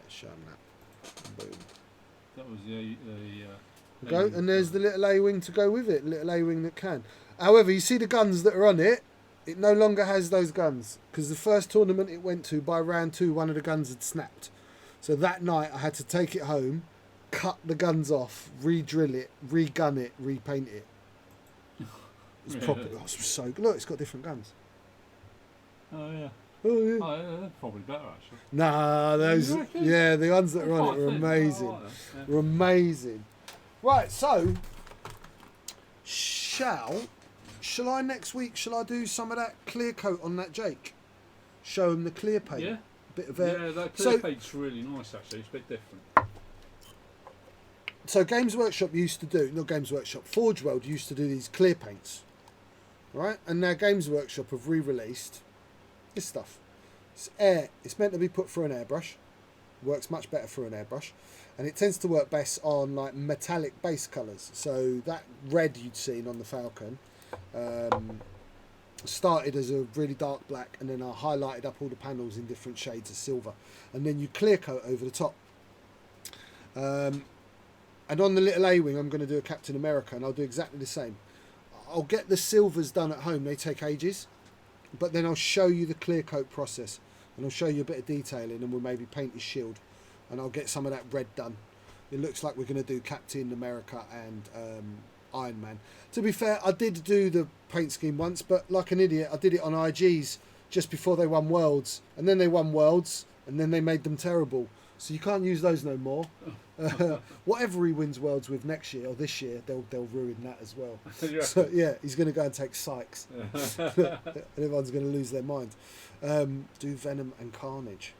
Show them that. Boom. that was the Go, and there's the little A-wing to go with it, little A-wing that can. However, you see the guns that are on it, it no longer has those guns, because the first tournament it went to, by round 2, one of the guns had snapped. So that night I had to take it home, cut the guns off, re-drill it, re-gun it, repaint it. It's proper. Oh, it's so good. Look, it's got different guns. Oh yeah. Oh yeah. Oh, yeah, they're probably better actually. Nah, those. You reckon? Yeah, the ones that They're are on it quite are thin. amazing. I like them, yeah. Are amazing. Right, so shall I next week? Shall I do some of that clear coat on that Jake? Show him the clear paint. Yeah. Bit of Yeah, that clear paint's really nice actually. It's a bit different. So Games Workshop used to do, not Games Workshop, Forge World used to do these clear paints, right? And now Games Workshop have re-released this stuff. It's air. It's meant to be put through an airbrush. Works much better through an airbrush, and it tends to work best on like metallic base colours. So that red you'd seen on the Falcon started as a really dark black, and then I highlighted up all the panels in different shades of silver, and then you clear coat over the top. And on the little A-wing, I'm going to do a Captain America, and I'll do exactly the same. I'll get the silvers done at home. They take ages. But then I'll show you the clear coat process, and I'll show you a bit of detailing, and we'll maybe paint his shield, and I'll get some of that red done. It looks like we're going to do Captain America and Iron Man. To be fair, I did do the paint scheme once, but like an idiot, I did it on IGs just before they won Worlds, and then they won Worlds, and then they made them terrible. So you can't use those no more. Whatever he wins Worlds with next year or this year, they'll ruin that as well. So yeah, he's going to go and take Sykes, and everyone's going to lose their mind. Do Venom and Carnage.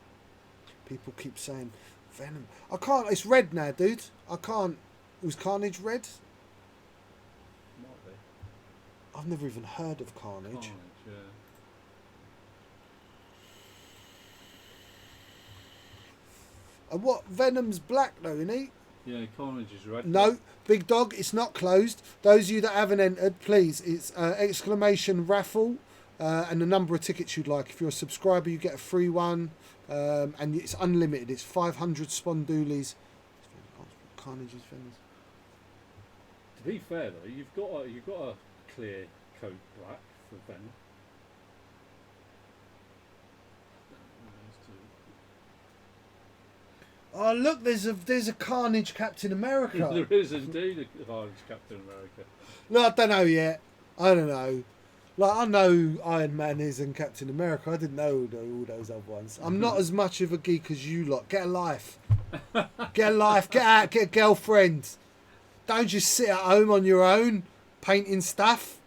People keep saying Venom. I can't. It's red now, dude. I can't. Was Carnage red? Might be. I've never even heard of Carnage. Carnage, yeah. And what? Venom's black though, isn't he? Yeah, Carnage is red. No, Big Dog, it's not closed. Those of you that haven't entered, please, it's exclamation raffle and the number of tickets you'd like. If you're a subscriber, you get a free one, and it's unlimited. It's 500 spondoolies. Carnage's Venom. To be fair though, you've got a clear coat black for Venom. Oh look, there's a Carnage Captain America. There is indeed a Carnage Captain America. No, I don't know yet. I don't know. Like I know Iron Man is and Captain America. I didn't know all those other ones. I'm not as much of a geek as you lot. Get a life. Get a life. Get out. Get a girlfriend. Don't just sit at home on your own painting stuff.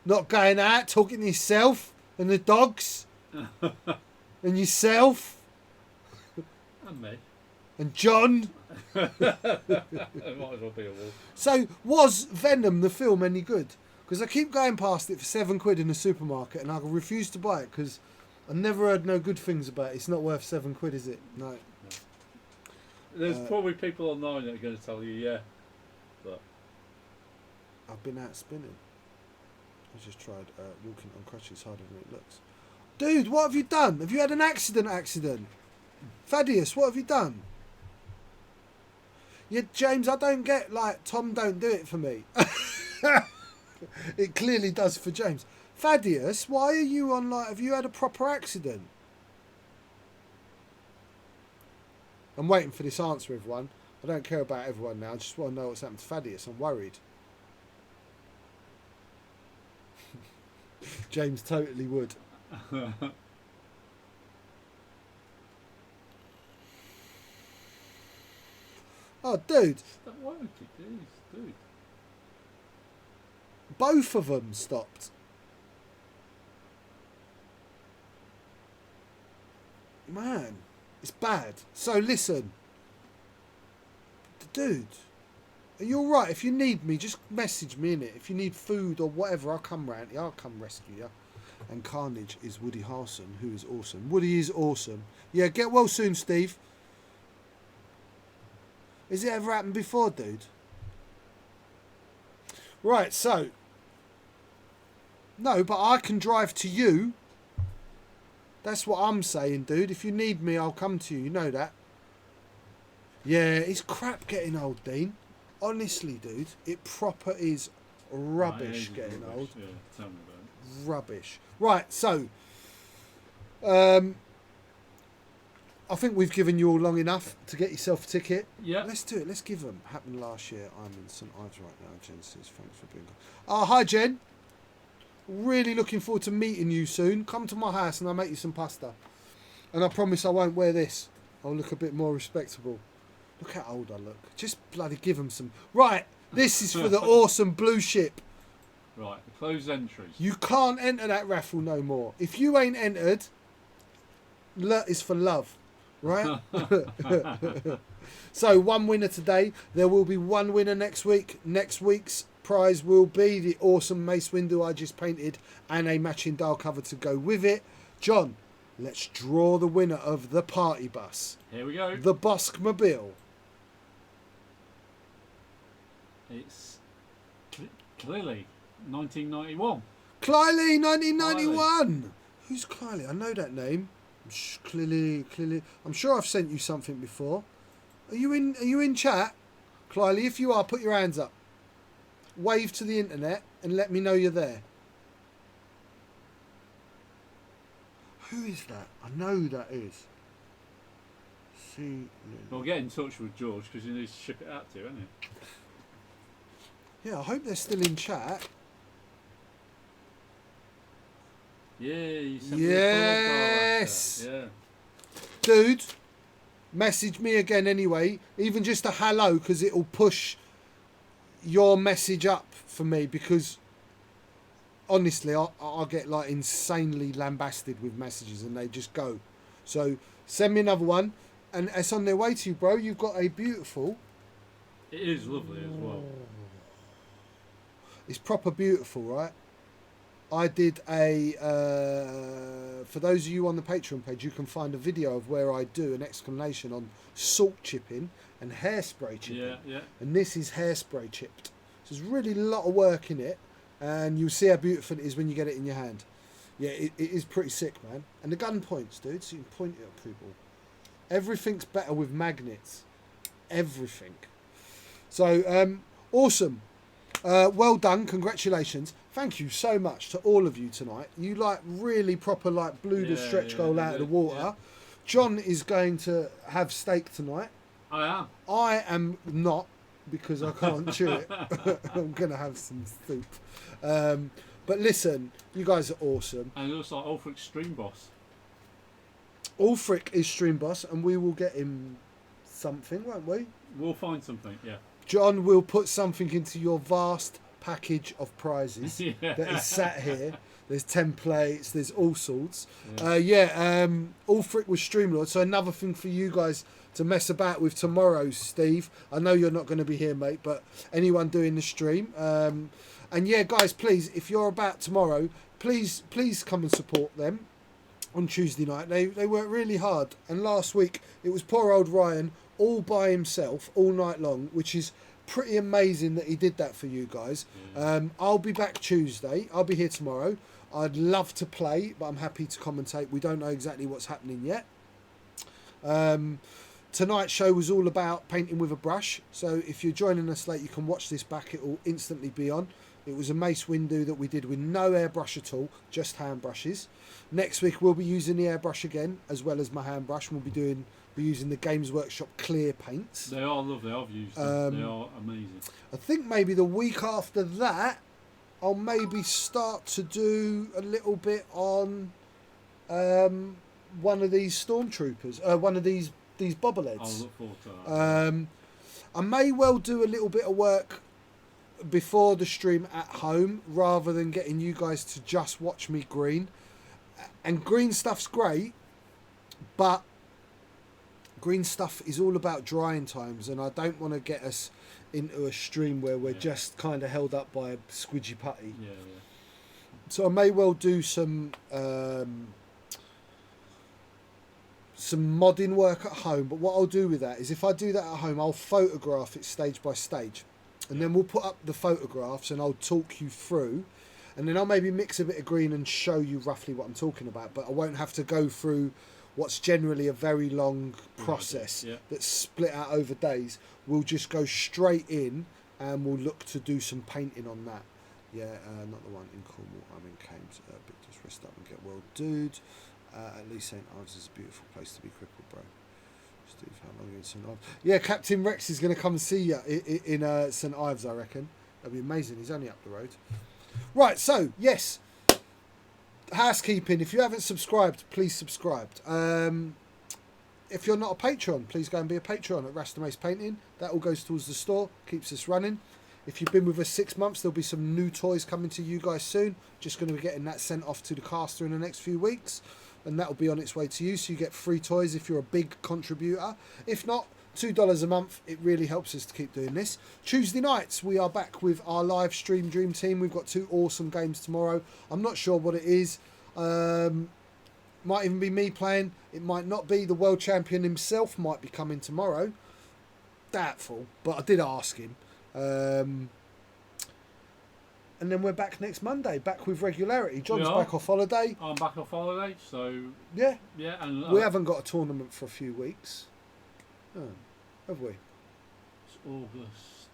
Not going out, talking to yourself and the dogs and yourself And me. and John. It might as well be a wolf. So was Venom the film any good? Because I keep going past it for £7 in the supermarket, and I refuse to buy it because I never heard no good things about it. It's not worth £7, is it? No. There's probably people online that are going to tell you, yeah. But I've been out spinning. I just tried walking on crutches harder than it looks. Dude, what have you done? Have you had an accident? Thaddeus, what have you done? Yeah, James, I don't get, like, Tom don't do it for me. It clearly does for James. Thaddeus, why are you on, like, have you had a proper accident? I'm waiting for this answer, everyone. I don't care about everyone now. I just want to know what's happened to Thaddeus. I'm worried. James totally would. Oh, dude. that won't it, dude. Both of them stopped. Man, it's bad. So listen. Dude, are you alright? If you need me, just message me in it. If you need food or whatever, I'll come round. I'll come rescue you. And Carnage is Woody Harrelson, who is awesome. Woody is awesome. Yeah, get well soon, Steve. Has it ever happened before, dude? Right, so. No, but I can drive to you That's what I'm saying, dude. If you need me, I'll come to you. You know that. Yeah, it's crap getting old, Dean. Honestly, dude, it proper is rubbish getting old. Yeah, tell me about it. Rubbish. Right, so I think we've given you all long enough to get yourself a ticket. Yeah. Let's do it. Let's give them. Happened last year. I'm in St Ives right now. Jen says thanks for being. Oh, hi Jen. Really looking forward to meeting you soon. Come to my house and I'll make you some pasta. And I promise I won't wear this. I'll look a bit more respectable. Look how old I look. Just bloody give them some. Right. This is for the awesome blue ship. Right. Closed entries. You can't enter that raffle no more. If you ain't entered, is for love. Right? So one winner today. There will be one winner next week. Next week's prize will be the awesome mace window I just painted and a matching dial cover to go with it. John, let's draw the winner of the party bus. Here we go. The Boskmobile. It's clearly 1991. Clyley 1991. Who's Clyley? I know that name. Clearly. I'm sure I've sent you something before. Are you in chat? Clyley, if you are, put your hands up. Wave to the internet and let me know you're there. Who is that? I know who that is. See. Well, get in touch with George because he needs to ship it out to you, hasn't he? Yeah, I hope they're still in chat. Yeah, you sent Yes. me a yeah. Dude, message me again anyway. Even just a hello, because it'll push your message up for me, because honestly I'll get like insanely lambasted with messages and they just go. So send me another one and it's on their way to you, bro. You've got a beautiful. It is lovely as well. It's proper beautiful, right? I did a for those of you on the Patreon page, you can find a video of where I do an explanation on salt chipping and hairspray chipping. Yeah. And this is hairspray chipped. So there's really a lot of work in it, and you'll see how beautiful it is when you get it in your hand. Yeah, it is pretty sick, man. And the gun points, dude, so you can point it at people. Everything's better with magnets. Everything. So, awesome. Well done, congratulations. Thank you so much to all of you tonight. You like really proper like blew the stretch goal out of the water. Yeah. John is going to have steak tonight. I am. I am not, because I can't chew it. I'm going to have some soup. But listen, you guys are awesome. And it looks like Ulfric's Stream Boss. Ulfric is Stream Boss, and we will get him something, won't we? We'll find something, yeah. John will put something into your vast package of prizes Yeah. that is sat here. There's templates, there's all sorts. Yeah. Ulfric was Streamlord, so another thing for you guys to mess about with tomorrow, Steve. I know you're not going to be here, mate, but anyone doing the stream. And yeah, guys, please, if you're about tomorrow, please come and support them on Tuesday night. They work really hard. And last week, it was poor old Ryan all by himself all night long, which is pretty amazing that he did that for you guys. I'll be back Tuesday. I'll be here tomorrow. I'd love to play, but I'm happy to commentate. We don't know exactly what's happening yet. Tonight's show was all about painting with a brush. So if you're joining us late, you can watch this back. It will instantly be on. It was a mace window that we did with no airbrush at all, just hand brushes. Next week we'll be using the airbrush again, as well as my hand brush. We'll be using the Games Workshop clear paints. They are lovely. I've used them. They are amazing. I think maybe the week after that, I'll maybe start to do a little bit on one of these stormtroopers, one of these bobbleheads. I'll look forward to that. I may well do a little bit of work before the stream at home, rather than getting you guys to just watch me green. And green stuff's great, but green stuff is all about drying times, and I don't want to get us into a stream where we're just kind of held up by a squidgy putty. Yeah. So I may well do some modding work at home, but what I'll do with that is, if I do that at home, I'll photograph it stage by stage, and then we'll put up the photographs and I'll talk you through. and then I'll maybe mix a bit of green and show you roughly what I'm talking about, but I won't have to go through what's generally a very long process that's split out over days. We'll just go straight in and we'll look to do some painting on that. Yeah, not the one in Cornwall, I'm in Cambs. But just rest up and get well, dude. At least St. Ives is a beautiful place to be crippled, bro. Steve, how long are you in St. Ives? Yeah, Captain Rex is going to come and see you in St. Ives, I reckon. That'd be amazing. He's only up the road. Right, so, yes. Housekeeping. If you haven't subscribed, please subscribe. If you're not a patron, please go and be a patron at Rasta Maice Painting. That all goes towards the store, keeps us running. If you've been with us 6 months, there'll be some new toys coming to you guys soon. Just going to be getting that sent off to the caster in the next few weeks. And that'll be on its way to you. So you get free toys if you're a big contributor. If not, $2 a month. It really helps us to keep doing this. Tuesday nights, we are back with our live stream Dream Team. We've got 2 awesome games tomorrow. I'm not sure what it is. Might even be me playing. It might not be. The world champion himself might be coming tomorrow. Doubtful, but I did ask him. And then we're back next Monday, back with regularity. John's back off holiday. I'm back off holiday, so yeah. And we haven't got a tournament for a few weeks, have we? It's August.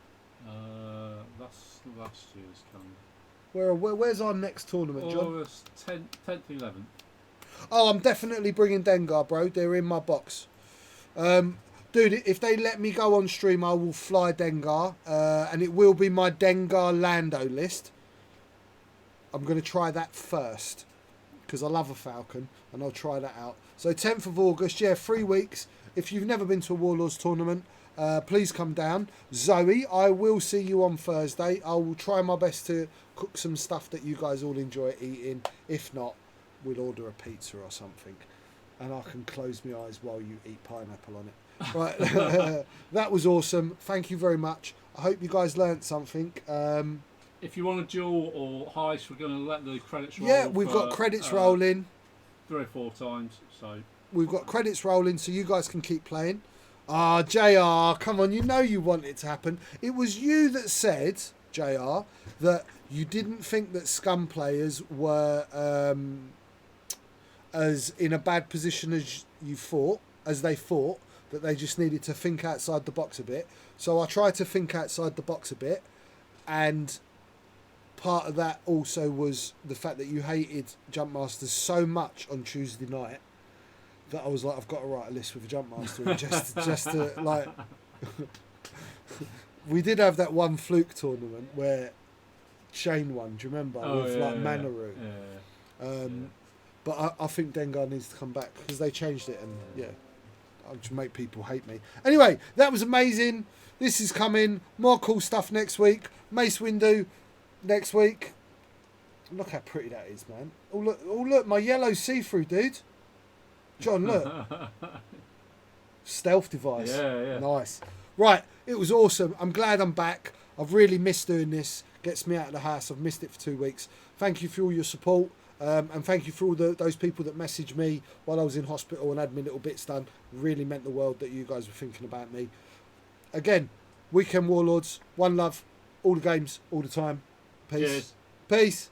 That's last year's calendar. Where's our next tournament, John? August 10th, 11th. Oh, I'm definitely bringing Dengar, bro. They're in my box. Dude, if they let me go on stream, I will fly Dengar. And it will be my Dengar Lando list. I'm going to try that first. Because I love a Falcon. And I'll try that out. So 10th of August, 3 weeks. If you've never been to a Warlords tournament, please come down. Zoe, I will see you on Thursday. I will try my best to cook some stuff that you guys all enjoy eating. If not, we'll order a pizza or something. And I can close my eyes while you eat pineapple on it. Right, that was awesome. Thank you very much. I hope you guys learnt something. If you want a duel or heist, we're going to let the credits roll. Yeah, we've got credits rolling 3 or 4 times. So we've got credits rolling, so you guys can keep playing. JR, come on, you know you want it to happen. It was you that said, JR, that you didn't think that scum players were as in a bad position as they thought, that they just needed to think outside the box a bit. So I tried to think outside the box a bit, and part of that also was the fact that you hated Jumpmasters so much on Tuesday night that I was like, I've got to write a list with a Jumpmaster just to like. We did have that one fluke tournament where Shane won. Do you remember Manaru? But I think Dengar needs to come back because they changed it and I'll just make people hate me. Anyway, that was amazing. This is coming. More cool stuff next week. Mace Windu next week. Look how pretty that is, man. Oh look, my yellow see-through, dude. John, look. Stealth device. Yeah. Nice. Right, it was awesome. I'm glad I'm back. I've really missed doing this. Gets me out of the house. I've missed it for 2 weeks. Thank you for all your support. And thank you for all those people that messaged me while I was in hospital and had me little bits done. Really meant the world that you guys were thinking about me. Again, Weekend Warlords, one love, all the games, all the time. Peace. Cheers. Peace.